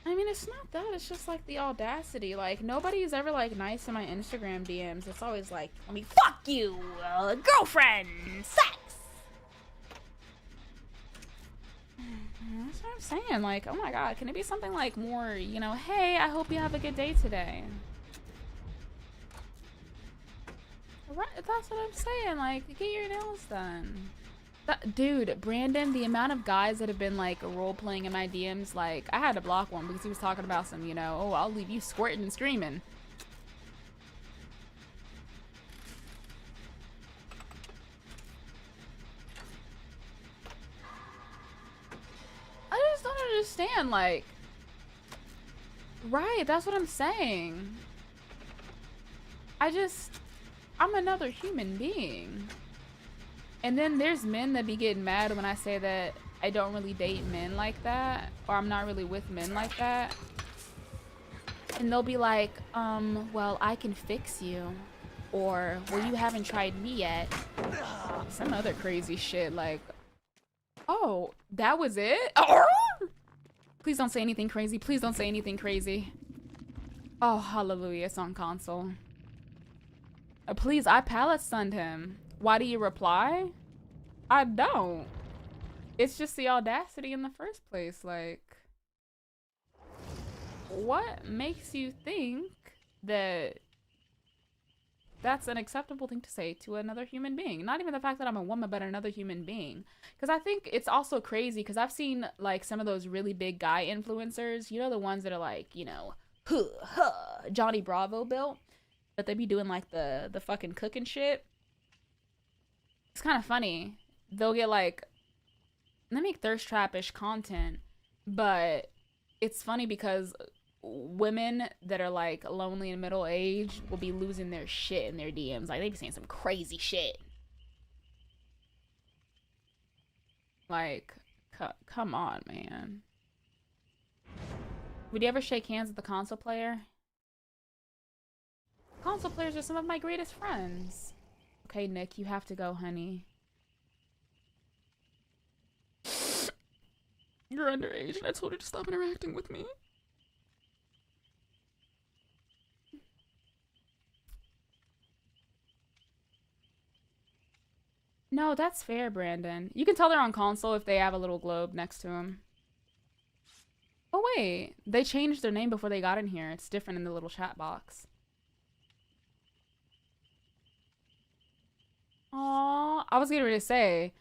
I mean, it's not that. It's just, like, the audacity. Like, nobody's ever, like, nice in my Instagram DMs. It's always like, "Let me fuck you, girlfriend, sex." That's That's what I'm saying. Like, oh my god, can it be something like more, you know, hey, I hope you have a good day today. Right, that's what I'm saying. Like, get your nails done. Dude, Brandon, the amount of guys that have been like role playing in my DMs, like, I had to block one because he was talking about some, you know, oh, I'll leave you squirting and screaming. I just don't understand, like, right, that's what I'm saying. I'm another human being. And then there's men that be getting mad when I say that I don't really date men like that, or I'm not really with men like that. And they'll be like, well, I can fix you. Or, well, you haven't tried me yet. Some other crazy shit, like, oh, that was it? Please don't say anything crazy. Please don't say anything crazy. Oh, hallelujah, it's on console. Please, I pallet stunned him. Why do you reply? I don't. It's just the audacity in the first place. Like, what makes you think that that's an acceptable thing to say to another human being? Not even the fact that I'm a woman, but another human being. Because I think it's also crazy because I've seen like some of those really big guy influencers, you know, the ones that are like, you know, Johnny Bravo built, that they be doing like the fucking cooking shit. It's kind of funny. They'll get like, they make thirst trap-ish content, but it's funny because women that are like lonely and middle age will be losing their shit in their DMs. Like, they be saying some crazy shit. Like, come on, man. Would you ever shake hands with a console player? Console players are some of my greatest friends. Okay, Nick, you have to go, honey. You're underage, and I told her to stop interacting with me. No, that's fair, Brandon. You can tell they're on console if they have a little globe next to them. Oh, wait. They changed their name before they got in here. It's different in the little chat box. Aw, I was getting ready to say,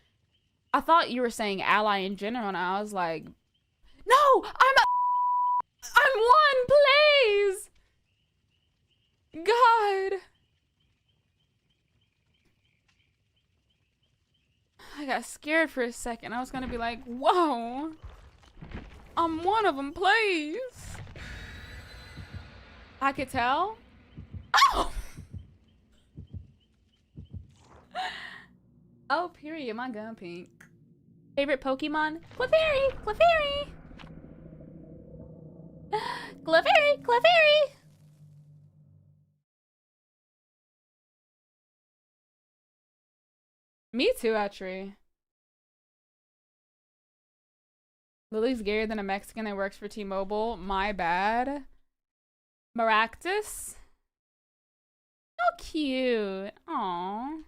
I thought you were saying ally in general, and I was like, no, I'm one, please. God. I got scared for a second. I was gonna be like, whoa, I'm one of them, please. I could tell. Oh. Oh, period. My gun pink. Favorite Pokemon? Clefairy! Clefairy! Clefairy! Clefairy! Me too, actually. Lily's gayer than a Mexican that works for T-Mobile. My bad. Maractus? How cute. Aww.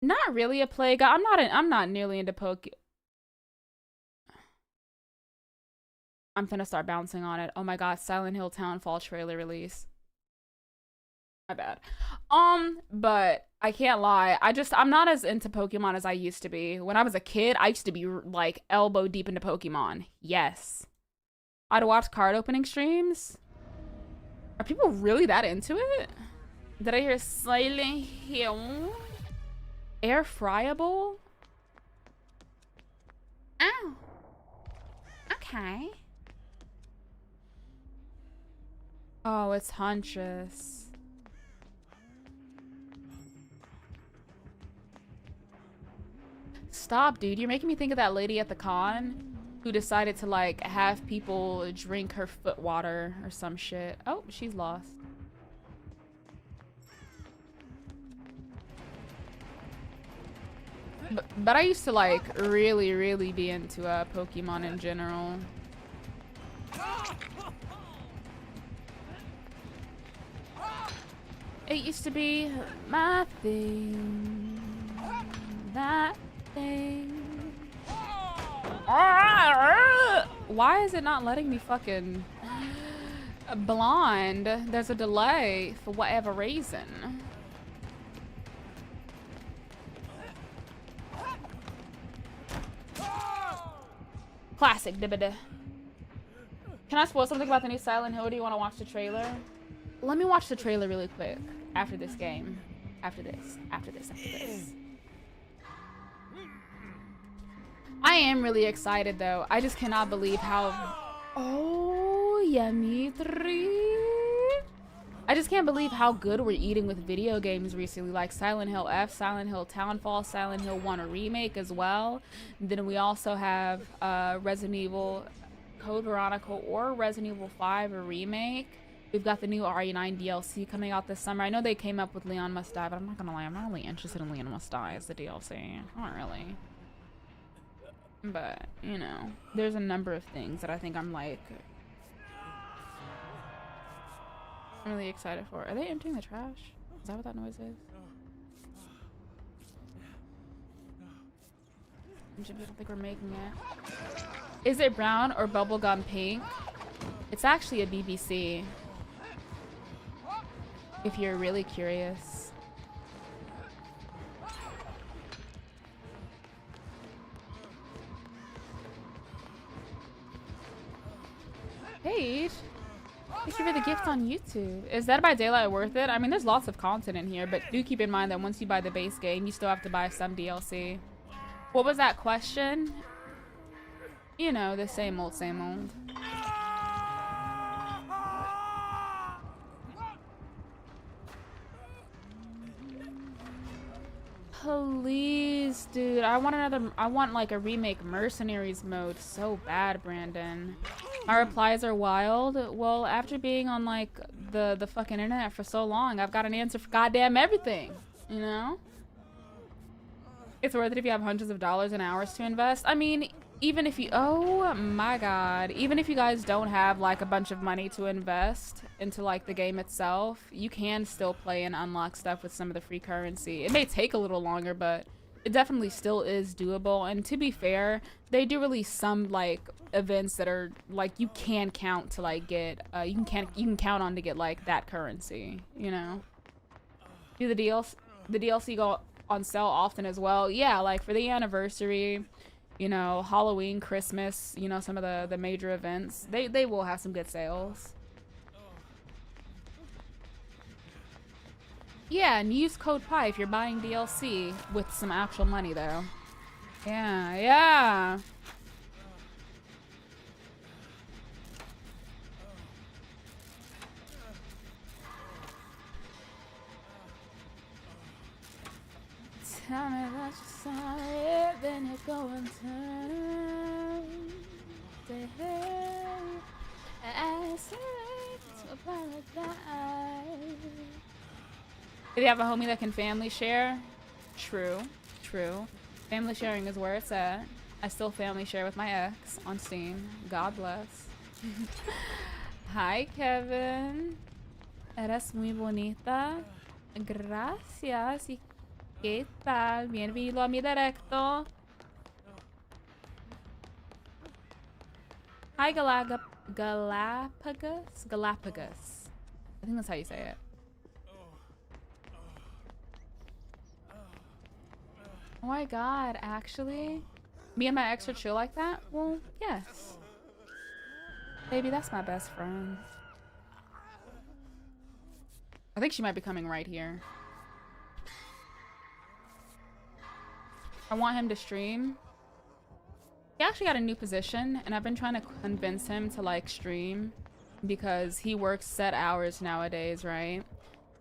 Not really a plague. I'm not nearly into I'm finna start bouncing on it. Oh my god, Silent Hill Townfall trailer release. My bad. But I can't lie. I'm not as into Pokemon as I used to be. When I was a kid, I used to be like elbow deep into Pokemon. Yes. I'd watch card opening streams. Are people really that into it? Did I hear Silent Hill? Air fryable? Oh. Okay. Oh, it's Huntress. Stop, dude. You're making me think of that lady at the con who decided to, like, have people drink her foot water or some shit. Oh, she's lost. But I used to, like, really be into Pokemon in general. It used to be my thing. That thing. Why is it not letting me fucking blonde? There's a delay for whatever reason. Classic. Can I spoil something about the new Silent Hill? Do you want to watch the trailer? Let me watch the trailer really quick after this game. After this. I am really excited though. I just cannot believe how... Oh, Yamitri. I just can't believe how good we're eating with video games recently, like Silent Hill F, Silent Hill Townfall, Silent Hill 1 a remake as well. And then we also have Resident Evil Code Veronica or Resident Evil 5 a remake. We've got the new RE9 DLC coming out this summer. I know they came up with Leon Must Die, but I'm not gonna lie, I'm not really interested in Leon Must Die as the DLC. Not really. But, you know, there's a number of things that I think I'm like... I'm really excited for. Are they emptying the trash? Is that what that noise is? I don't think we're making it. Is it brown or bubblegum pink? It's actually a BBC. If you're really curious. Paige, thank you for the gift on YouTube. Is Dead by Daylight worth it? I mean, there's lots of content in here, but do keep in mind that once you buy the base game, you still have to buy some DLC. What was that question? You know, the same old, same old. Please, dude. I want like a remake Mercenaries mode so bad, Brandon. My replies are wild. Well, after being on like the fucking internet for so long, I've got an answer for goddamn everything, you know? It's worth it if you have hundreds of dollars and hours to invest. I mean, even if you, oh my god, even if you guys don't have like a bunch of money to invest into like the game itself, you can still play and unlock stuff with some of the free currency. It may take a little longer, but it definitely still is doable. And to be fair, they do release some like events that are like you can count to like get you can count on to get like that currency, you know. Do the DLC go on sale often as well? Yeah, like for the anniversary, you know, Halloween, Christmas, you know, some of the major events, they will have some good sales. Yeah, and use code PI if you're buying DLC with some actual money though. Yeah, yeah. Tell me that you're sorry, then you go and turn. Say hey, I say to apologize. If you have a homie that can family share, true. Family sharing is where it's at. I still family share with my ex on Steam. God bless. Hi, Kevin. Eres muy bonita. Gracias. ¿Y qué tal? Bienvenido a mi directo. Hi, Galapagos. I think that's how you say it. Oh my god, actually? Me and my ex are chill like that? Well, yes. Baby, that's my best friend. I think she might be coming right here. I want him to stream. He actually got a new position, and I've been trying to convince him to like stream because he works set hours nowadays, right?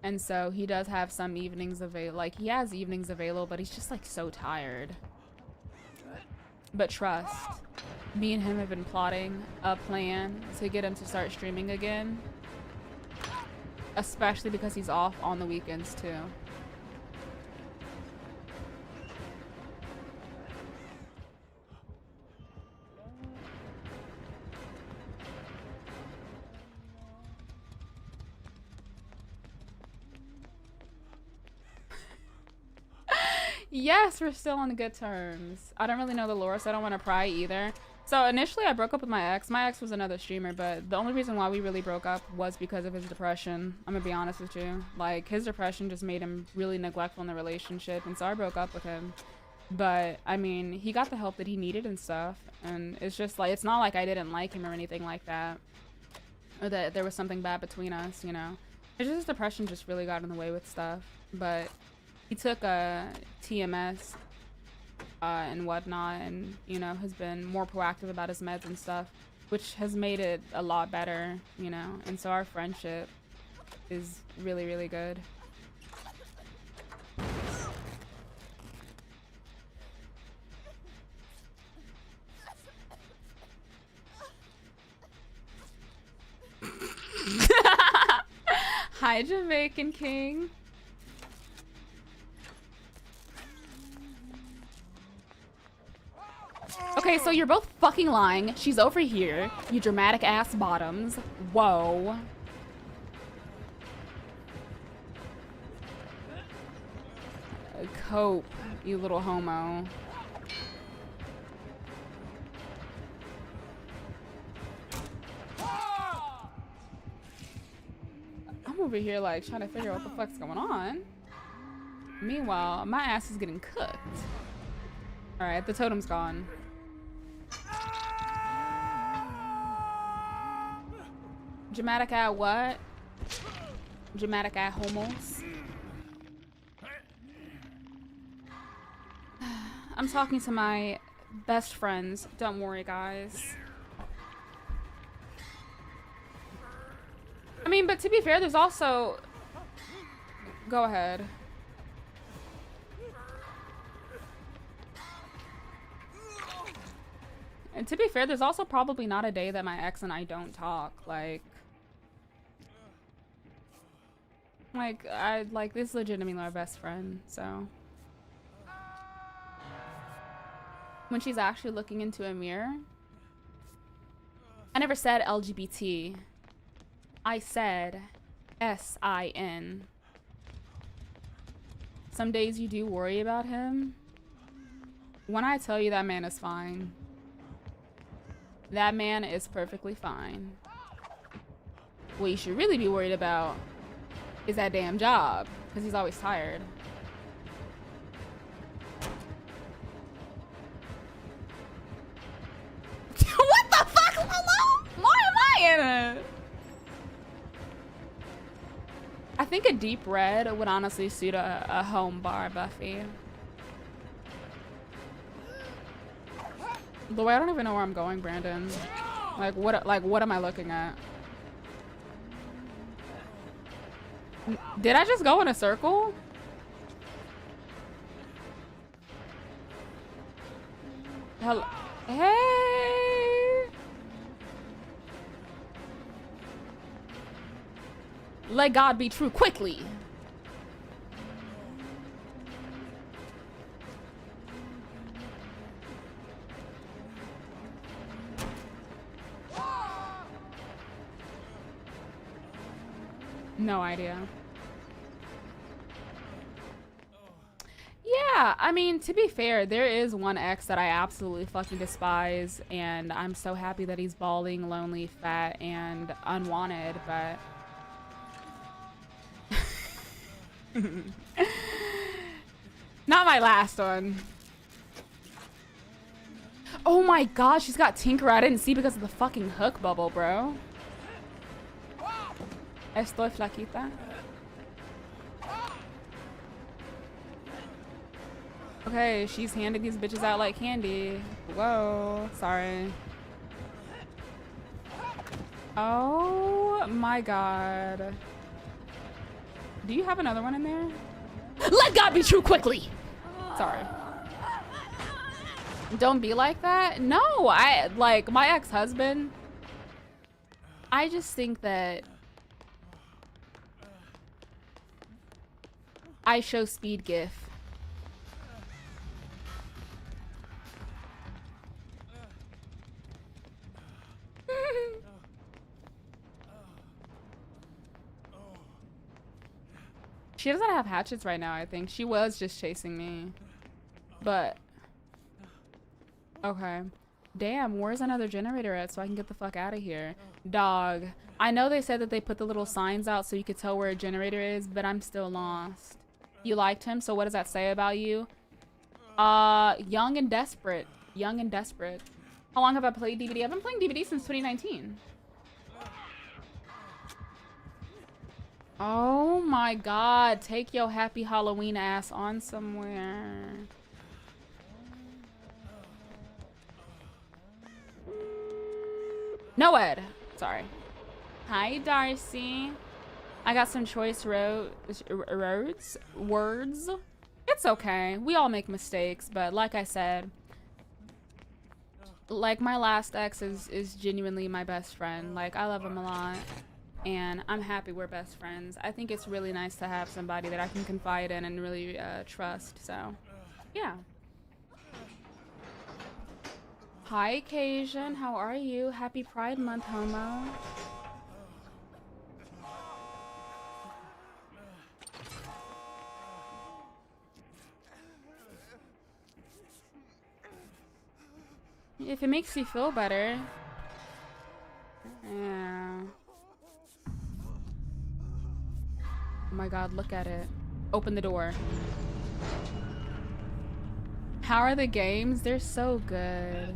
And so he does have some evenings available. Like, he has evenings available, but he's just like so tired. But trust, me and him have been plotting a plan to get him to start streaming again. Especially because he's off on the weekends too. Yes, we're still on good terms. I don't really know the lore, so I don't want to pry either. So initially I broke up with my ex. My ex was another streamer, but the only reason why we really broke up was because of his depression. I'm gonna be honest with you. Like, his depression just made him really neglectful in the relationship, and so I broke up with him. But, I mean, he got the help that he needed and stuff, and it's just like, it's not like I didn't like him or anything like that. Or that there was something bad between us, you know. It's just his depression just really got in the way with stuff. But he took a TMS and whatnot, and you know, has been more proactive about his meds and stuff, which has made it a lot better, you know. And so our friendship is really, really good. Hi, Jamaican King. Okay, so you're both fucking lying. She's over here. You dramatic ass bottoms. Whoa. Cope, you little homo. I'm over here like trying to figure out what the fuck's going on. Meanwhile, my ass is getting cooked. Alright, the totem's gone. Dramatic at what? Dramatic at homos. I'm talking to my best friends. Don't worry, guys. I mean, but to be fair, there's also... Go ahead. And to be fair, there's also probably not a day that my ex and I don't talk. Like, this is legitimately our best friend, so. When she's actually looking into a mirror. I never said LGBT. I said S-I-N. Some days you do worry about him. When I tell you that man is fine. That man is perfectly fine. What you should really be worried about is that damn job, because he's always tired. What the fuck? Hello? Why am I in it? I think a deep red would honestly suit a home bar Buffy. The way I don't even know where I'm going, Brandon. Like what am I looking at? Did I just go in a circle? Hello. Hey. Let God be true quickly. No idea. Yeah, I mean, to be fair, there is one ex that I absolutely fucking despise, and I'm so happy that he's balding, lonely, fat, and unwanted, but... Not my last one. Oh my god, she's got Tinker. I didn't see because of the fucking hook bubble, bro. Estoy flaquita. Okay, she's handing these bitches out like candy. Whoa, sorry. Oh my god. Do you have another one in there? Let God be true quickly! Sorry. Don't be like that. No, like my ex-husband. I just think that I show speed gif. She doesn't have hatchets right now, I think. She was just chasing me. But okay. Damn, where's another generator at so I can get the fuck out of here? Dog. I know they said that they put the little signs out so you could tell where a generator is, but I'm still lost. You liked him, so what does that say about you? Young and desperate. Young and desperate. How long have I played DBD? I've been playing DBD since 2019. Oh my god, take your happy Halloween ass on somewhere. No, Ed. Sorry. Hi, Darcy. I got some choice words. It's okay. We all make mistakes, but like I said, like my last ex is genuinely my best friend. Like I love him a lot, and I'm happy we're best friends. I think it's really nice to have somebody that I can confide in and really trust. So, yeah. Hi, Cajun. How are you? Happy Pride Month, homo. If it makes you feel better. Yeah. Oh my god, look at it. Open the door. How are the games? They're so good.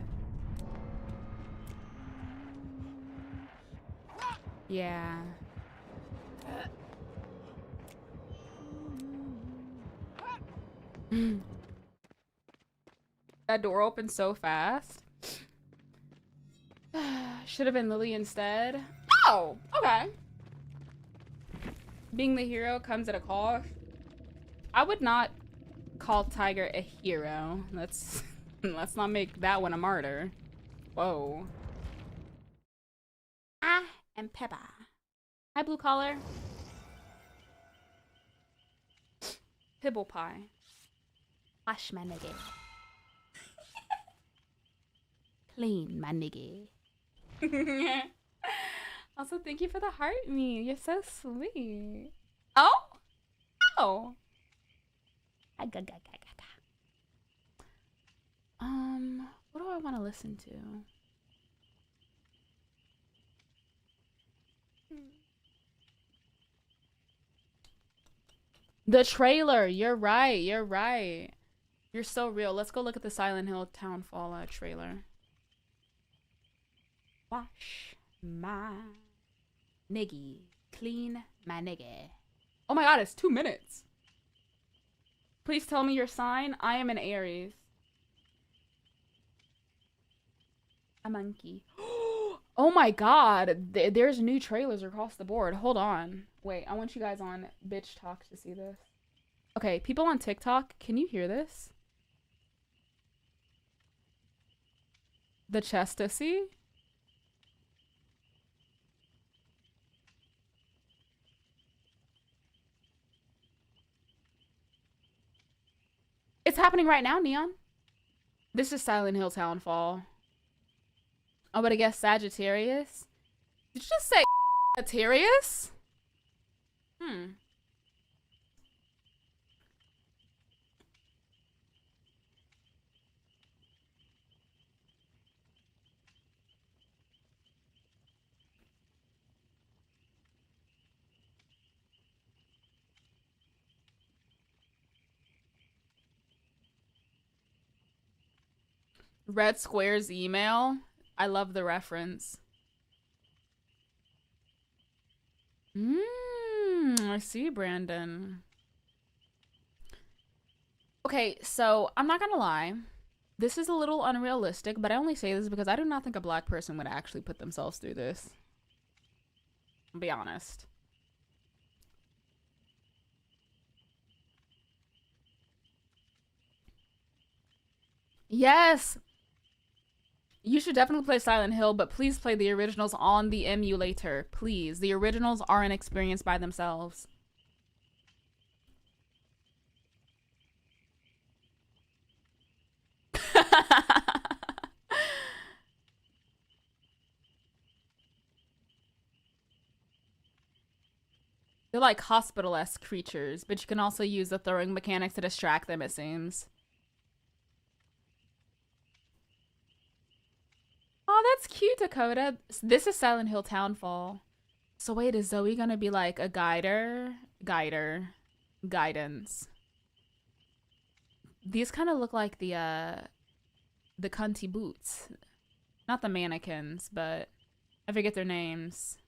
Yeah. That door opened so fast. Should have been Lily instead. Oh, okay. Being the hero comes at a cost. I would not call Tiger a hero. Let's not make that one a martyr. Whoa. I am Peppa. Hi, blue collar. Pibble pie. Wash my nigga. Clean my nigga. Also, thank you for the heart me. You're so sweet. Oh? Oh. What do I want to listen to? The trailer. You're right. You're right. You're so real. Let's go look at the Silent Hill Townfall trailer. Wash my niggy. Clean my nigga. Oh my god, it's 2 minutes. Please tell me your sign. I am an Aries. A monkey. Oh my god. There's new trailers across the board. Hold on. Wait, I want you guys on Bitch Talk to see this. Okay, people on TikTok, can you hear this? The Chestacy? It's happening right now, Neon. This is Silent Hill Townfall. Oh, but I guess Sagittarius? Did you just say Sagittarius? Red Square's email. I love the reference. I see, Brandon. Okay, so I'm not gonna lie. This is a little unrealistic, but I only say this because I do not think a black person would actually put themselves through this. I'll be honest. Yes! You should definitely play Silent Hill, but please play the originals on the emulator. Please. The originals are an experience by themselves. They're like hospital-esque creatures, but you can also use the throwing mechanics to distract them, it seems. that's cute, Dakota. This is Silent Hill Townfall. So wait, is Zoe gonna be like a guidance? These kind of look like the cunty boots. Not the mannequins, but I forget their names.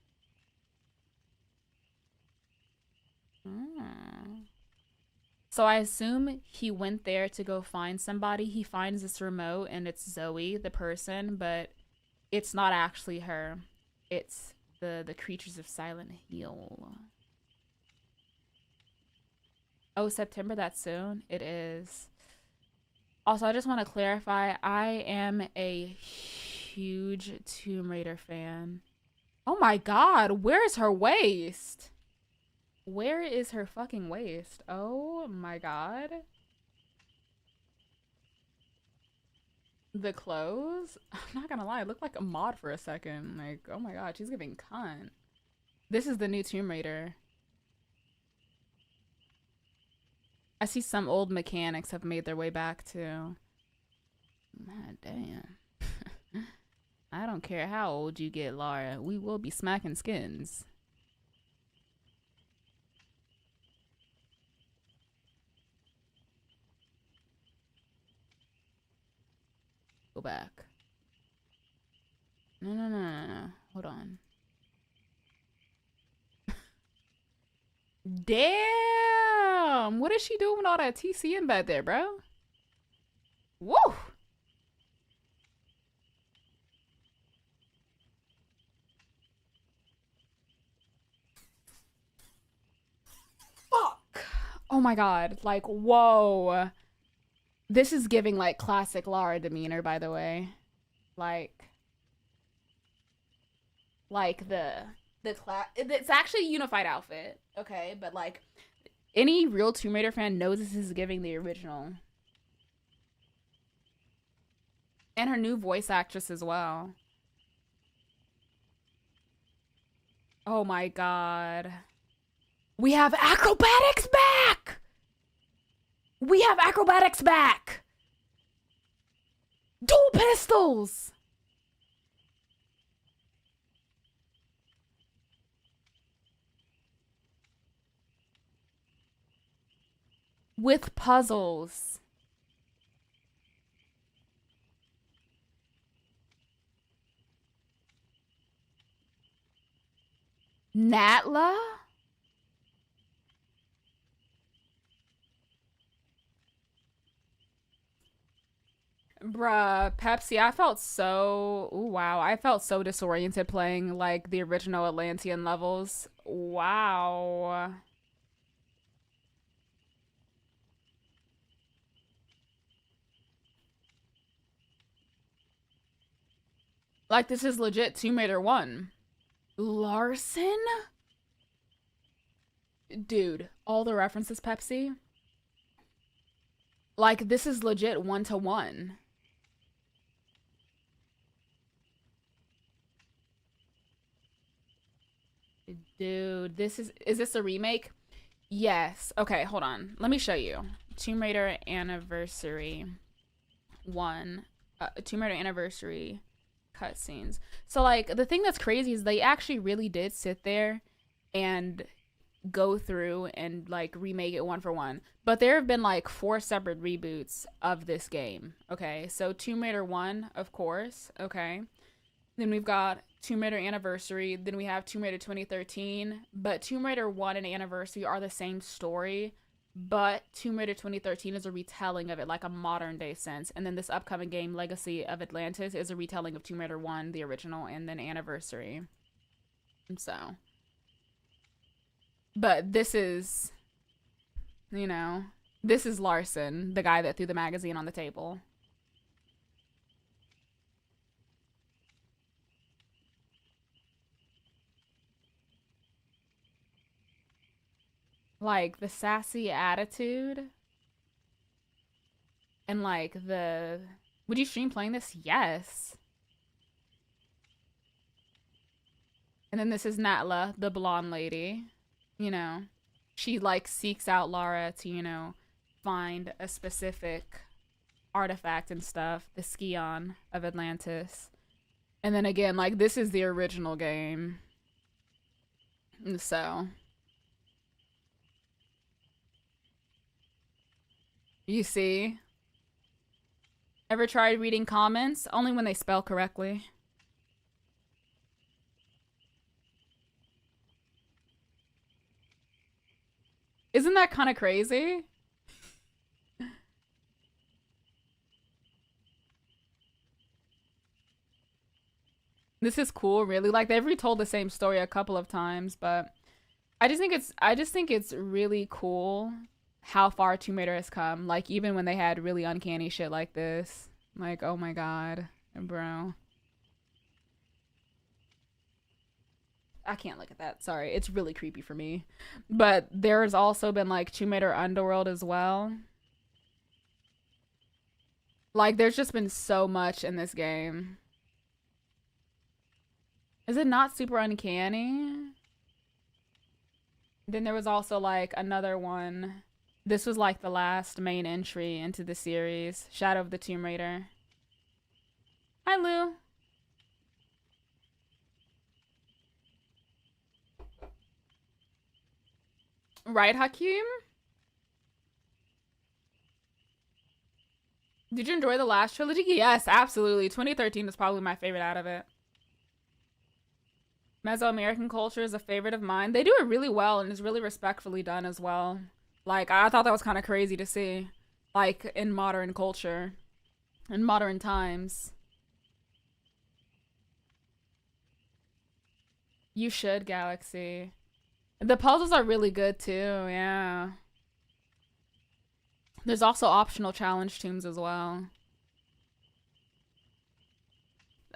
So I assume he went there to go find somebody. He finds this remote and it's Zoe, the person, but it's not actually her. It's the creatures of Silent Hill. Oh, September, that soon? It is. Also, I just want to clarify, I am a huge Tomb Raider fan. Oh my god, where is her waist? Where is her fucking waist? Oh my god. The clothes? I'm not gonna lie, it looked like a mod for a second. Like, oh my god, she's giving cunt. This is the new Tomb Raider. I see some old mechanics have made their way back too. Man, damn. I don't care how old you get, Lara. We will be smacking skins. Go back. No. Hold on. Damn! What is she doing with all that TCM back there, bro? Woo! Fuck! Oh my god. Like, whoa. This is giving, like, classic Lara demeanor, by the way. Like it's actually a unified outfit, okay? But, like, any real Tomb Raider fan knows this is giving the original. And her new voice actress as well. Oh my god. We have acrobatics back! We have acrobatics back! Dual pistols! With puzzles. Natla? Bruh, Pepsi, I felt so... Ooh, wow. I felt so disoriented playing, like, the original Atlantean levels. Wow. Like, this is legit Tomb Raider 1. Larson? Dude, all the references, Pepsi. Like, this is legit 1-to-1. Dude, this is this a remake? Yes. Okay, hold on. Let me show you. Tomb Raider Anniversary 1. Tomb Raider Anniversary cutscenes. So, like, the thing that's crazy is they actually really did sit there and go through and, like, remake it one for one. But there have been, like, 4 separate reboots of this game. Okay, so Tomb Raider 1, of course. Okay. Then we've got Tomb Raider Anniversary. Then we have Tomb Raider 2013. But Tomb Raider 1 and Anniversary are the same story. But Tomb Raider 2013 is a retelling of it, like a modern day sense. And then this upcoming game, Legacy of Atlantis, is a retelling of Tomb Raider 1, the original, and then Anniversary. So. But this is, you know, this is Larson, the guy that threw the magazine on the table. Like, the sassy attitude. And, like, the... Would you stream playing this? Yes. And then this is Natla, the blonde lady. You know, she, like, seeks out Lara to, you know, find a specific artifact and stuff. The Scion of Atlantis. And then again, like this is the original game. So, you see? Ever tried reading comments? Only when they spell correctly. Isn't that kind of crazy? This is cool, really. Like they've retold the same story a couple of times, but I just think it's really cool how far Tomb Raider has come. Like even when they had really uncanny shit like this. Like, oh my god, bro. I can't look at that. Sorry. It's really creepy for me. But there's also been like Tomb Raider Underworld as well. Like there's just been so much in this game. Is it not super uncanny? Then there was also like another one. This was like the last main entry into the series, Shadow of the Tomb Raider. Hi, Lou. Right, Hakeem? Did you enjoy the last trilogy? Yes, absolutely. 2013 is probably my favorite out of it. Mesoamerican culture is a favorite of mine. They do it really well and it's really respectfully done as well. Like, I thought that was kind of crazy to see. Like, in modern culture, in modern times. You should, Galaxy. The puzzles are really good too, yeah. There's also optional challenge tombs as well.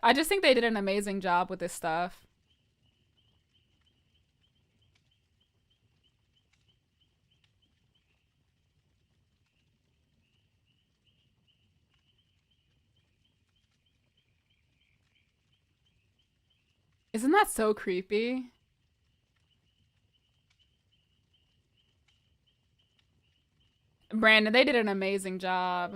I just think they did an amazing job with this stuff. Isn't that so creepy? Brandon, they did an amazing job.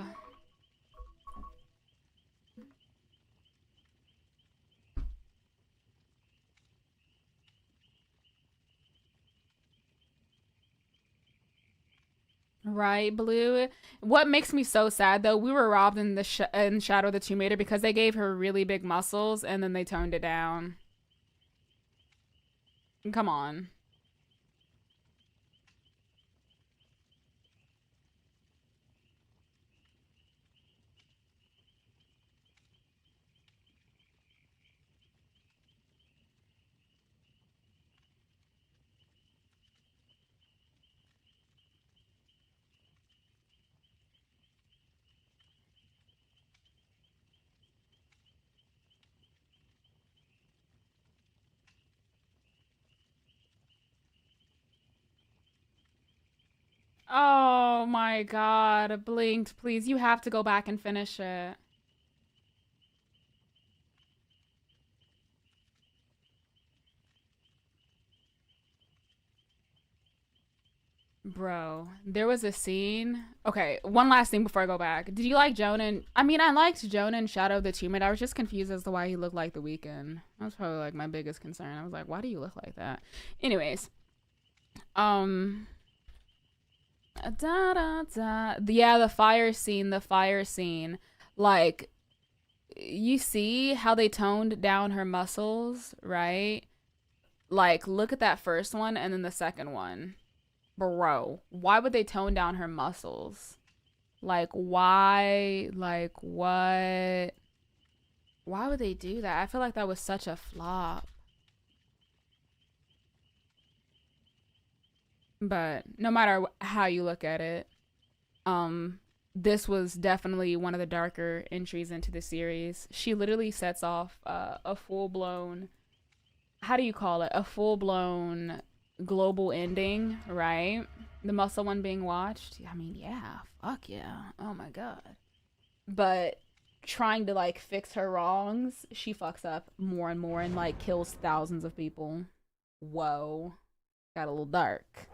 Right, Blue. What makes me so sad though, we were robbed in the in Shadow of the Tomb Raider because they gave her really big muscles and then they toned it down. Come on. Oh my God, Blinked, please, you have to go back and finish it. Bro, there was a scene. Okay, one last thing before I go back. Did you like Jonan? I mean, I liked Jonan Shadow of the Tomb Raider. I was just confused as to why he looked like The Weeknd. That was probably like my biggest concern. I was like, why do you look like that? Anyways, um, da da da. Yeah, the fire scene. Like, you see how they toned down her muscles, right? Like, look at that first one and then the second one. Bro, why would they tone down her muscles? Like, why? Like, what? Why would they do that? I feel like that was such a flop. But no matter how you look at it, um, this was definitely one of the darker entries into the series. She literally sets off a full blown, how do you call it? A full blown global ending, right? The muscle one being watched. I mean, yeah, fuck yeah. Oh my god. But trying to like fix her wrongs, she fucks up more and more and like kills thousands of people. Whoa. Got a little dark.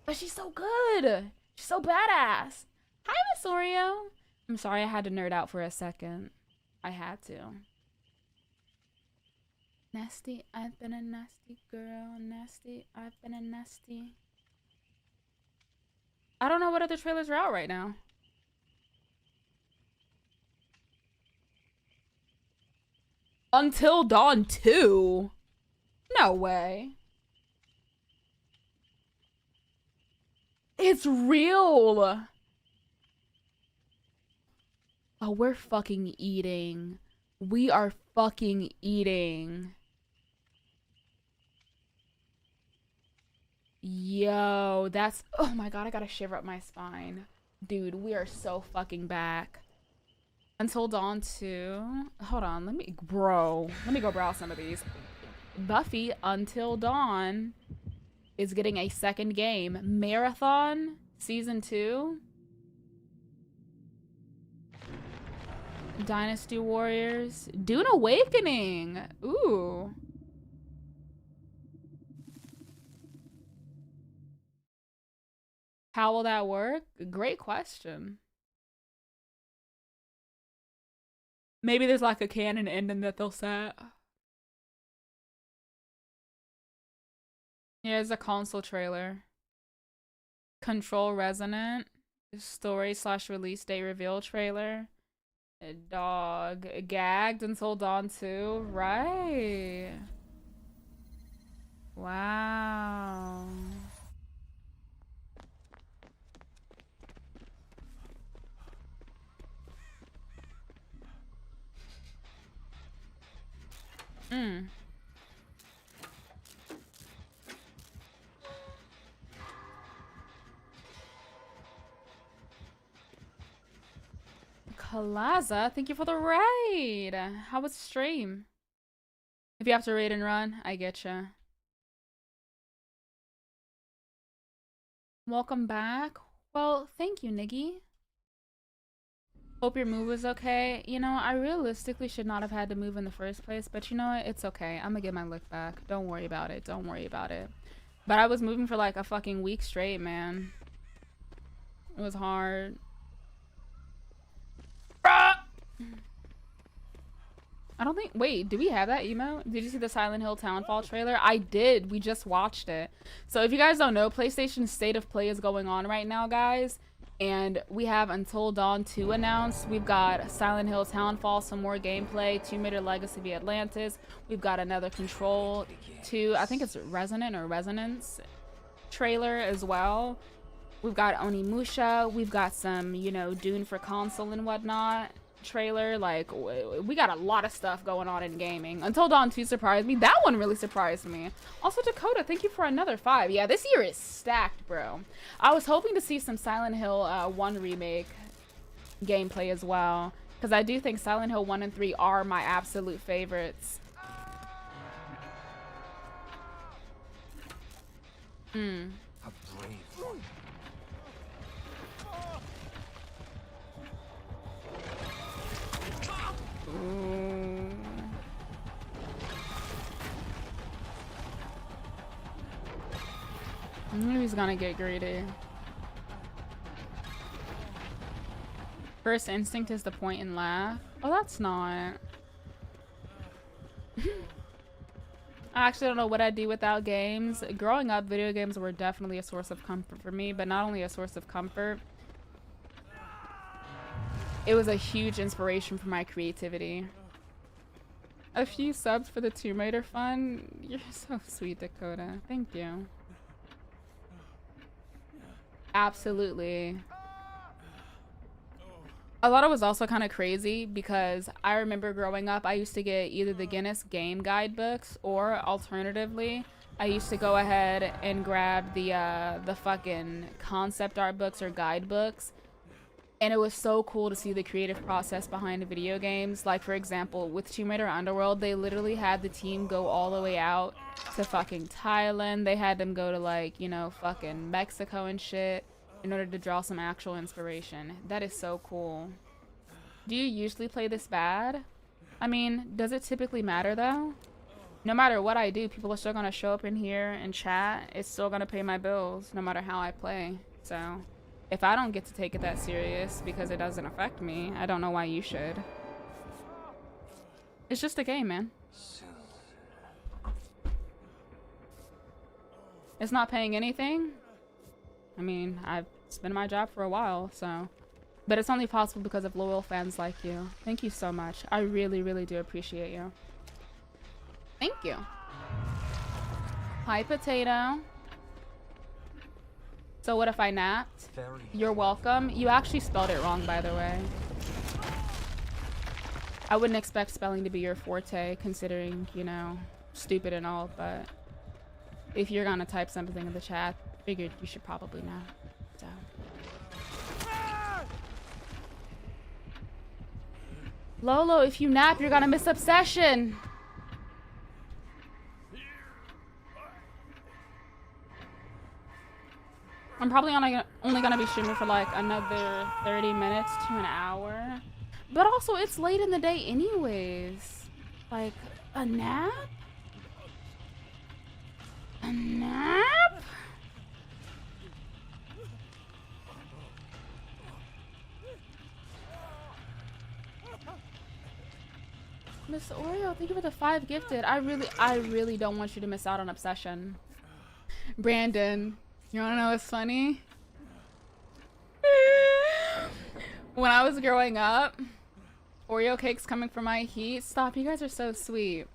But she's so good. She's so badass. Hi, Miss Oreo. I'm sorry I had to nerd out for a second. I had to. Nasty, I've been a nasty girl. Nasty, I've been a nasty. I don't know what other trailers are out right now. Until Dawn 2? No way. It's real. Oh, we're fucking eating. We are fucking eating. Yo, that's... Oh my god, I gotta shiver up my spine. Dude, we are so fucking back. Until Dawn 2. Hold on, let me... Bro, let me go browse some of these. Buffy Until Dawn is getting a second game. Marathon Season 2. Dynasty Warriors. Dune Awakening. Ooh. How will that work? Great question. Maybe there's like a canon ending that they'll set. Here's a console trailer. Control Resonant. Story / release date reveal trailer. A dog. Gagged Until Dawn 2. Right. Wow. Kalaza, thank you for the raid. How was the stream? If you have to raid and run, I getcha. Welcome back. Well, thank you, Niggy. Hope your move was okay. You know, I realistically should not have had to move in the first place, but you know what? It's okay. I'm gonna get my lick back. Don't worry about it. Don't worry about it. But I was moving for like a fucking week straight, man. It was hard. I don't think... Wait, do we have that emote? Did you see the Silent Hill Townfall trailer? I did. We just watched it. So if you guys don't know, PlayStation's State of Play is going on right now, guys. And we have Until Dawn 2 announced. We've got Silent Hill Townfall, some more gameplay. Tomb Raider Legacy of Atlantis. We've got another Control 2. I think it's Resonant or Resonance trailer as well. We've got Onimusha. We've got some, you know, Dune for console and whatnot trailer. Like, we got a lot of stuff going on in gaming. Until Dawn 2 surprised me. That one really surprised me. Also, Dakota, thank you for another 5. Yeah, this year is stacked, bro. I was hoping to see some Silent Hill 1 remake gameplay as well, because I do think Silent Hill 1 and 3 are my absolute favorites. A brave one. Ooh. I knew he's gonna get greedy. First instinct is to point and laugh. Oh, that's not. I actually don't know what I'd do without games. Growing up, video games were definitely a source of comfort for me, but not only a source of comfort, it was a huge inspiration for my creativity. A few subs for the Tomb Raider fun. You're so sweet, Dakota. Thank you. Absolutely. A lot of it was also kind of crazy because I remember growing up, I used to get either the Guinness game guidebooks, or alternatively, I used to go ahead and grab the fucking concept art books or guidebooks. And it was so cool to see the creative process behind the video games. Like, for example, with Tomb Raider Underworld, they literally had the team go all the way out to fucking Thailand. They had them go to, like, you know, fucking Mexico and shit in order to draw some actual inspiration. That is so cool. Do you usually play this bad? I mean, does it typically matter, though? No matter what I do, people are still gonna show up in here and chat. It's still gonna pay my bills, no matter how I play. So... if I don't get to take it that serious because it doesn't affect me, I don't know why you should. It's just a game, man. Soon, It's not paying anything? I mean, it's been my job for a while, so. But it's only possible because of loyal fans like you. Thank you so much. I really, really do appreciate you. Thank you. Hi, Potato. So what if I napped? You're welcome. You actually spelled it wrong, by the way. I wouldn't expect spelling to be your forte, considering, you know, stupid and all, but if you're gonna type something in the chat, figured you should probably know. So. Lolo, if you nap, you're gonna miss Obsession. I'm probably only gonna be streaming for like another 30 minutes to an hour. But also, it's late in the day anyways. Like, a nap? A nap? Miss Oreo, thank you for the 5 gifted. I really don't want you to miss out on Obsession. Brandon, you wanna know what's funny? When I was growing up, Oreo cakes coming from my heat. Stop, you guys are so sweet.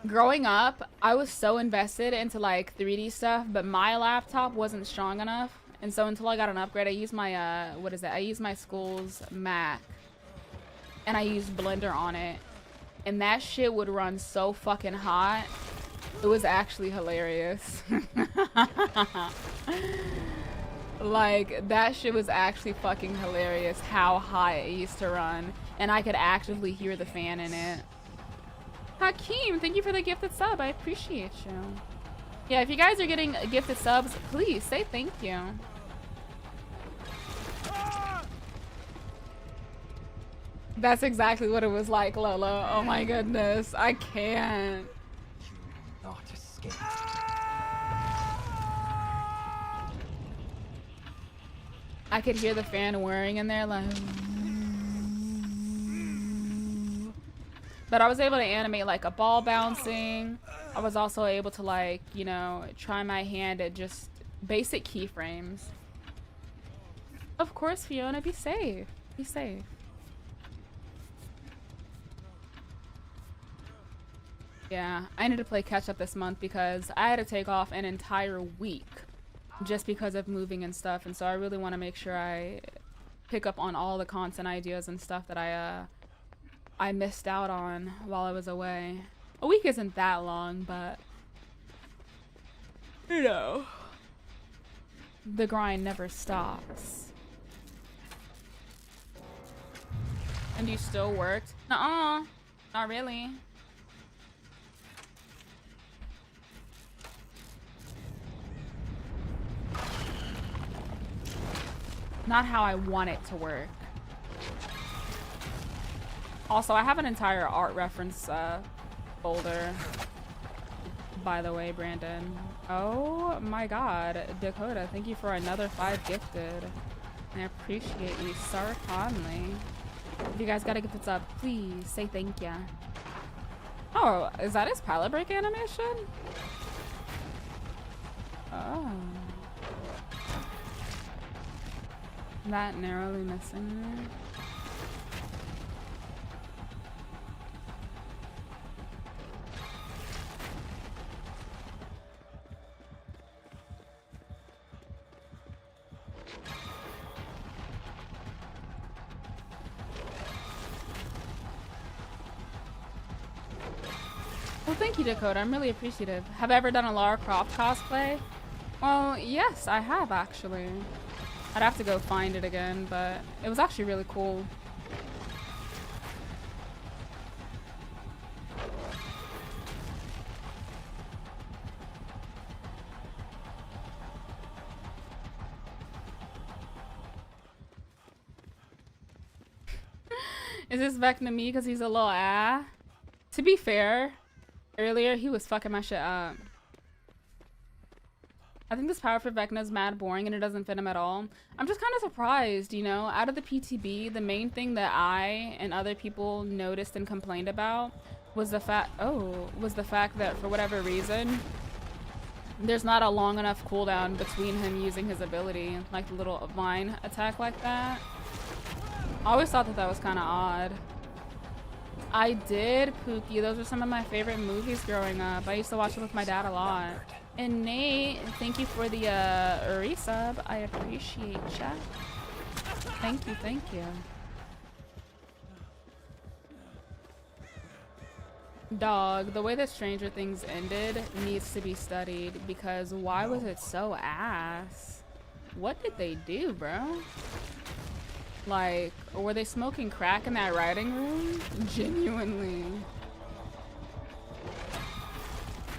Growing up, I was so invested into like 3D stuff, but my laptop wasn't strong enough. And so until I got an upgrade, I used my, I used my school's Mac. And I used Blender on it. And that shit would run so fucking hot. It was actually hilarious. Like, that shit was actually fucking hilarious how high it used to run. And I could actively hear the fan in it. Hakeem, thank you for the gifted sub. I appreciate you. Yeah, if you guys are getting gifted subs, please say thank you. That's exactly what it was like, Lolo. Oh my goodness. I can't. You will not escape. I could hear the fan whirring in there, like. But I was able to animate like a ball bouncing. I was also able to like, you know, try my hand at just basic keyframes. Of course, Fiona, be safe. Be safe. Yeah, I need to play catch up this month because I had to take off an entire week just because of moving and stuff, and so I really want to make sure I pick up on all the content ideas and stuff that I missed out on while I was away. A week isn't that long, but you know, the grind never stops. And you still worked? Nuh-uh, not really. Not how I want it to work. Also, I have an entire art reference folder. By the way, Brandon. Oh my god. Dakota, thank you for another 5 gifted. I appreciate you, Sir Conley. If you guys gotta get this up, please say thank ya. Oh, is that his palette break animation? Oh. That narrowly missing there. Well, thank you, Dakota. I'm really appreciative. Have I ever done a Lara Croft cosplay? Well, yes, I have actually. I'd have to go find it again, but it was actually really cool. Is this Vecna me because he's a little ah? To be fair, earlier he was fucking my shit up. I think this power for Vecna is mad boring and it doesn't fit him at all. I'm just kind of surprised, you know, out of the PTB, the main thing that I and other people noticed and complained about was the fact that for whatever reason, there's not a long enough cooldown between him using his ability, like the little vine attack like that. I always thought that that was kind of odd. I did, Pookie. Those are some of my favorite movies growing up. I used to watch it with my dad a lot. And Nate, thank you for the resub. I appreciate ya. Thank you, thank you. Dog, the way that Stranger Things ended needs to be studied because why was it so ass? What did they do, bro? Like, were they smoking crack in that writing room? Genuinely.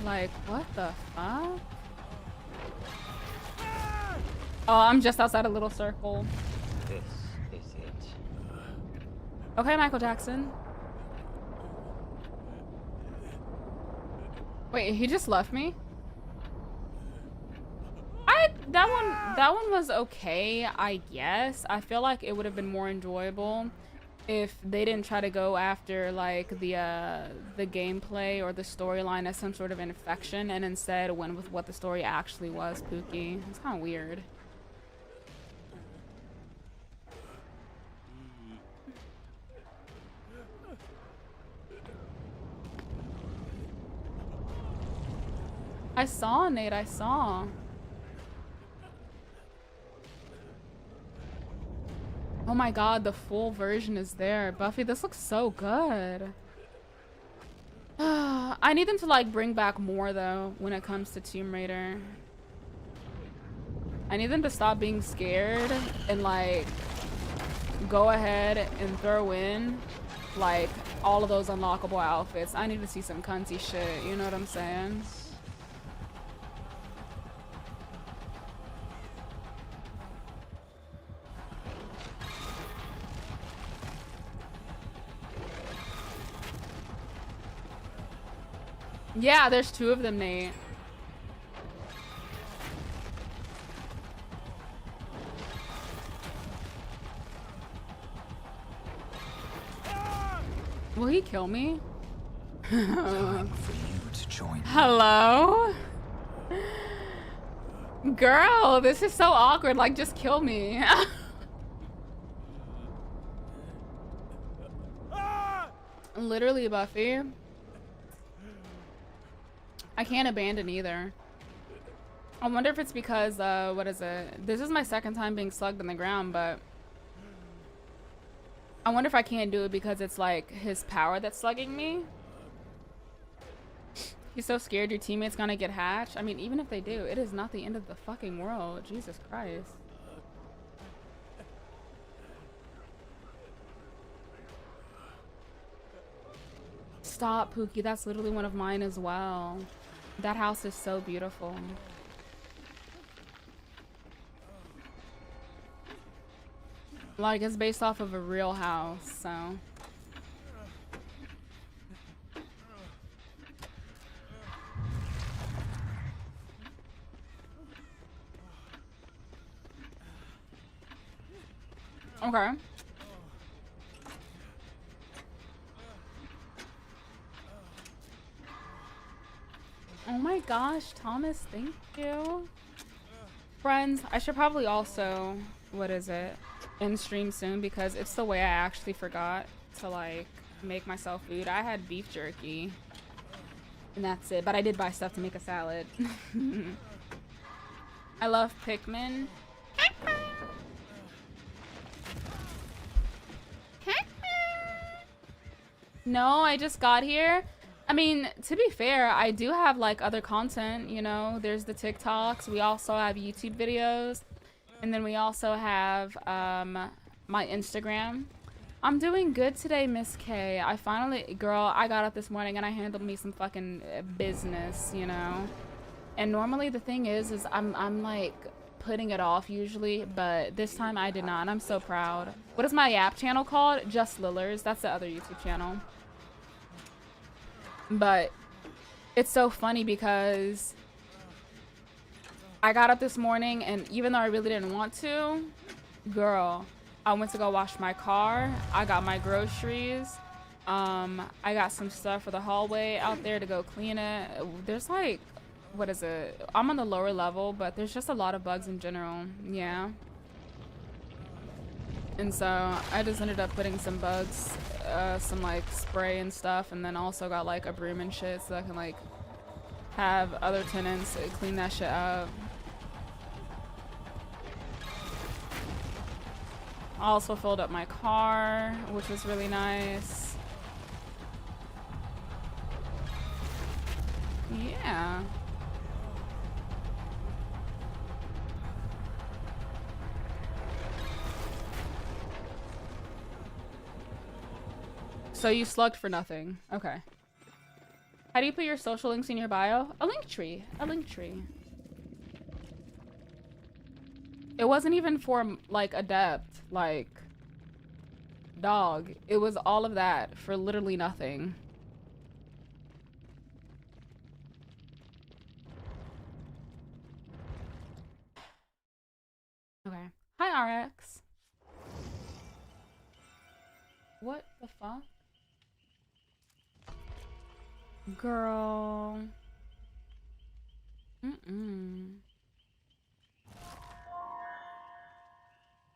Like, what the fuck? Oh, I'm just outside a little circle. This is it. Okay, Michael Jackson. Wait, he just left me? That one was okay, I guess. I feel like it would have been more enjoyable if they didn't try to go after like the gameplay or the storyline as some sort of infection and instead went with what the story actually was, Pookie. It's kind of weird. I saw, Nate, I saw. Oh my god, the full version is there. Buffy, this looks so good. I need them to like bring back more though when it comes to Tomb Raider. I need them to stop being scared and like go ahead and throw in like all of those unlockable outfits. I need to see some cunty shit, you know what I'm saying? Yeah, there's two of them, Nate. Will he kill me? Time for you to join me. Hello? Girl, this is so awkward. Like, just kill me. Literally, Buffy. I can't abandon either. I wonder if it's because, what is it? This is my second time being slugged in the ground, but I wonder if I can't do it because it's like his power that's slugging me. He's so scared your teammate's gonna get hatched. I mean, even if they do, it is not the end of the fucking world. Jesus Christ. Stop, Pookie. That's literally one of mine as well. That house is so beautiful. Like, it's based off of a real house, so. Okay. Oh my gosh, Thomas, thank you. Friends, I should probably also, what is it, end stream soon because it's the way I actually forgot to like make myself food. I had beef jerky and that's it, but I did buy stuff to make a salad. I love Pikmin. No, I just got here. I mean, to be fair, I do have like other content, you know, there's the TikToks, we also have YouTube videos, and then we also have my Instagram. I'm doing good today, Miss K. I finally, girl, I got up this morning and I handled me some fucking business, you know. And normally the thing is I'm like putting it off usually, but this time I did not, and I'm so proud. What is my app channel called? Just Lillers. That's the other YouTube channel. But it's so funny because I got up this morning and even though I really didn't want to, girl, I went to go wash my car. I got my groceries. I got some stuff for the hallway out there to go clean it. There's like what is it? I'm on the lower level, but there's just a lot of bugs in general. Yeah. And so I just ended up putting some bugs, some like spray and stuff, and then also got like a broom and shit so I can like have other tenants clean that shit up. I also filled up my car, which was really nice. Yeah. So you slugged for nothing. Okay. How do you put your social links in your bio? A link tree. A link tree. It wasn't even for like adept, like dog. It was all of that for literally nothing. Okay. Hi, RX. What the fuck? Girl. Mm-mm.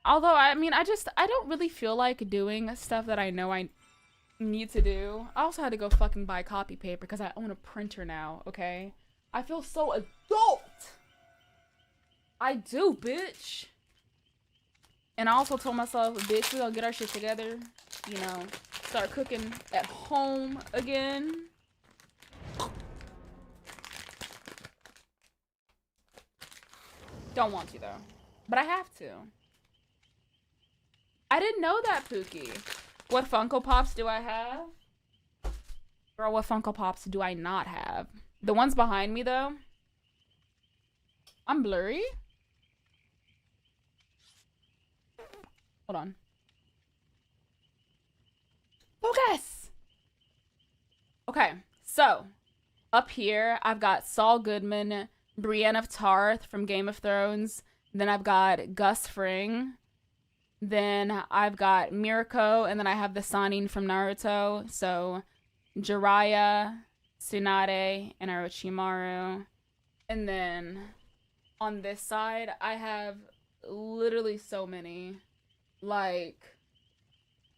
Although, I mean, I don't really feel like doing stuff that I know I need to do. I also had to go fucking buy copy paper because I own a printer now, okay? I feel so adult! I do, bitch! And I also told myself, bitch, we gonna get our shit together. You know, start cooking at home again. Don't want to, though. But I have to. I didn't know that, Pookie. What Funko Pops do I have? Girl, what Funko Pops do I not have? The ones behind me, though. I'm blurry. Hold on. Focus! Okay, so up here, I've got Saul Goodman, Brienne of Tarth from Game of Thrones. Then I've got Gus Fring. Then I've got Mirko, and then I have the Sannin from Naruto. So Jiraiya, Tsunade, and Orochimaru. And then on this side, I have literally so many. Like,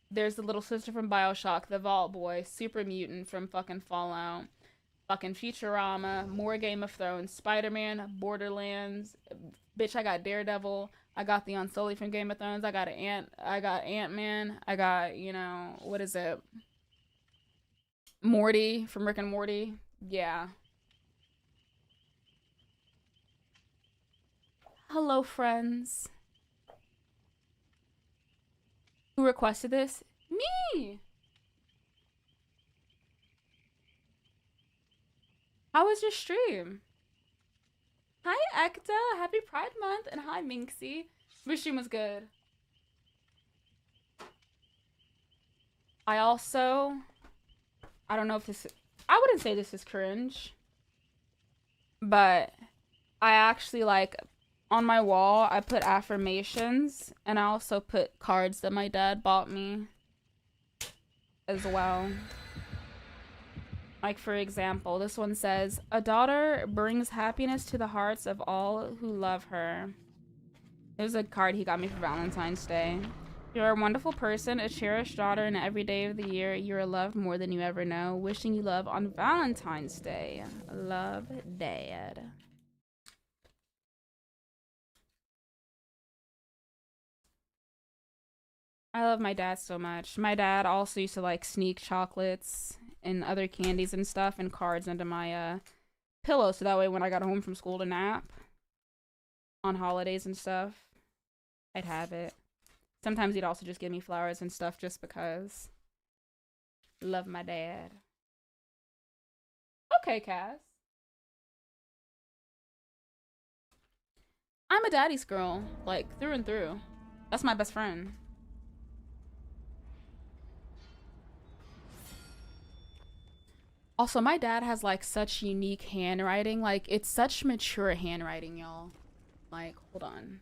there's the little sister from Bioshock, the Vault Boy, Super Mutant from fucking Fallout, fucking Futurama, more Game of Thrones, Spider-Man, Borderlands. Bitch, I got Daredevil. I got the Unsullied from Game of Thrones. I got Ant-Man. I got, you know, what is it? Morty from Rick and Morty. Yeah. Hello, friends. Who requested this? Me! How was your stream? Hi, Ekta. Happy Pride Month. And hi, Minxie. Your stream was good. I also... I don't know if this... I wouldn't say this is cringe. But I actually, like... On my wall, I put affirmations. And I also put cards that my dad bought me. As well. Like, for example, this one says, "A daughter brings happiness to the hearts of all who love her." There's a card he got me for Valentine's Day. "You're a wonderful person, a cherished daughter, and every day of the year you're loved more than you ever know. Wishing you love on Valentine's Day. Love, Dad." I love my dad so much. My dad also used to like sneak chocolates and other candies and stuff and cards under my pillow so that way when I got home from school to nap on holidays and stuff, I'd have it. Sometimes he'd also just give me flowers and stuff just because. Love my dad. Okay, Cass. I'm a daddy's girl, like through and through. That's my best friend. Also, my dad has like such unique handwriting. Like, it's such mature handwriting, y'all. Like, hold on.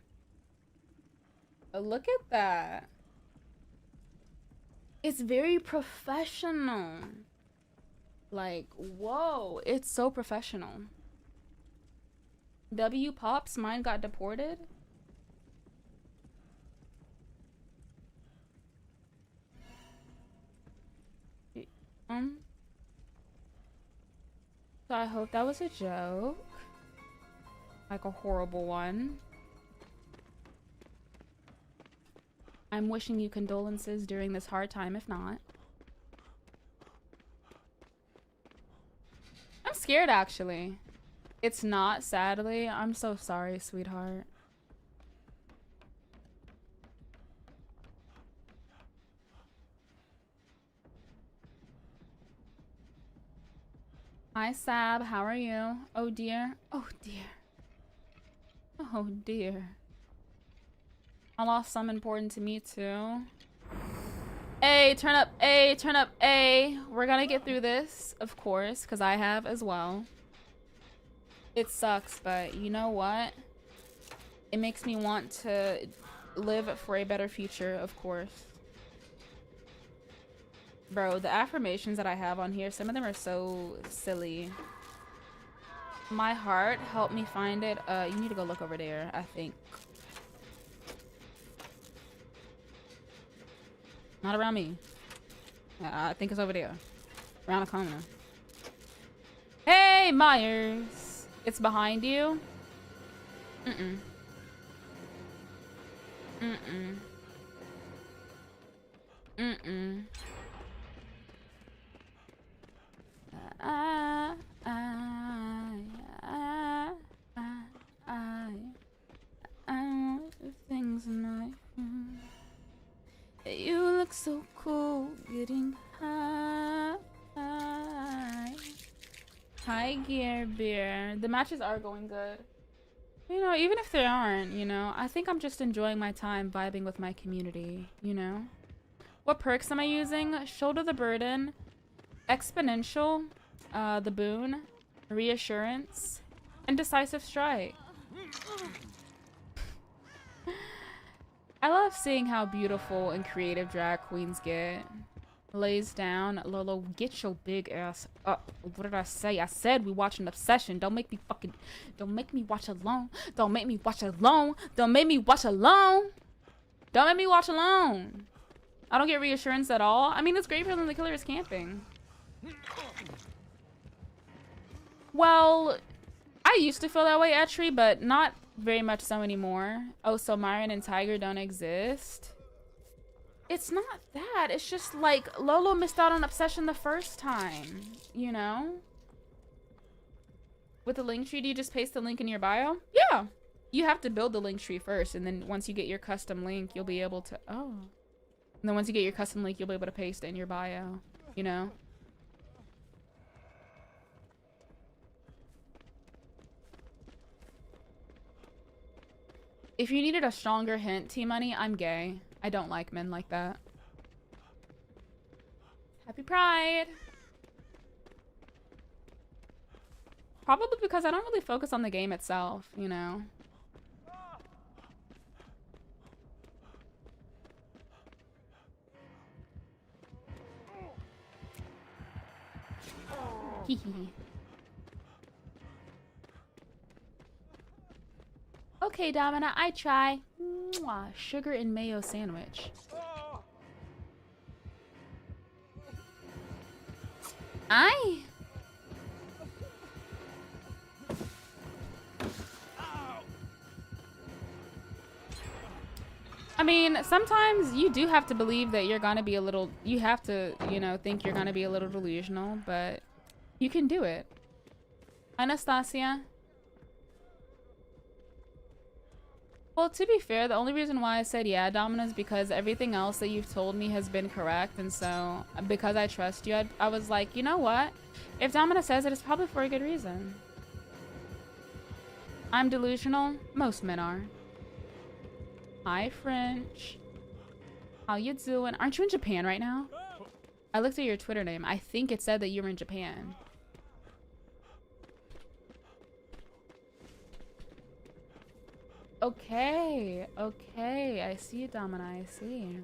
Look at that. It's very professional. Like, whoa, it's so professional. W Pops, mine got deported. So I hope that was a joke. Like a horrible one. I'm wishing you condolences during this hard time if not. I'm scared actually. It's not, sadly. I'm so sorry, sweetheart. Hi, Sab. How are you? Oh, dear. Oh, dear. Oh, dear. I lost some important to me, too. A, turn up. A, turn up. A. We're gonna get through this, of course, because I have as well. It sucks, but you know what? It makes me want to live for a better future, of course. Bro, the affirmations that I have on here, some of them are so silly. My heart, help me find it. You need to go look over there, I think. Not around me. I think it's over there. Around the corner. Hey, Myers! It's behind you? Mm-mm. Mm-mm. Mm-mm. Things in life. You look so cool, getting high. Hi, Gear Beer. The matches are going good. You know, even if they aren't, you know, I think I'm just enjoying my time vibing with my community, you know? What perks am I using? Shoulder the Burden, Exponential, the Boon, Reassurance, and Decisive Strike. I love seeing how beautiful and creative drag queens get. Lays down. Lolo, get your big ass up. What did I say? I said we watching Obsession. Don't make me watch alone. Don't make me watch alone. Don't make me watch alone. Don't make me watch alone. I don't get reassurance at all. I mean, it's great for when the killer is camping. Well, I used to feel that way, Etri, but not very much so anymore. Oh, so Myron and Tiger don't exist? It's not that. It's just like Lolo missed out on Obsession the first time, you know? With the link tree, do you just paste the link in your bio? Yeah. You have to build the link tree first, and then once you get your custom link, you'll be able to... Oh. And then once you get your custom link, you'll be able to paste it in your bio, you know? If you needed a stronger hint, T-Money, I'm gay. I don't like men like that. Happy Pride! Probably because I don't really focus on the game itself, you know? Hehe. Okay, Domina, I try. Mwah, sugar and mayo sandwich. I mean, sometimes you do have to believe that you're gonna be a little... You have to, you know, think you're gonna be a little delusional, but you can do it. Anastasia? Well, to be fair, the only reason why I said yeah, Domina, is because everything else that you've told me has been correct, and so because I trust you, I was like, you know what? If Domina says it, it's probably for a good reason. I'm delusional. Most men are. Hi, French. How you doing? Aren't you in Japan right now? I looked at your Twitter name. I think it said that you were in Japan. Okay. Okay. I see you, Domina. I see.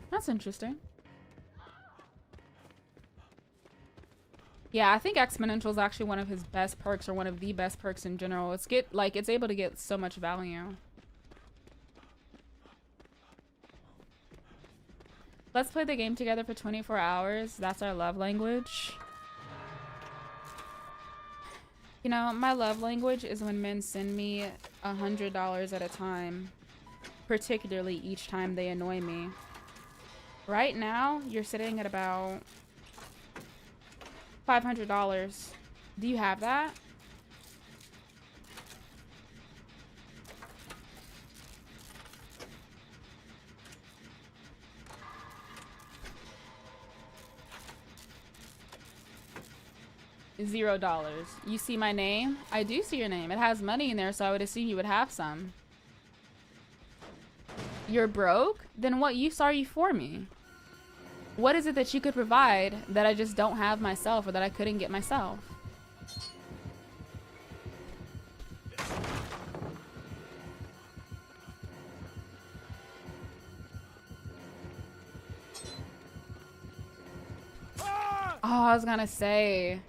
That's interesting. Yeah, I think exponential is actually one of his best perks, or one of the best perks in general. It's able to get so much value. Let's play the game together for 24 hours. That's our love language. You know, my love language is when men send me $100 at a time, particularly each time they annoy me. Right now, you're sitting at about $500. Do you have that? $0. You see my name? I do see your name. It has money in there, so I would assume you would have some. You're broke? Then what use are you for me? What is it that you could provide that I just don't have myself, or that I couldn't get myself? Oh, I was gonna say,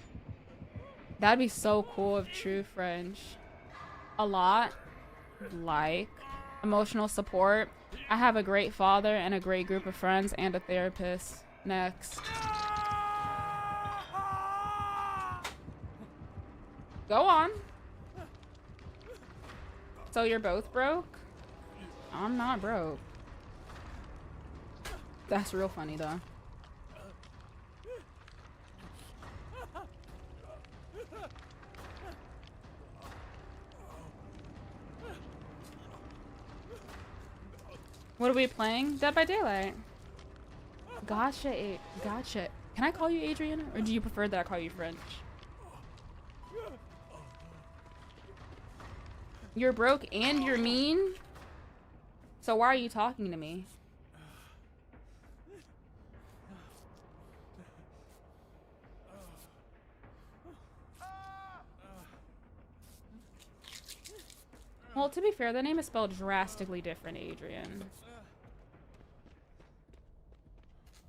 that'd be so cool if true French. A lot. Like emotional support. I have a great father and a great group of friends and a therapist. Next. Go on. So you're both broke? I'm not broke. That's real funny though. What are we playing? Dead by Daylight. Gotcha. Gotcha. Can I call you Adrian, or do you prefer that I call you French? You're broke and you're mean? So why are you talking to me? Well, to be fair, the name is spelled drastically different, Adrian.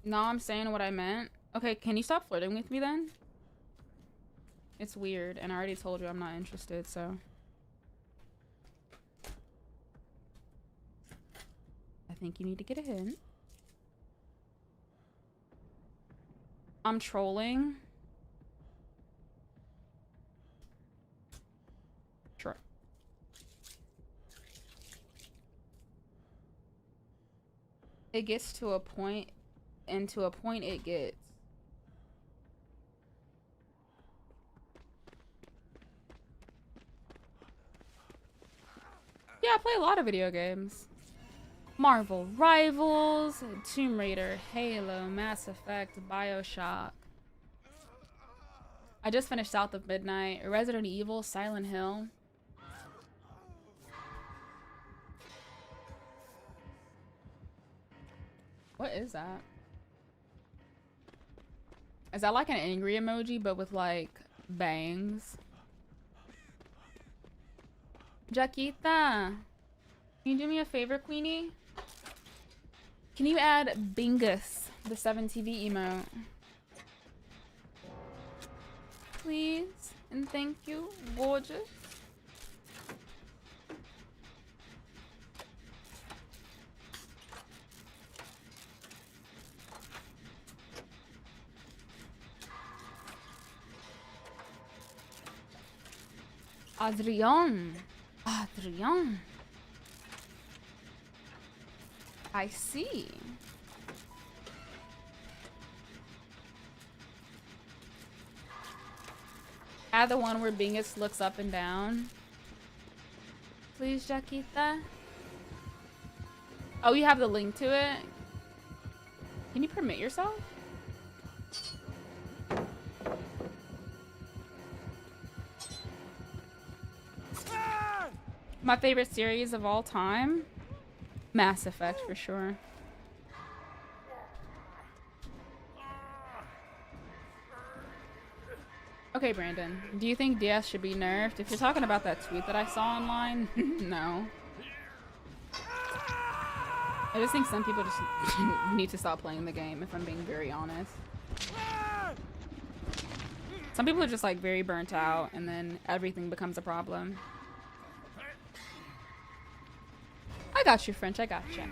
No, I'm saying what I meant. Okay, can you stop flirting with me then? It's weird, and I already told you I'm not interested, so. I think you need to get a hint. I'm trolling. Sure. It gets to a point, and to a point it gets. Yeah, I play a lot of video games. Marvel Rivals, Tomb Raider, Halo, Mass Effect, BioShock. I just finished South of Midnight, Resident Evil, Silent Hill. What is that? Is that like an angry emoji, but with like bangs? Jaquita, can you do me a favor, Queenie? Can you add Bingus, the 7TV emote? Please, and thank you, gorgeous. Adrian. Adrian. I see. Add the one where Bingus looks up and down. Please, Jaquita. Oh, you have the link to it? Can you permit yourself? My favorite series of all time? Mass Effect, for sure. Okay, Brandon. Do you think DS should be nerfed? If you're talking about that tweet that I saw online, no. I just think some people just need to stop playing the game, if I'm being very honest. Some people are just like very burnt out and then everything becomes a problem. I got you, French. I got you.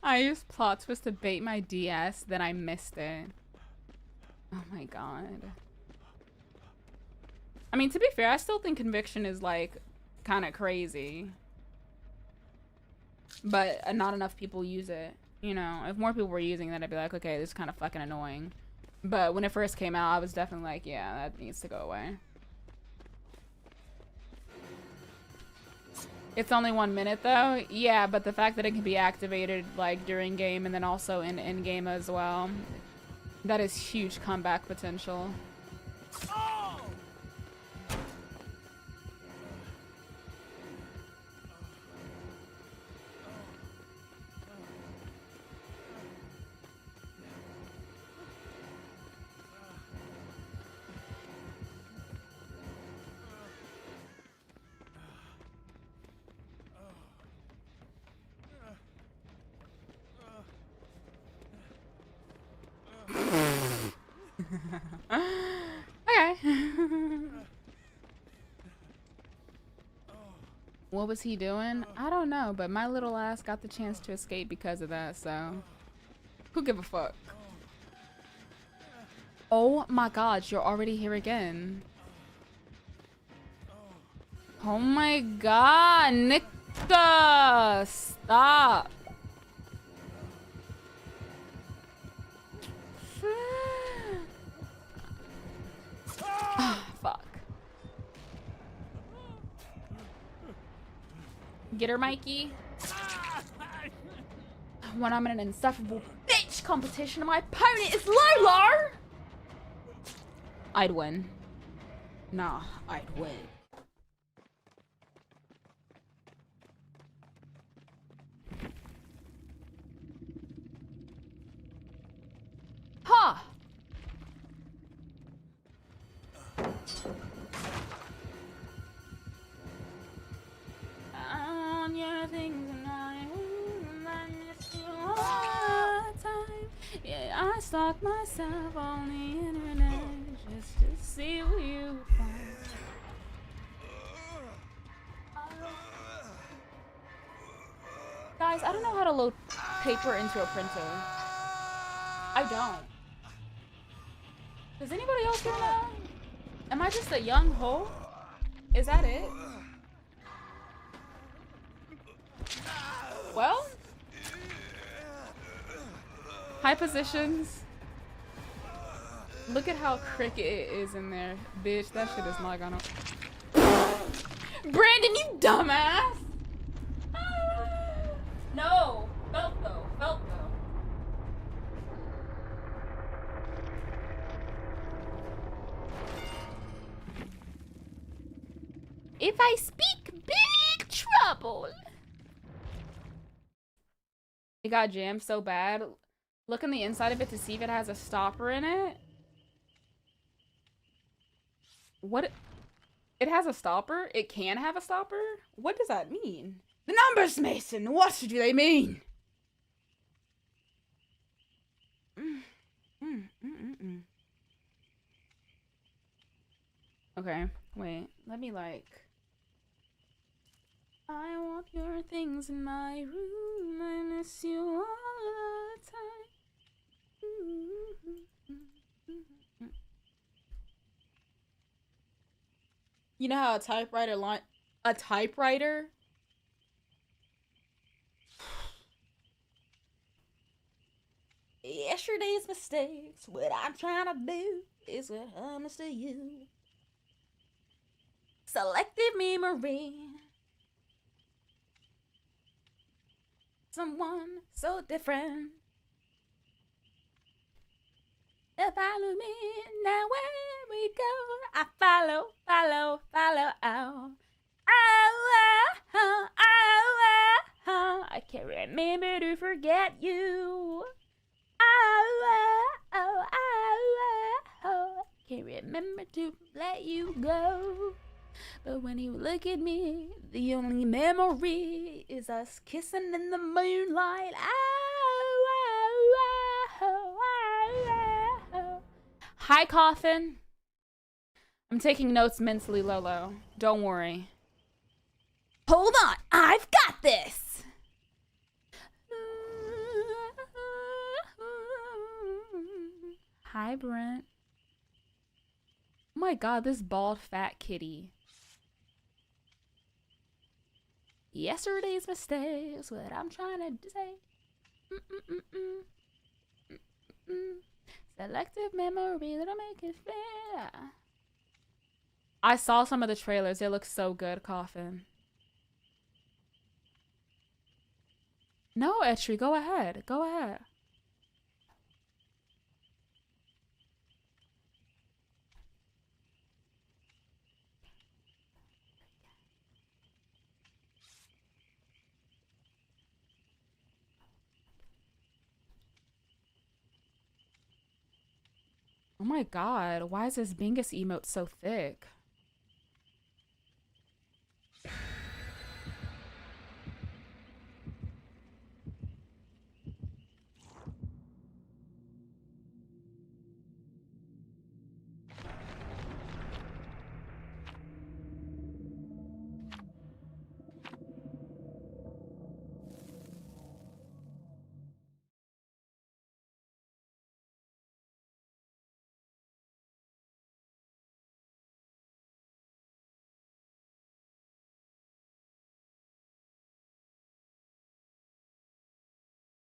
I used plot twist to bait my DS, then I missed it. Oh my god. I mean, to be fair, I still think Conviction is like kind of crazy. But not enough people use it. You know, if more people were using that, I'd be like, okay, this is kind of fucking annoying. But when it first came out, I was definitely like, yeah, that needs to go away. It's only 1 minute though. Yeah, but the fact that it can be activated like during game and then also in game as well, that is huge comeback potential. Okay. What was he doing? I don't know, but my little ass got the chance to escape because of that, so who give a fuck? Oh my god, you're already here again. Oh my god, Nika! Stop! Fuck. Get her, Mikey. When I'm in an insufferable bitch competition and my opponent is Lola, I'd win. Nah, I'd win. Ha! On your things and I miss you all the time. Yeah, I stalk myself on the internet just to see what you find. Guys, I don't know how to load paper into a printer. I don't. Does anybody else here know? Am I just a young hoe? Is that it? Well, high positions. Look at how cricket it is in there. Bitch, that shit is not gonna... Brandon, you dumbass! No! Felt though. Felt though. If I speak, big trouble. It got jammed so bad. Look on the inside of it to see if it has a stopper in it. What? It has a stopper? It can have a stopper? What does that mean? The numbers, Mason! What do they mean? Okay, wait. Let me like... I want your things in my room. I miss you all the time. You know how a typewriter a typewriter? Yesterday's mistakes. What I'm trying to do is what happens to you. Selective memory. Someone so different. Follow me now where we go. I follow, follow, follow. Oh, I can't remember to forget you. Can't remember to let you go. But when you look at me, the only memory is us kissing in the moonlight. Hi, Coffin. I'm taking notes mentally, Lolo. Don't worry. Hold on, I've got this. Hi, Brent. Oh my god, this bald fat kitty. Yesterday's mistakes, what I'm trying to say. Selective memory that'll make it fair. I saw some of the trailers. They look so good, Coffin. No, Etri, go ahead. Go ahead. Oh my god, why is this Bingus emote so thick?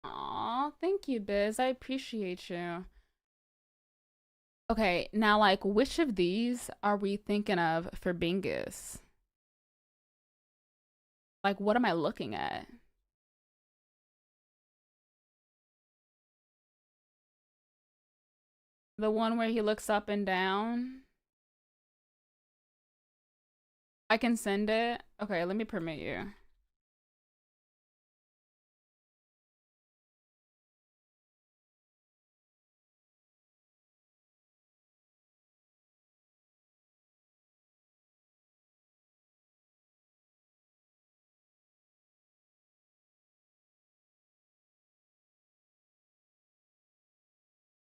Aw, thank you, Biz. I appreciate you. Okay, now, like, which of these are we thinking of for Bingus? Like, what am I looking at? The one where he looks up and down? I can send it? Okay, let me permit you.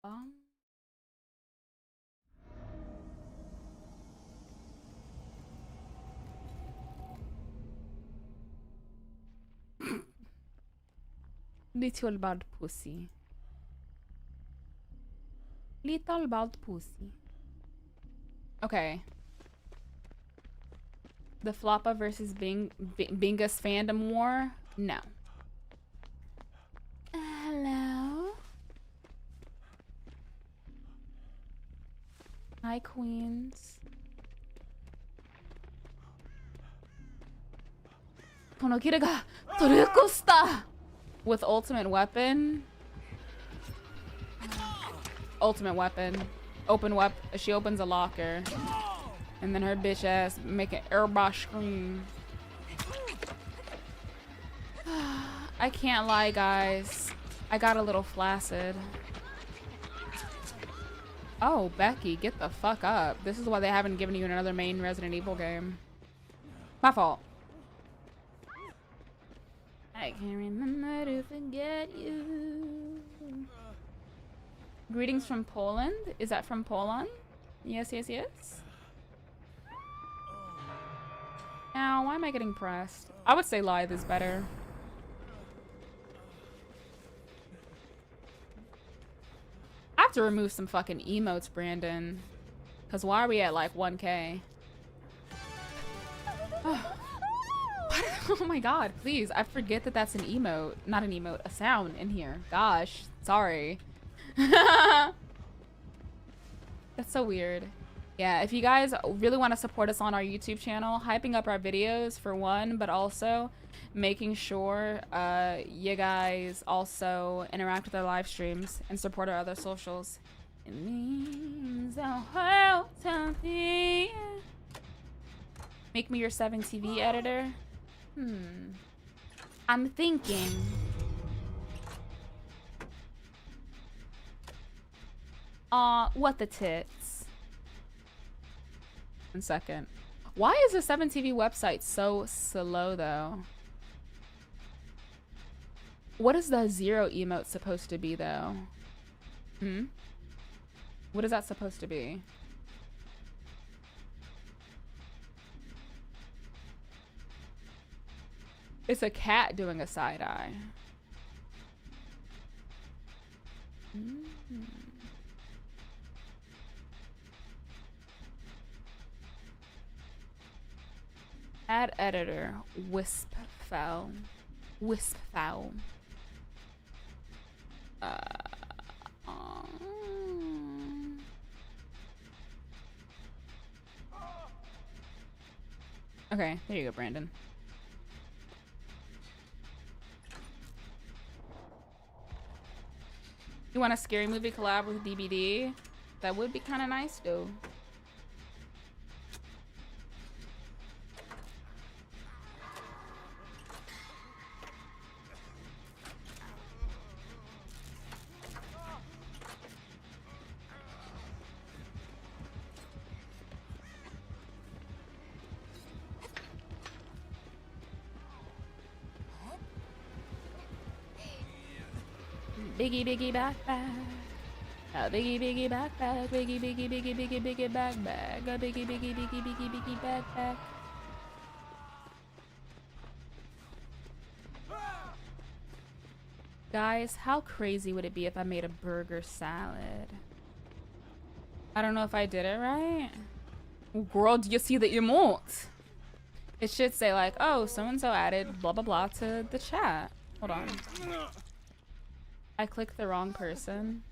Um... Little bald pussy. Little bald pussy. Okay. The Floppa versus Bingus fandom war? No. Hello? Hi, queens. Konokire ga torekosta! With ultimate weapon? Ultimate weapon. Open weapon. She opens a locker. And then her bitch ass make an airbrush scream. I can't lie, guys. I got a little flaccid. Oh, Becky, get the fuck up. This is why they haven't given you another main Resident Evil game. My fault. I can't remember to forget you. Greetings from Poland. Is that from Poland? Yes, yes, yes. Now, why am I getting pressed? I would say Lithe is better. I have to remove some fucking emotes, Brandon. Because why are we at like 1K? Oh my god, please. I forget that that's an emote. Not an emote, a sound in here. Gosh, sorry. That's so weird. Yeah, if you guys really want to support us on our YouTube channel, hyping up our videos for one, but also making sure you guys also interact with our live streams and support our other socials. It means the whole to me. Make me your 7TV editor. I'm thinking. What the tits? 1 second. Why is the 7TV website so slow though? What is the 0 emote supposed to be though? What is that supposed to be? It's a cat doing a side eye. Add editor. Wisp foul. Wisp foul. Okay, there you go, Brandon. You want a scary movie collab with DBD? That would be kind of nice, though. Biggie, biggie backpack. A biggie, biggie backpack. Biggie, biggie, biggie, biggie, biggie backpack. A biggie, biggie, biggie, biggie, biggie backpack. Guys, how crazy would it be if I made a burger salad? I don't know if I did it right. Girl, do you see the emote? It should say like, oh, so-and-so added blah, blah, blah to the chat. Hold on. I clicked the wrong person.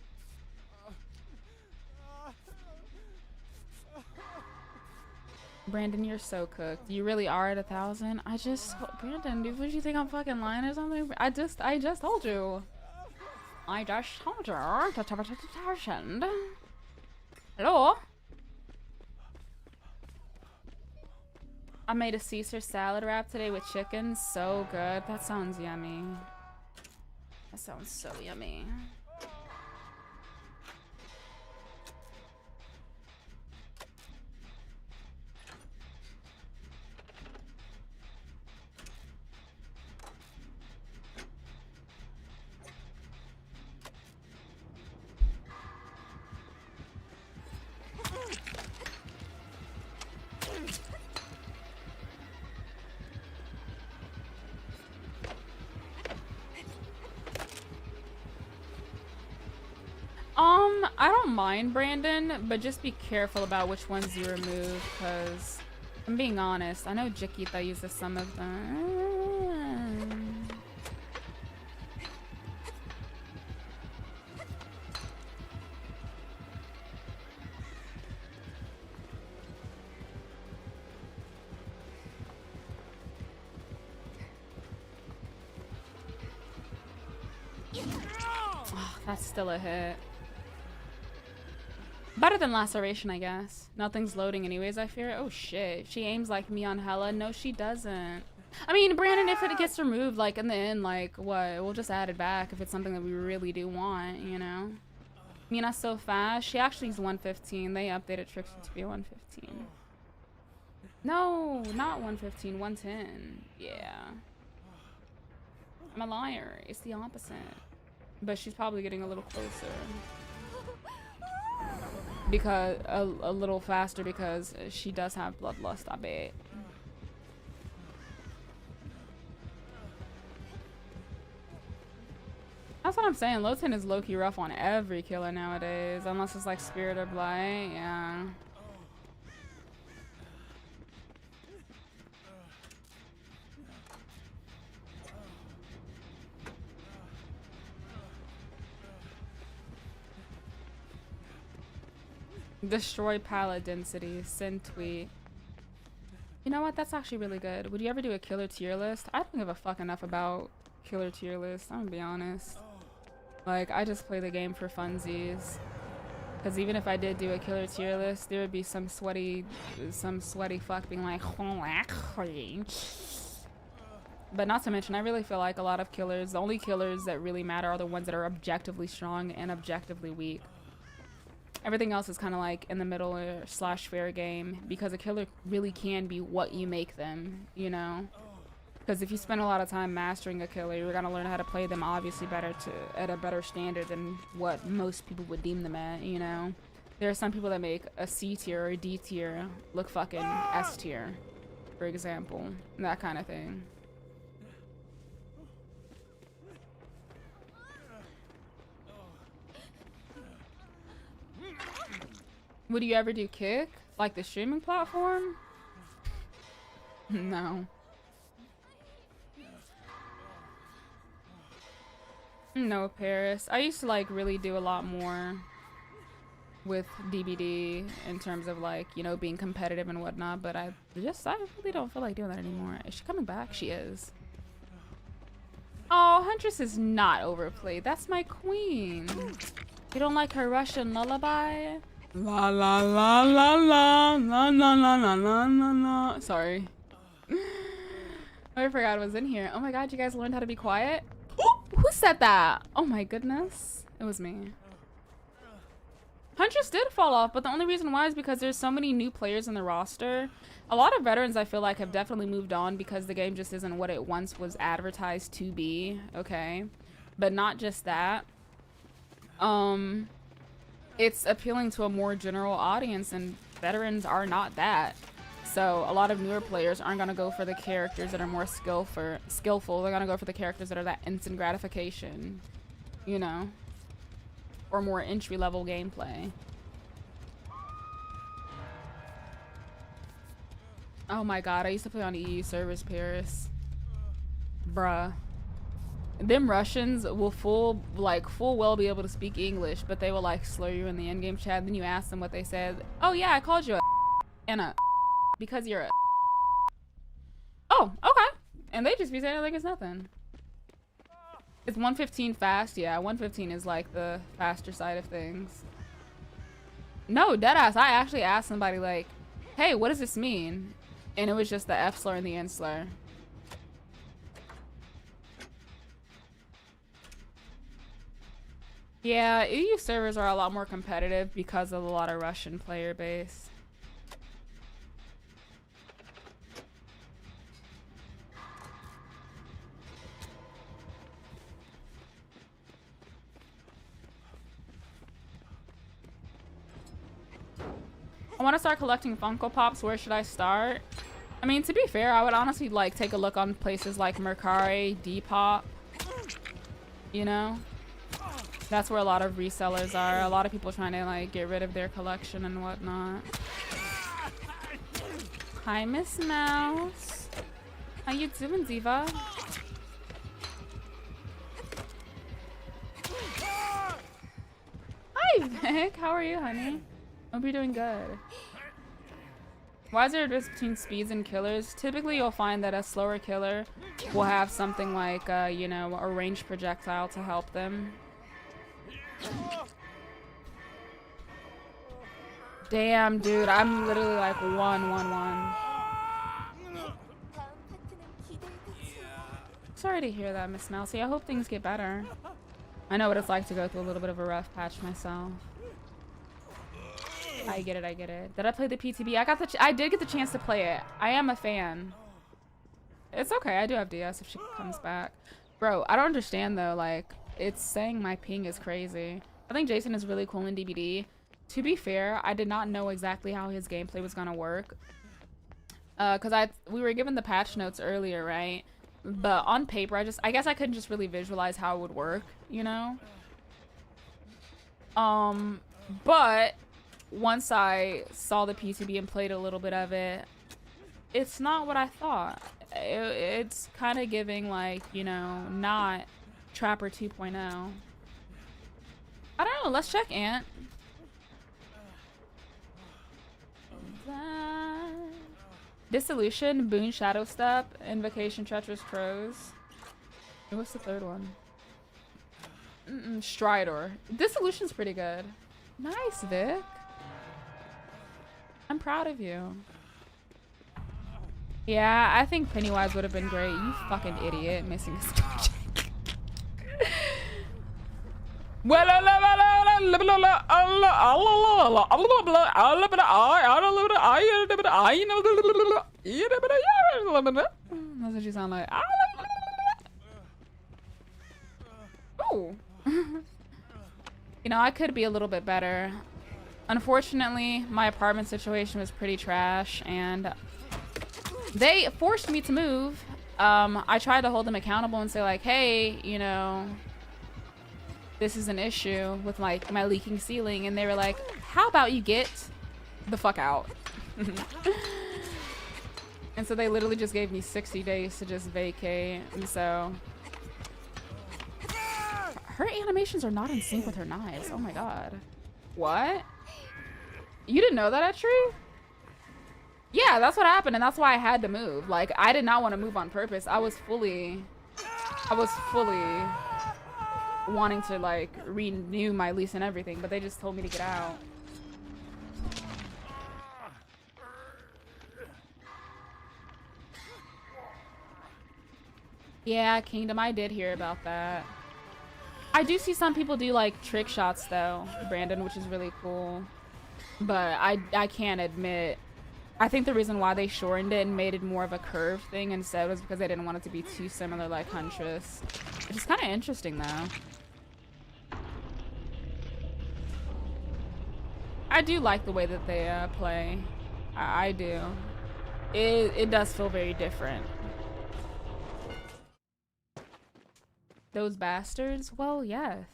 Brandon, you're so cooked. You really are at 1,000. Brandon, dude, what do you think I'm fucking lying or something? I just told you. I just told you. Hello? I made a Caesar salad wrap today with chicken. So good. That sounds yummy. That sounds so yummy. I don't mind, Brandon, but just be careful about which ones you remove, because I'm being honest. I know Chiquita uses some of them. Oh, that's still a hit. Better than laceration, I guess. Nothing's loading anyways, I fear. Oh shit. She aims like me on Hella. No, she doesn't. I mean, Brandon, if it gets removed, like, in the end, like, what? We'll just add it back if it's something that we really do want, you know? Mina's so fast. She actually is 115. They updated Trixie to be 115. No, not 115. 110. Yeah. I'm a liar. It's the opposite. But she's probably getting a little closer. Because a little faster because she does have bloodlust, I bet. That's what I'm saying. Loten is low-key rough on every killer nowadays, unless it's like Spirit or Blight. Yeah. Destroy palette density. Send tweet. You know what? That's actually really good. Would you ever do a killer tier list? I don't give a fuck enough about killer tier list. I'm gonna be honest. Like, I just play the game for funsies. Because even if I did do a killer tier list, there would be some sweaty fuck being like, but not to mention, I really feel like a lot of killers, the only killers that really matter are the ones that are objectively strong and objectively weak. Everything else is kind of like in the middle slash fair game, because a killer really can be what you make them, you know? Because if you spend a lot of time mastering a killer, you're gonna learn how to play them obviously at a better standard than what most people would deem them at, you know? There are some people that make a C tier or a D tier look fucking S tier, for example. That kind of thing. Would you ever do Kick? Like the streaming platform? No. No, Paris. I used to like really do a lot more with DBD in terms of like, you know, being competitive and whatnot, but I really don't feel like doing that anymore. Is she coming back? She is. Oh, Huntress is not overplayed. That's my queen. You don't like her Russian lullaby? La la la la la la la la la la la la. Sorry. I forgot it was in here. Oh my god, you guys learned how to be quiet? Who said that? Oh my goodness. It was me. Huntress did fall off, but the only reason why is because there's so many new players in the roster. A lot of veterans, I feel like, have definitely moved on because the game just isn't what it once was advertised to be, okay? But not just that. It's appealing to a more general audience, and veterans are not that. So a lot of newer players aren't gonna go for the characters that are more skillful. They're gonna go for the characters that are that instant gratification, you know, or more entry-level gameplay. Oh my god, I used to play on EU servers, Paris. Bruh. Them Russians will full well be able to speak English, but they will like slur you in the in-game chat. Then you ask them what they said. Oh yeah, I called you a and a because you're a. Oh, okay. And they just be saying it like it's nothing. It's 115 fast. Yeah, 115 is like the faster side of things. No, deadass. I actually asked somebody like, hey, what does this mean? And it was just the F slur and the N slur. Yeah, EU servers are a lot more competitive because of a lot of Russian player base. I want to start collecting Funko Pops. Where should I start? I mean, to be fair, I would honestly like take a look on places like Mercari, Depop. You know? That's where a lot of resellers are. A lot of people trying to like get rid of their collection and whatnot. Hi, Miss Mouse. How you doing, Diva? Hi, Vic. How are you, honey? Hope you're doing good. Why is there a difference between speeds and killers? Typically, you'll find that a slower killer will have something like, you know, a ranged projectile to help them. Damn, dude, I'm literally like 1-1-1. Sorry to hear that, Miss Mousy. I hope things get better. I know what it's like to go through a little bit of a rough patch myself. I get it, I get it. Did I play the PTB? I did get the chance to play it. I am a fan. It's okay, I do have DS if she comes back. Bro, I don't understand though, like, it's saying my ping is crazy. I think Jason is really cool in DBD. To be fair, I did not know exactly how his gameplay was gonna work. Cause we were given the patch notes earlier, right? But on paper, I guess I couldn't just really visualize how it would work, you know? But once I saw the PTB and played a little bit of it, it's not what I thought. It's kind of giving like, you know, not Trapper 2.0. I don't know, let's check Ant. Dissolution, Boon, Shadow Step, Invocation, Treacherous Crows. What's the third one? Stridor. Dissolution's pretty good. Nice, Vic. I'm proud of you. Yeah, I think Pennywise would have been great. You fucking idiot, missing a spell check. That's what you sound like. Oh. You know, I could be a little bit better. Unfortunately, my apartment situation was pretty trash, and they forced me to move. I tried to hold them accountable and say like, hey, you know, this is an issue with like my leaking ceiling, and they were like, how about you get the fuck out? And so they literally just gave me 60 days to just vacate, and so her animations are not in sync with her knives. Oh my god. What? You didn't know that, actually? Yeah, that's what happened, and that's why I had to move. Like, I did not want to move on purpose. I was fully wanting to, like, renew my lease and everything, but they just told me to get out. Yeah, Kingdom, I did hear about that. I do see some people do, like, trick shots, though, Brandon, which is really cool. But I can't admit... I think the reason why they shortened it and made it more of a curve thing instead was because they didn't want it to be too similar like Huntress. Which is kind of interesting, though. I do like the way that they play. I do. It does feel very different. Those bastards? Well, yes.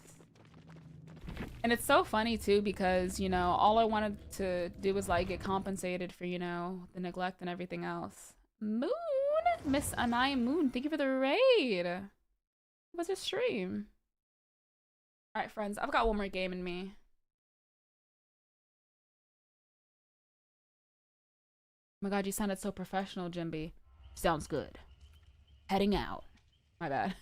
And it's so funny too because, you know, all I wanted to do was like get compensated for, you know, the neglect and everything else. Moon! Miss Anaya Moon, thank you for the raid. What's your stream? Alright, friends, I've got one more game in me. Oh my god, you sounded so professional, Jimby. Sounds good. Heading out. My bad.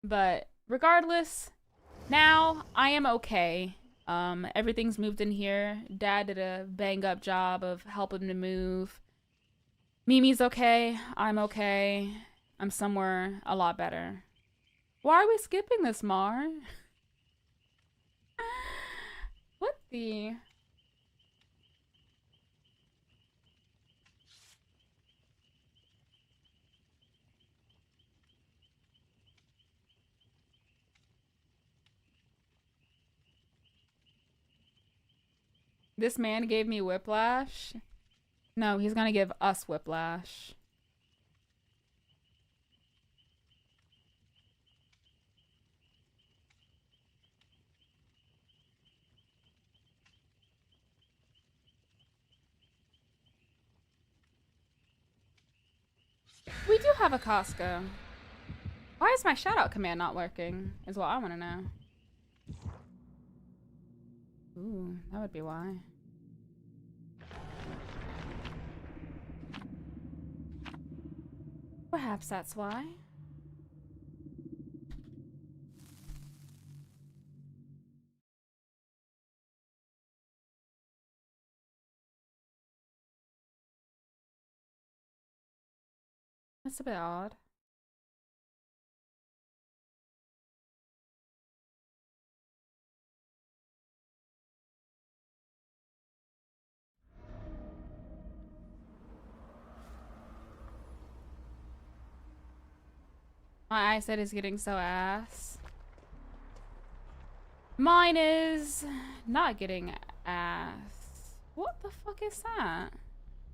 But regardless, now I am okay. Everything's moved in here. Dad did a bang up job of helping to move. Mimi's okay. I'm okay. I'm somewhere a lot better. Why are we skipping this, Mar? What the... This man gave me whiplash. No, he's gonna give us whiplash. We do have a Costco. Why is my shoutout command not working? Is what I want to know. Ooh, that would be why. Perhaps that's why. That's a bit odd. My eyesight is getting so ass. Mine is not getting ass. What the fuck is that?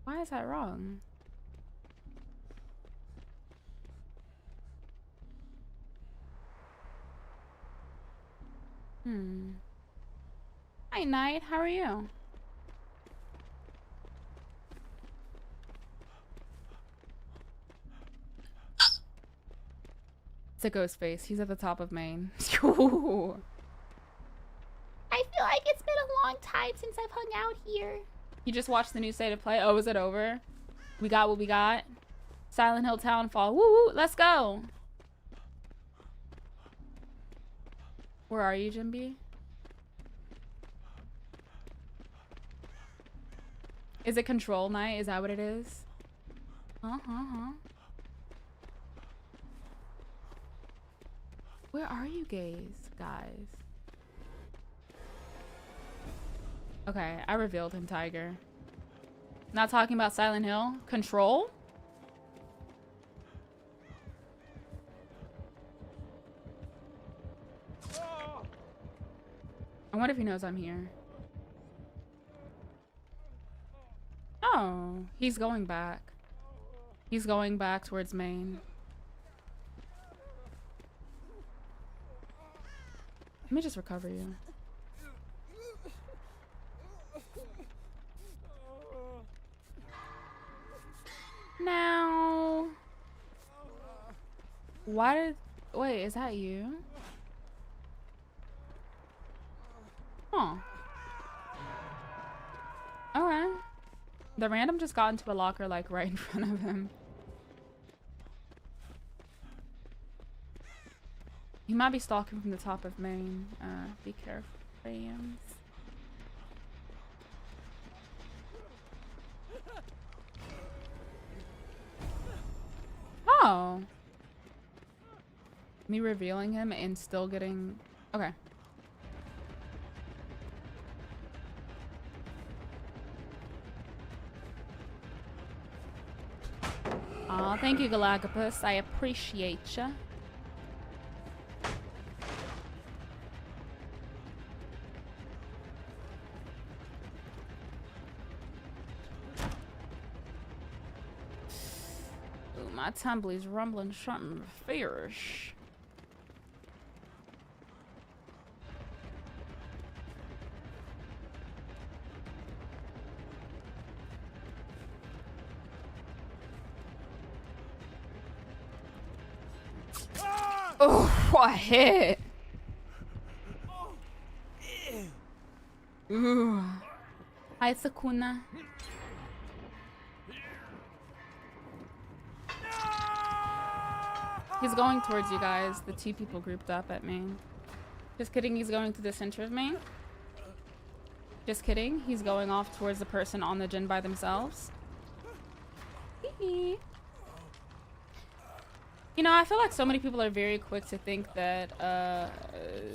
Why is that wrong? Hi, Knight. How are you? It's a ghost face. He's at the top of Maine. I feel like it's been a long time since I've hung out here. You just watched the new State of Play? Oh, is it over? We got what we got? Silent Hill Townfall. Woo woo, let's go. Where are you, Jimby? Is it control night? Is that what it is? Where are you guys? Okay, I revealed him, Tiger. Not talking about Silent Hill. Control? I wonder if he knows I'm here. Oh, he's going back. He's going back towards Maine. Let me just recover you. Now, why did, wait, is that you? Huh. Okay. The random just got into a locker like right in front of him. He might be stalking from the top of Maine. Be careful, Rams. Oh. Me revealing him and still getting... Okay. Aw, thank you, Galagapus. I appreciate ya. Ooh, my tumbly's rumbling something fierce. Oh, what a hit! Ooh. Hi, Sakuna. He's going towards you guys. The two people grouped up at me. Just kidding, he's going to the center of me. Just kidding, he's going off towards the person on the gin by themselves. Hee. You know, I feel like so many people are very quick to think that,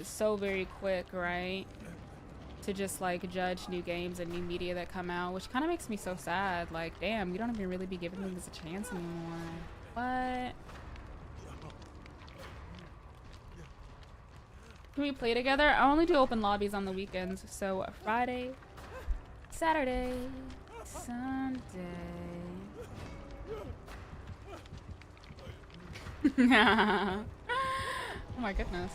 so very quick, right? To just like judge new games and new media that come out, which kind of makes me so sad. Like, damn, you don't even really be giving things a chance anymore. What? Can we play together? I only do open lobbies on the weekends, so Friday, Saturday, Sunday. Oh my goodness.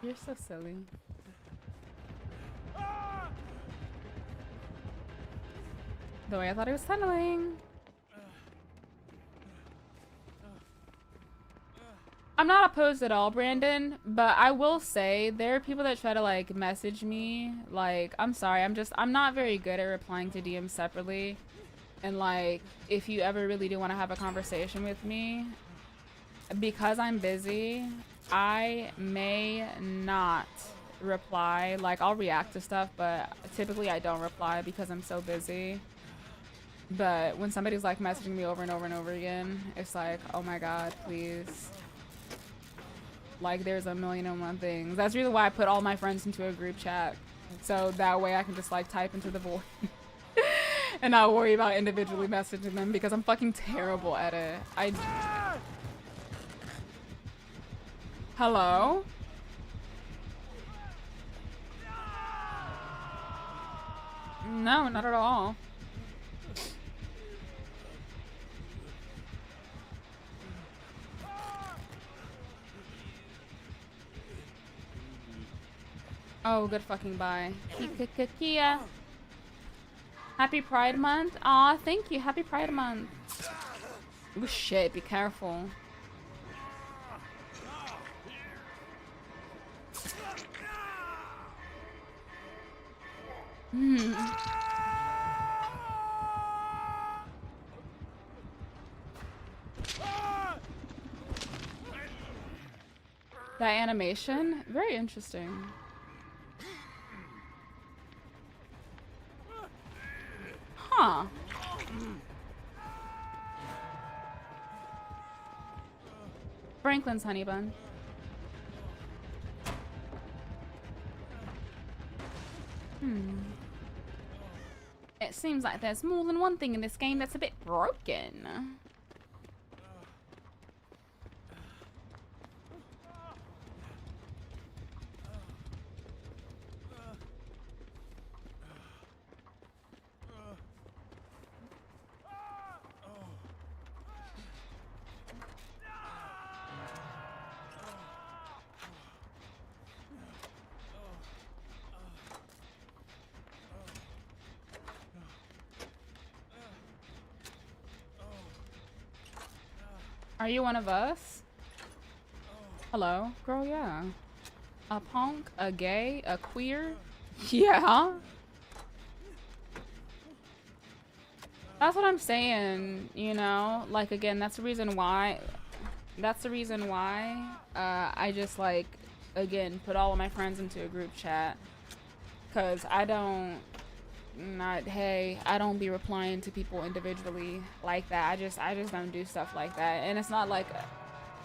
You're so silly. The way I thought he was tunneling. I'm not opposed at all, Brandon, but I will say there are people that try to like message me. Like, I'm sorry, I'm not very good at replying to DMs separately. And like, if you ever really do want to have a conversation with me, because I'm busy, I may not reply. Like, I'll react to stuff, but typically I don't reply because I'm so busy. But when somebody's like messaging me over and over and over again, it's like, oh my god, please. Like, there's a million and one things. That's really why I put all my friends into a group chat. So that way I can just like type into the void and not worry about individually messaging them because I'm fucking terrible at it. Hello? No, not at all. Oh, good fucking bye. Kia. Happy Pride Month. Aw, thank you. Happy Pride Month. Oh shit, be careful. Hmm. That animation, very interesting. Huh. Franklin's honey bun. It seems like there's more than one thing in this game that's a bit broken. Are you one of us? Hello? Girl, yeah. A punk, a gay, a queer? Yeah. That's what I'm saying, you know? Like, again, that's the reason why... I just, like, again, put all of my friends into a group chat. Because I don't... I don't be replying to people individually like that. I just don't do stuff like that. And it's not like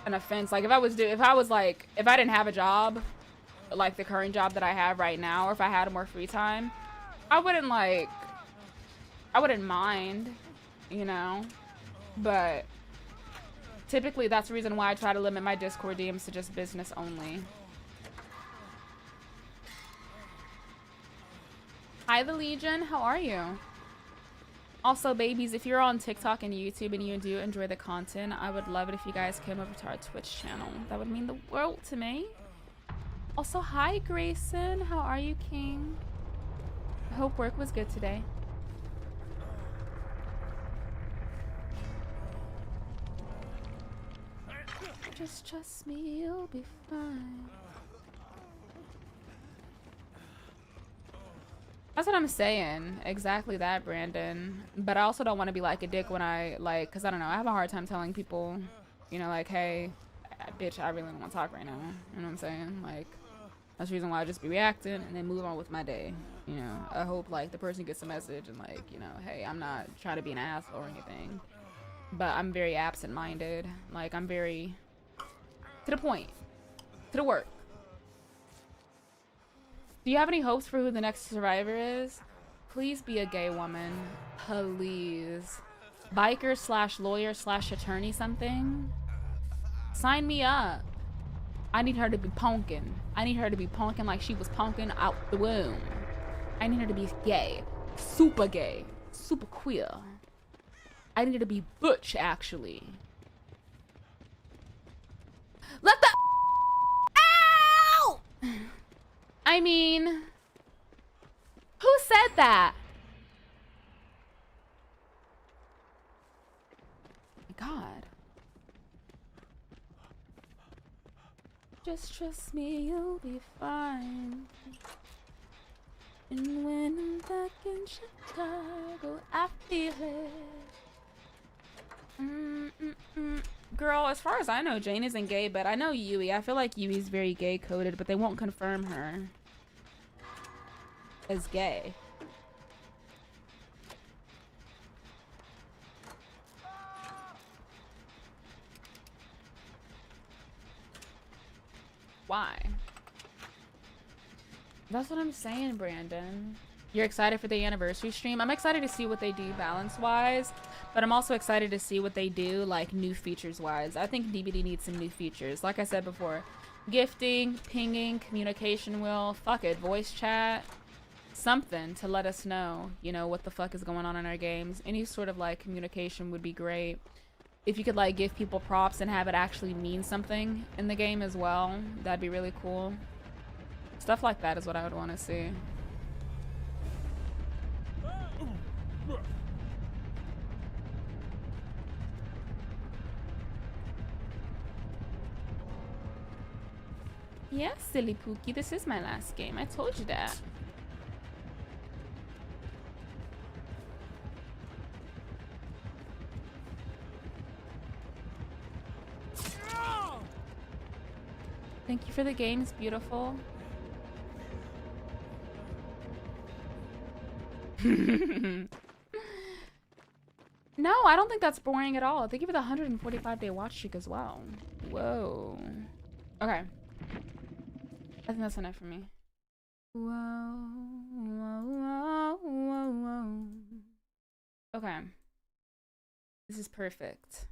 an offense. Like if I didn't have a job, like the current job that I have right now, or if I had more free time, I wouldn't mind, you know? But typically that's the reason why I try to limit my Discord DMs to just business only. Hi, the Legion. How are you? Also, babies, if you're on TikTok and YouTube and you do enjoy the content, I would love it if you guys came over to our Twitch channel. That would mean the world to me. Also, hi, Grayson. How are you, King? I hope work was good today. Just trust me, you'll be fine. That's what I'm saying. Exactly that, Brandon. But I also don't want to be like a dick when I, like, because I don't know. I have a hard time telling people, you know, like, hey, bitch, I really don't want to talk right now. You know what I'm saying? Like, that's the reason why I just be reacting and then move on with my day. You know, I hope, like, the person gets the message and, like, you know, hey, I'm not trying to be an asshole or anything. But I'm very absent-minded. Like, I'm very to the point. To the work. Do you have any hopes for who the next survivor is? Please be a gay woman. Please. Biker slash lawyer slash attorney something? Sign me up. I need her to be punkin'. I need her to be punkin' like she was punkin' out the womb. I need her to be gay. Super gay. Super queer. I need her to be butch, actually. Let the... Ow! I mean, who said that? My God. Just trust me, you'll be fine. And when I'm back in Chicago, I feel it. Girl, as far as I know, Jane isn't gay, but I know Yui. I feel like Yui's very gay coded, but they won't confirm her as gay. Why? That's what I'm saying, Brandon. You're excited for the anniversary stream? I'm excited to see what they do balance-wise, but I'm also excited to see what they do, like, new features-wise. I think DBD needs some new features. Like I said before, gifting, pinging, communication wheel, fuck it, voice chat, something to let us know, you know, what the fuck is going on in our games. Any sort of, like, communication would be great. If you could, like, give people props and have it actually mean something in the game as well, that'd be really cool. Stuff like that is what I would want to see. Yes, silly Pookie, this is my last game. I told you that. Thank you for the games, beautiful. No, I don't think that's boring at all. Thank you for the 145-day watch streak as well. Whoa. Okay. I think that's enough for me. Whoa, whoa, whoa, whoa, whoa. Okay. This is perfect.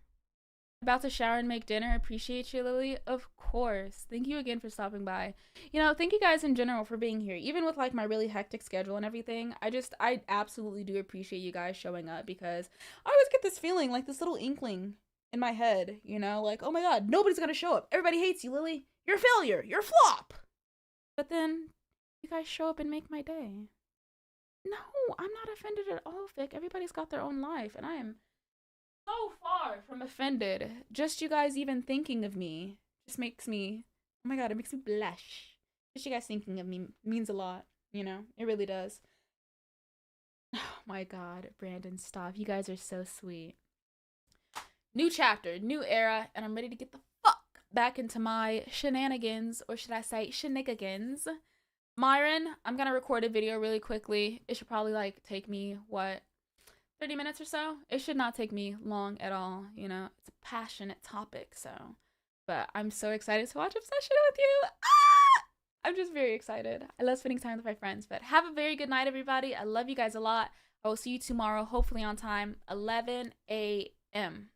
About to shower and make dinner. Appreciate you, Lily. Of course. Thank you again for stopping by. You know, thank you guys in general for being here. Even with like my really hectic schedule and everything, I absolutely do appreciate you guys showing up, because I always get this feeling, like this little inkling in my head, you know, like, oh my god, nobody's gonna show up. Everybody hates you, Lily. You're a failure. You're a flop. But then you guys show up and make my day. No, I'm not offended at all, Vic. Everybody's got their own life, and I am so far from offended. Just you guys even thinking of me just makes me, oh my god, it makes me blush. Just you guys thinking of me means a lot, you know? It really does. Oh my god, Brandon, stop. You guys are so sweet. New chapter, new era, and I'm ready to get the fuck back into my shenanigans, or should I say shenanigans. Myron, I'm gonna record a video really quickly. It should probably like take me, what, 30 minutes or so? It should not take me long at all, you know? It's a passionate topic, so. But I'm so excited to watch Obsession with you. Ah! I'm just very excited. I love spending time with my friends. But have a very good night, everybody. I love you guys a lot. I will see you tomorrow, hopefully on time, 11 a.m.